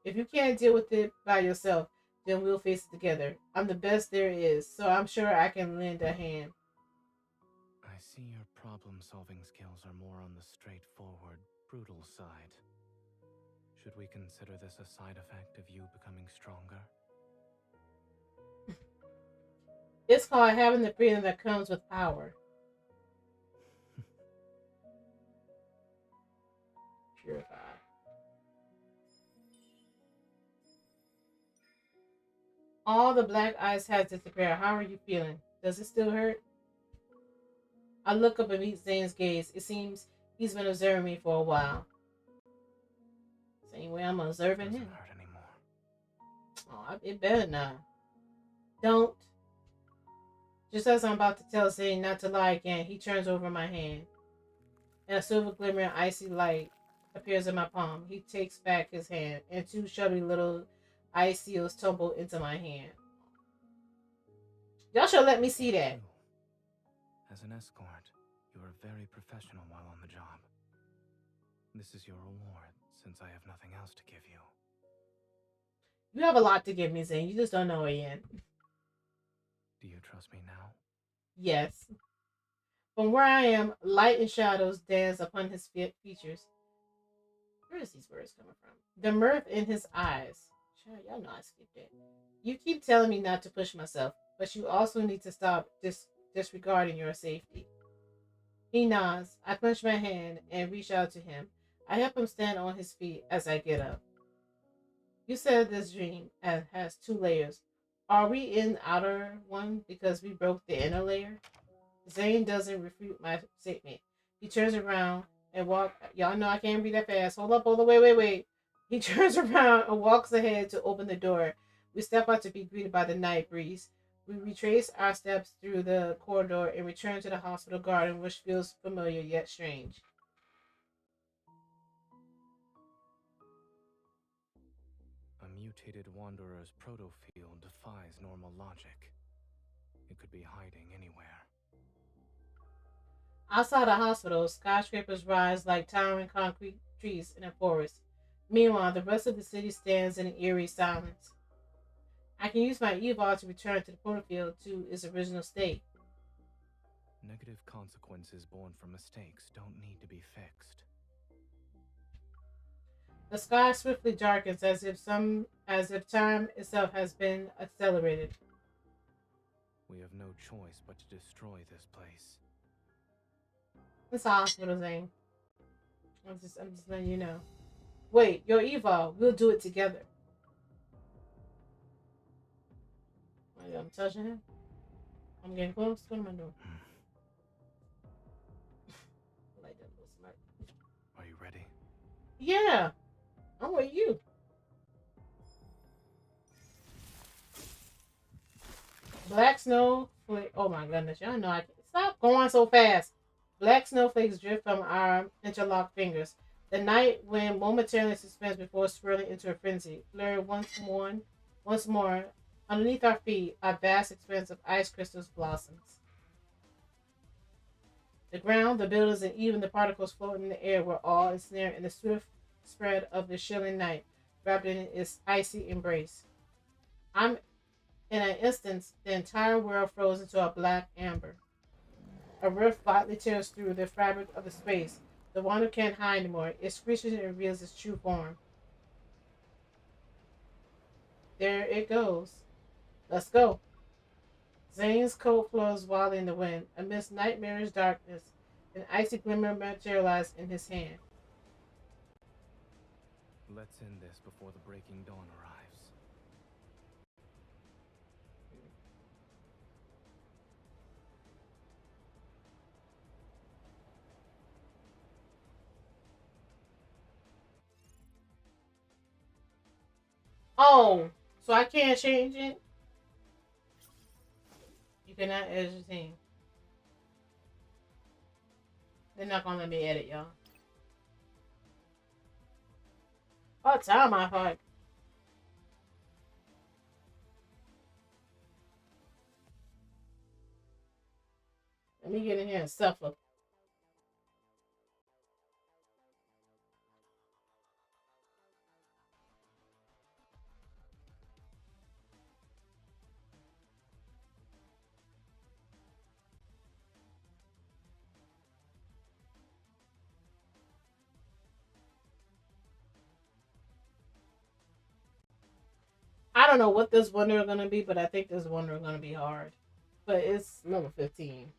If you can't deal with it by yourself, then we'll face it together. I'm the best there is, so I'm sure I can lend a hand. I see your problem-solving skills are more on the straightforward, brutal side. Should we consider this a side effect of you becoming stronger? It's called having the freedom that comes with power. Purified. All the black eyes have disappeared. How are you feeling? Does it still hurt? I look up and meet Zane's gaze. It seems he's been observing me for a while. Same way I'm observing him. Doesn't hurt anymore. Oh, it better not. Don't. Just as I'm about to tell Zane not to lie again, he turns over my hand, and a silver glimmering icy light appears in my palm. He takes back his hand, and two chubby little ice seals tumble into my hand. Y'all should let me see that. As an escort, you are very professional while on the job. This is your reward, since I have nothing else to give you. You have a lot to give me, Zane. You just don't know it yet. Do you trust me now? Yes. From where I am, light and shadows dance upon his features. Where is these words coming from? The mirth in his eyes. Sure, y'all know I skipped it. You keep telling me not to push myself, but you also need to stop disregarding your safety. He nods. I clench my hand and reach out to him. I help him stand on his feet as I get up. You said this dream has two layers. Are we in the outer one because we broke the inner layer? Zane doesn't refute my statement. He turns around and walk. Y'all know I can't read that fast. Hold up, wait. He turns around and walks ahead to open the door. We step out to be greeted by the night breeze. We retrace our steps through the corridor and return to the hospital garden, which feels familiar yet strange. A mutated wanderer's protofield defies normal logic. It could be hiding anywhere. Outside the hospital, skyscrapers rise like towering concrete trees in a forest. Meanwhile, the rest of the city stands in an eerie silence. I can use my eval to return to the protofield to its original state. Negative consequences born from mistakes don't need to be fixed. The sky swiftly darkens as if time itself has been accelerated. We have no choice but to destroy this place. It's a hospital thing. I'm just letting you know. Wait, your eval. We'll do it together. Wait, I'm touching him. I'm getting close. What am I doing? I like that little smirk. Are you ready? Yeah. I'm with you. Black snowflake. Oh my goodness. Y'all know I can't stop going so fast. Black snowflakes drift from our interlocked fingers. The night wind momentarily suspends before swirling into a frenzy. Blurred once more. Underneath our feet, a vast expanse of ice crystals blossoms. The ground, the buildings, and even the particles floating in the air were all ensnared in the swift spread of the chilling night, wrapped in its icy embrace. I'm in an instant, the entire world froze into a black amber. A rift violently tears through the fabric of the space. The wonder can't hide anymore. It screeches and reveals its true form. There it goes. Let's go. Zane's coat flows wildly in the wind. Amidst nightmarish darkness, an icy glimmer materialized in his hand. Let's end this before the breaking dawn arrives. Oh, so I can't change it? You cannot edit the team. They're not gonna let me edit, y'all. What time I fight? Let me get in here and suffer. I don't know what this wonder is gonna be, but I think this wonder is gonna be hard. But it's level 15.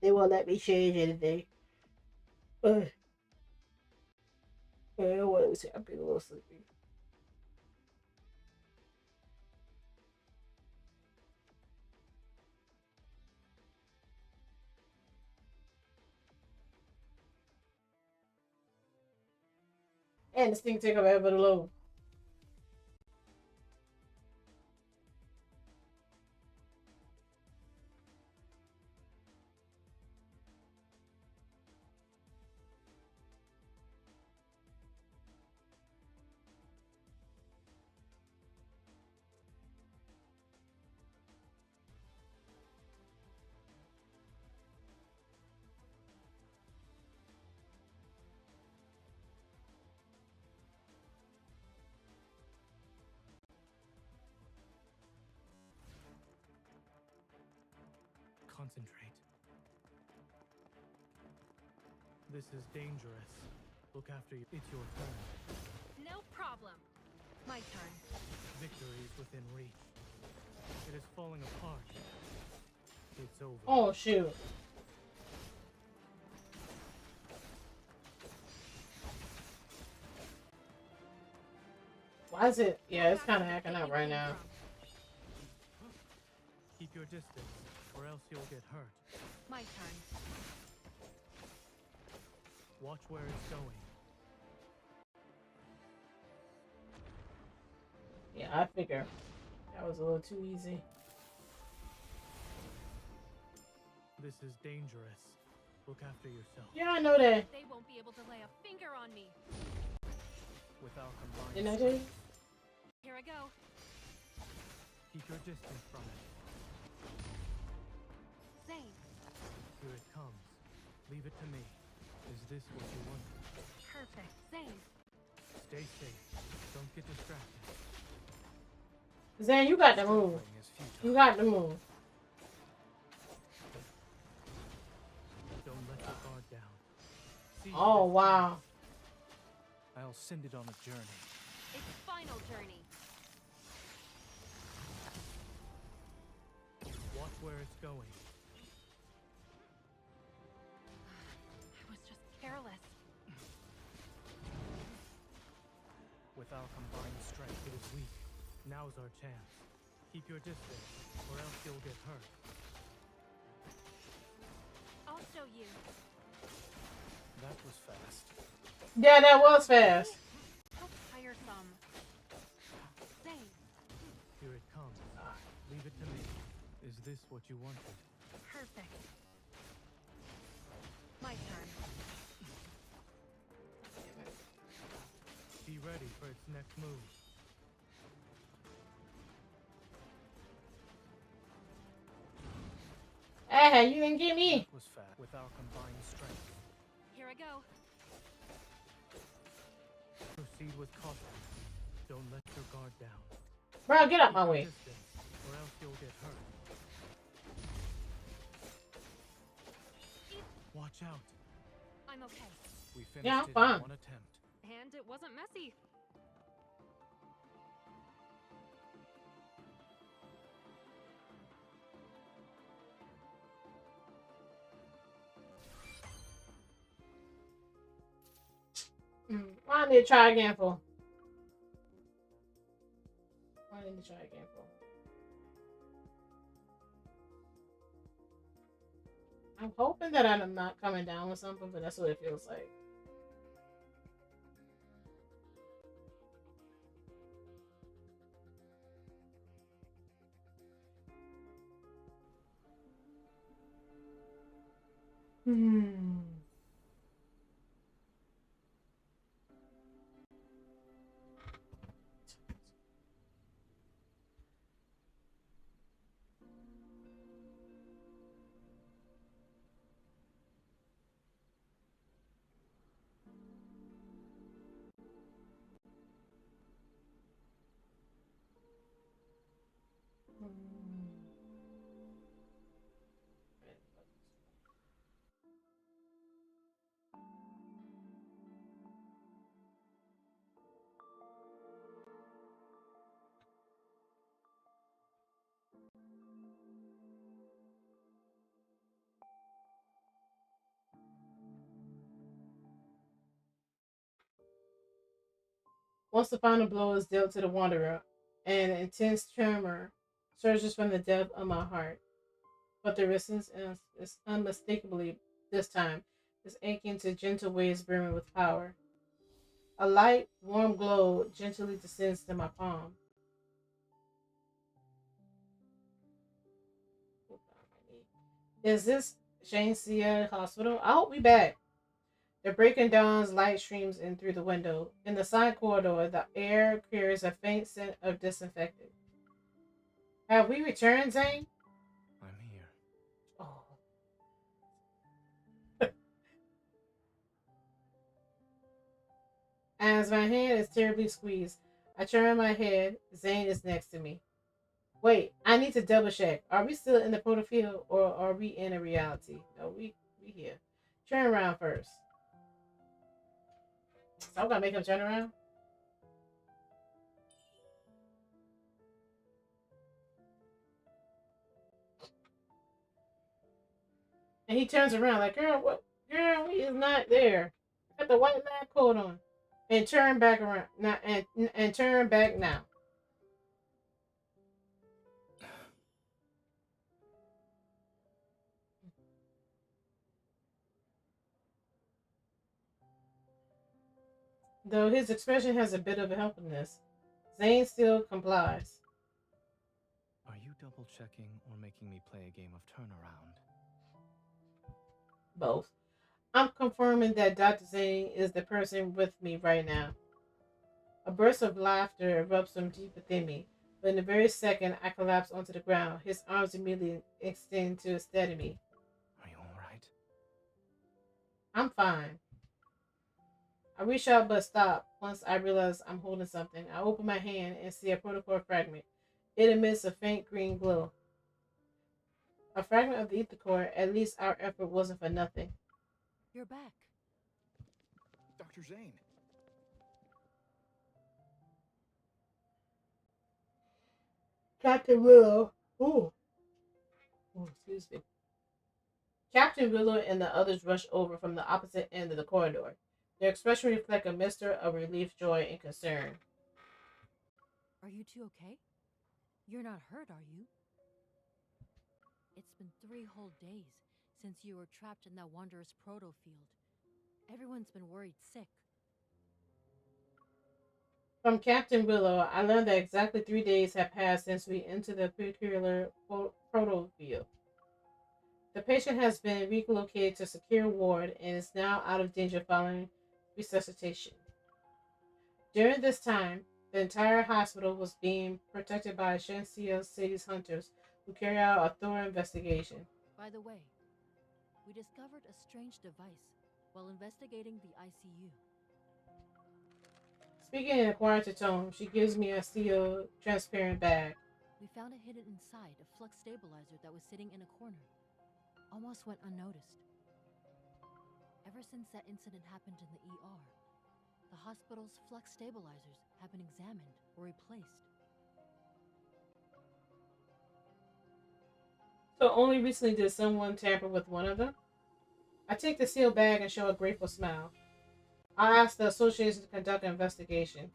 They won't let me change anything. But what is it? I'm getting a little sleepy. And this thing take up forever to load. Concentrate. This is dangerous. Look after you. It's your turn. No problem. My turn. Victory is within reach. It is falling apart. It's over. Oh, shoot. Why is it? Yeah, it's kind of acting up right now. Keep your distance, or else you'll get hurt. My turn. Watch where it's going. Yeah, I figure that was a little too easy. This is dangerous. Look after yourself. Yeah, I know that. They won't be able to lay a finger on me. Without combined Didn't I tell you? Here I go. Keep your distance from it. Zane. Here it comes. Leave it to me. Is this what you want? Perfect. Zane. Stay safe. Don't get distracted. Zane, you got to move. You got to move. Don't let your guard down. See Oh, wow. I'll send it on a journey. Its final journey. Watch where it's going. I was just careless. With our combined strength, it is weak. Now's our chance. Keep your distance, or else you'll get hurt. I'll show you. That was fast. Yeah, that was fast. How tiresome. Zane. Here it comes. Leave it to me. Is this what you wanted? Perfect. My turn. Be ready for its next move. Hey, you didn't get me. That was fast. With our combined strength. Here I go. Proceed with caution. Don't let your guard down. Bro, get out my Keep way. your distance, or else you'll get hurt. Watch out. I'm okay. We finished Yeah, I'm it fine. in one attempt. And it wasn't messy. Why need to try again for? Why need to try again for? I'm hoping that I'm not coming down with something, but that's what it feels like. Once the final blow is dealt to the wanderer, an intense tremor surges from the depth of my heart. But the resistance is unmistakably, this time, is aching to gentle waves brimming with power. A light, warm glow gently descends to my palm. Is this Shanxia Hospital? I hope we back. The breaking dawn's light streams in through the window. In the side corridor, the air carries a faint scent of disinfectant. Have we returned, Zane? I'm here. Oh. As my hand is terribly squeezed, I turn my head. Zane is next to me. Wait, I need to double check. Are we still in the protofield or are we in a reality? No, we here. Turn around first. So I'm gonna make him turn around. And he turns around like, girl, what? Girl, he is not there. Got the white lab coat on. And turn back around now. And turn back now. Though his expression has a bit of a helplessness, Zane still complies. Are you double checking or making me play a game of turnaround? Both. I'm confirming that Dr. Zane is the person with me right now. A burst of laughter erupts from deep within me, but in the very second I collapse onto the ground, his arms immediately extend to steady me. Are you alright? I'm fine. I reach out but stop once I realize I'm holding something. I open my hand and see a protocol fragment. It emits a faint green glow. A fragment of the ether core, at least our effort wasn't for nothing. You're back. Dr. Zane. Captain Willow. Ooh. Ooh, excuse me. Captain Willow and the others rush over from the opposite end of the corridor. Their expression reflects a mixture of relief, joy, and concern. Are you two okay? You're not hurt, are you? It's been 3 whole days since you were trapped in that wondrous proto field. Everyone's been worried sick. From Captain Willow, I learned that exactly 3 days have passed since we entered the peculiar proto field. The patient has been relocated to a secure ward and is now out of danger following resuscitation. During this time, the entire hospital was being protected by Shanxia City's hunters who carry out a thorough investigation. By the way, we discovered a strange device while investigating the ICU. Speaking in a quieter tone, she gives me a steel transparent bag. We found it hidden inside a flux stabilizer that was sitting in a corner. Almost went unnoticed. Ever since that incident happened in the ER, the hospital's flux stabilizers have been examined or replaced. So only recently did someone tamper with one of them? I take the sealed bag and show a grateful smile. I ask the association to conduct an investigation.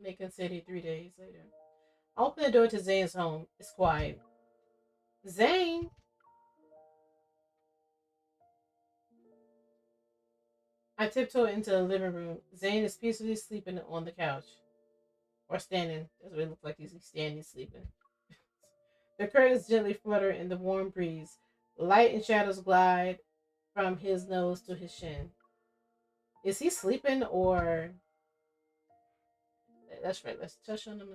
Macon City 3 days later. I open the door to Zane's home. It's quiet. Zane! I tiptoe into the living room. Zane is peacefully sleeping on the couch. Or standing. That's what it looks like. He's standing, sleeping. The curtains gently flutter in the warm breeze. Light and shadows glide from his nose to his chin. Is he sleeping or... That's right. Let's touch on him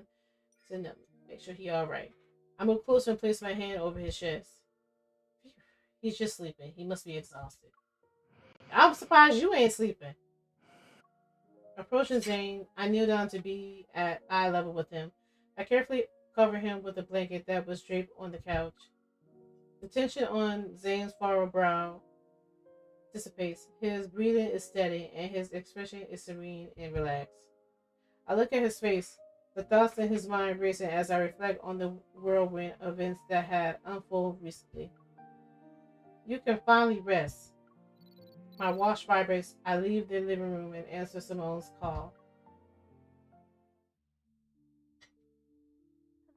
and make sure he all right. I move closer and place my hand over his chest. He's just sleeping. He must be exhausted. I'm surprised you ain't sleeping. Approaching Zane, I kneel down to be at eye level with him. I carefully cover him with a blanket that was draped on the couch. The tension on Zane's furrowed brow dissipates. His breathing is steady and his expression is serene and relaxed. I look at his face, the thoughts in his mind racing as I reflect on the whirlwind events that had unfolded recently. you can finally rest. My watch vibrates. I leave the living room and answer Simone's call.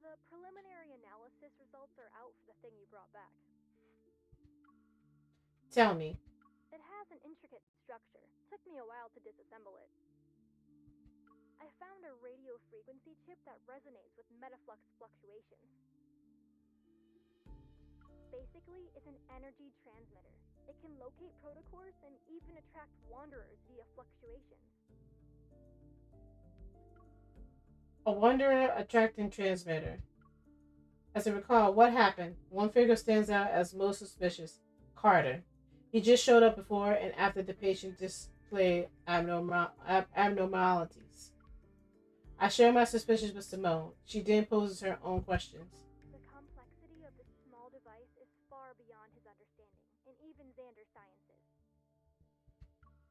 The preliminary analysis results are out for the thing you brought back. Tell me. It has an intricate structure. Took me a while to disassemble it. I found a radio frequency chip that resonates with metaflux fluctuations. Basically, it's an energy transmitter. It can locate protocores and even attract wanderers via fluctuations. A wanderer attracting transmitter. As I recall, what happened? One figure stands out as most suspicious. Carter. He just showed up before and after the patient displayed abnormalities. I share my suspicions with Simone. She then poses her own questions. The complexity of this small device is far beyond his understanding, and even Xander's sciences.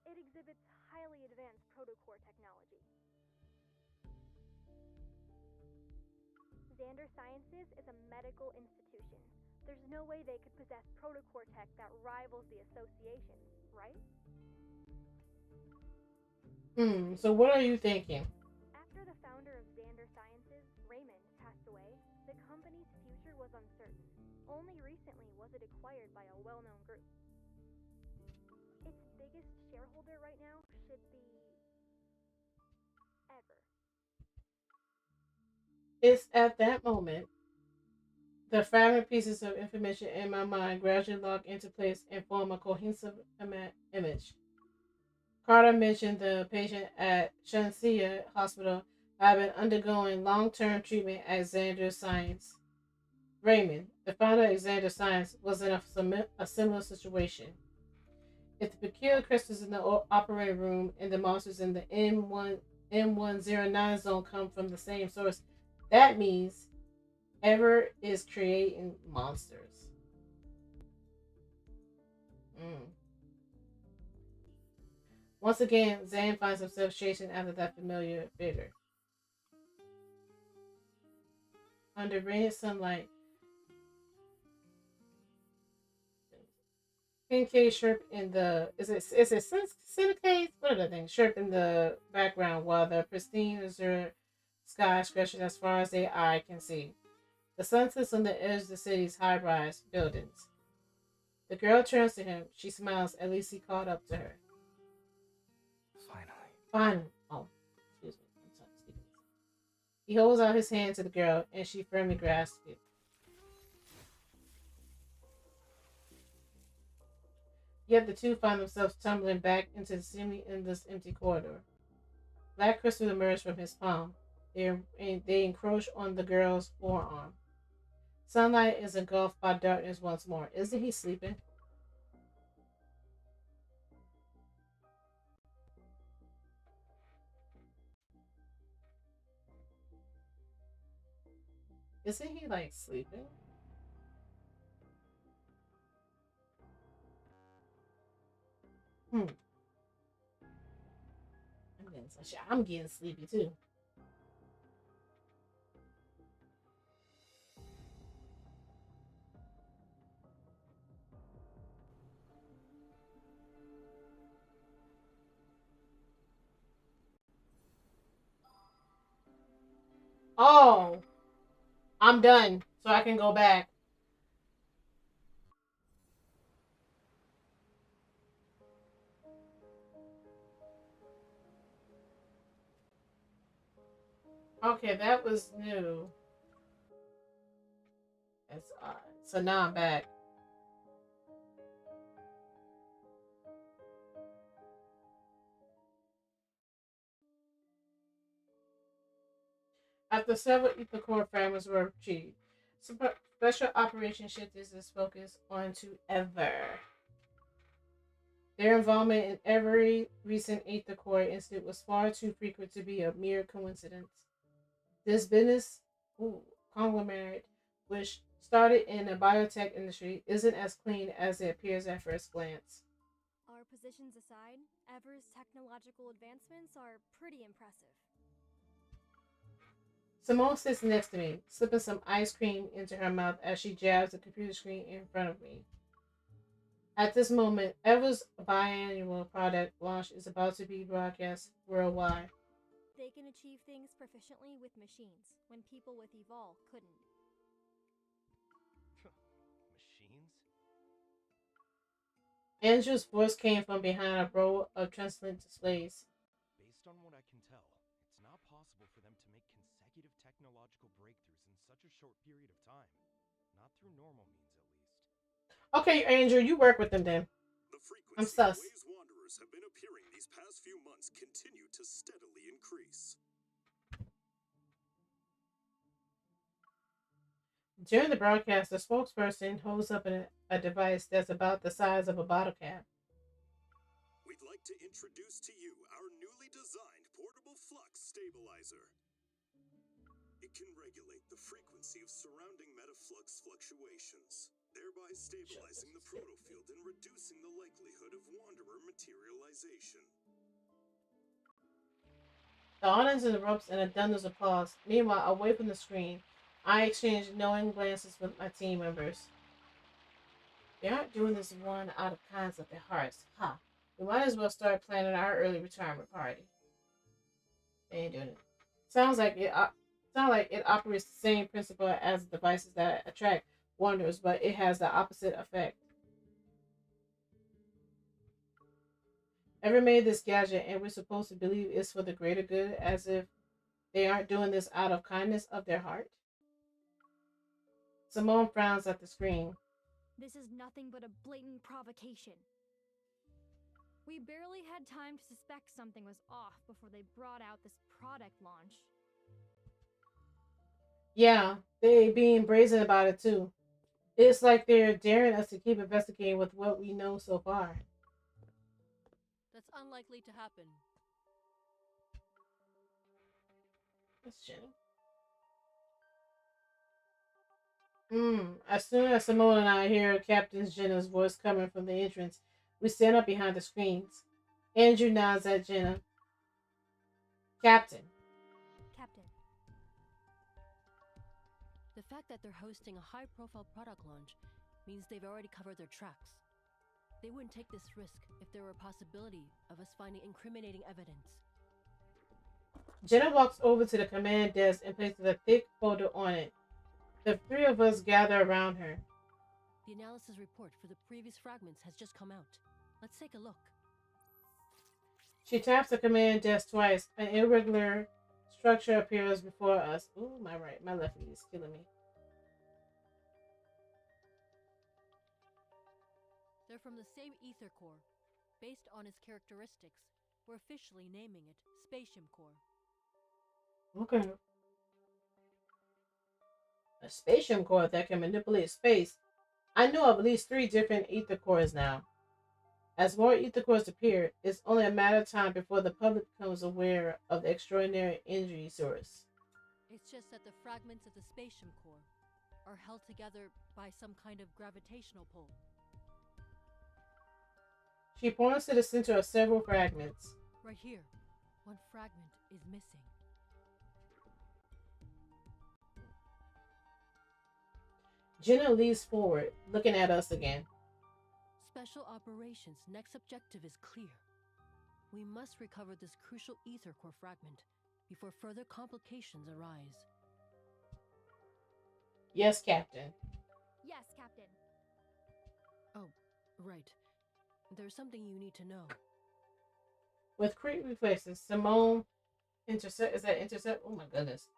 It exhibits highly advanced protocore technology. Xander Sciences is a medical institution. There's no way they could possess protocore tech that rivals the association, right? So what are you thinking? After the founder of Xander Sciences, Raymond, passed away, the company's future was uncertain. Only recently was it acquired by a well-known group. Its biggest shareholder right now should be Ever. It's at that moment the fragment pieces of information in my mind gradually lock into place and form a cohesive image. Carter mentioned the patient at Shansia Hospital had been undergoing long-term treatment at Xander Science. Raymond, the founder of Xander Science, was in a similar situation. If the peculiar crystals in the operating room and the monsters in the M109 zone come from the same source, that means Ever is creating monsters. Mm. Once again, Zan finds himself chasing after that familiar figure. Under brilliant sunlight, Kincaid chirp in the is it syndicate? What are the things? Chirp in the background while the pristine azure sky stretches as far as the eye can see. The sun sits on the edge of the city's high-rise buildings. The girl turns to him. She smiles. At least he caught up to her. Finally. Oh, excuse me. I'm sorry. Excuse me. He holds out his hand to the girl, and she firmly grasps it. Yet the two find themselves tumbling back into the seemingly endless empty corridor. Black crystals emerge from his palm. They encroach on the girl's forearm. Sunlight is engulfed by darkness once more. Isn't he sleeping? Isn't he like sleeping? Hmm. I'm getting sleepy too. Oh, I'm done, so I can go back. Okay, that was new. That's odd. So now I'm back. After several Ethercore fragments were achieved, Special Operations shifted its focus onto Ever. Their involvement in every recent Ethercore incident was far too frequent to be a mere coincidence. This business conglomerate, which started in the biotech industry, isn't as clean as it appears at first glance. Our positions aside, Ever's technological advancements are pretty impressive. Simone sits next to me, slipping some ice cream into her mouth as she jabs the computer screen in front of me. At this moment, Eva's biannual product launch is about to be broadcast worldwide. They can achieve things proficiently with machines when people with Evolve couldn't. Machines? Andrew's voice came from behind a row of translucent displays. Based on what I can tell, it's not possible for them to make consecutive technological breakthroughs in such a short period of time. Not through normal means, at least. Okay, Andrew, you work with them then. The I'm frequency of sus. ways wanderers have been appearing these past few months continue to steadily increase. During the broadcast, the spokesperson holds up a device that's about the size of a bottle cap. We'd like to introduce to you our newly designed portable flux stabilizer. It can regulate the frequency of surrounding metaflux fluctuations, thereby stabilizing the protofield and reducing the likelihood of wanderer materialization. The audience erupts in a thunderous applause. Meanwhile, away from the screen, I exchange knowing glances with my team members. They aren't doing this one out of kindness of their hearts. Ha! We might as well start planning our early retirement party. They ain't doing it. Sounds like it. Sounds like it operates the same principle as the devices that attract wanderers, but it has the opposite effect. Ever made this gadget, and we're supposed to believe it's for the greater good, as if they aren't doing this out of kindness of their heart? Simone frowns at the screen. This is nothing but a blatant provocation. We barely had time to suspect something was off before they brought out this product launch. Yeah, they being brazen about it too. It's like they're daring us to keep investigating with what we know so far. That's unlikely to happen. That's Jenny. As soon as Simone and I hear Captain Jenna's voice coming from the entrance, we stand up behind the screens. Andrew nods at Jenna. Captain. Captain. The fact that they're hosting a high-profile product launch means they've already covered their tracks. They wouldn't take this risk if there were a possibility of us finding incriminating evidence. Jenna walks over to the command desk and places a thick folder on it. The three of us gather around her. The analysis report for the previous fragments has just come out. Let's take a look. She taps the command desk twice. An irregular structure appears before us. Ooh, my left knee is killing me. They're from the same ether core. Based on its characteristics, we're officially naming it Spatium Core. Okay. A spatium core that can manipulate space. I know of at least 3 different ether cores now. As more ether cores appear, it's only a matter of time before the public becomes aware of the extraordinary energy source. It's just that the fragments of the Spatium Core are held together by some kind of gravitational pull. She points to the center of several fragments. Right here, one fragment is missing. Jenna leans forward, looking at us again. Special Operations' next objective is clear. We must recover this crucial ether core fragment before further complications arise. Yes, Captain. Yes, Captain. Oh, right. There's something you need to know. With quick reflexes, Simone intercept? Oh my goodness.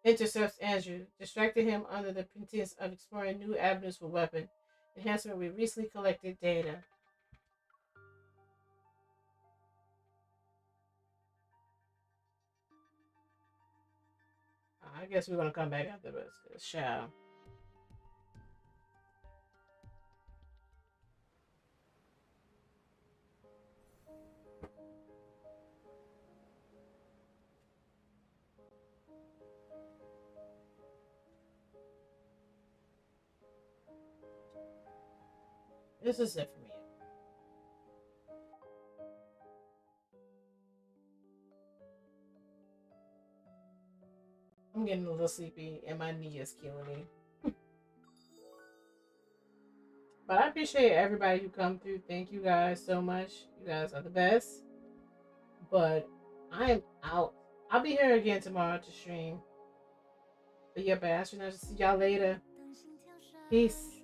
Intercepts Andrew, distracted him under the pretense of exploring new avenues for weapon enhancement with recently collected data. I guess we're gonna come back after this, shall. This is it for me. I'm getting a little sleepy and my knee is killing me. But I appreciate everybody who come through. Thank you guys so much. You guys are the best. But I am out. I'll be here again tomorrow to stream. But yeah, Bastard, see y'all later. Peace.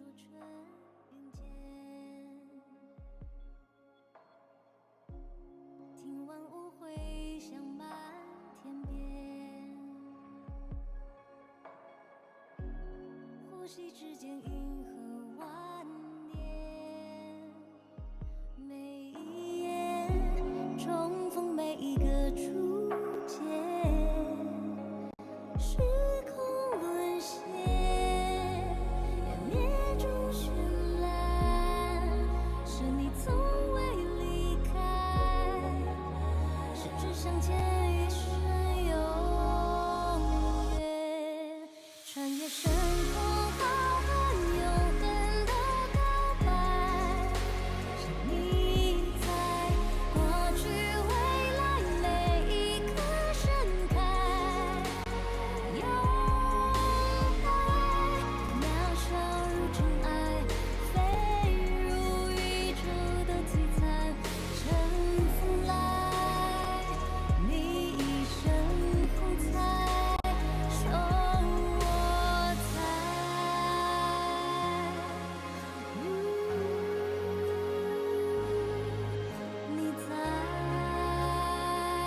呼吸之间，银河万年，每一夜重逢每一个初见，时空沦陷，湮灭中绚烂，是你从未离开，十指相牵，一生永远，穿越时空。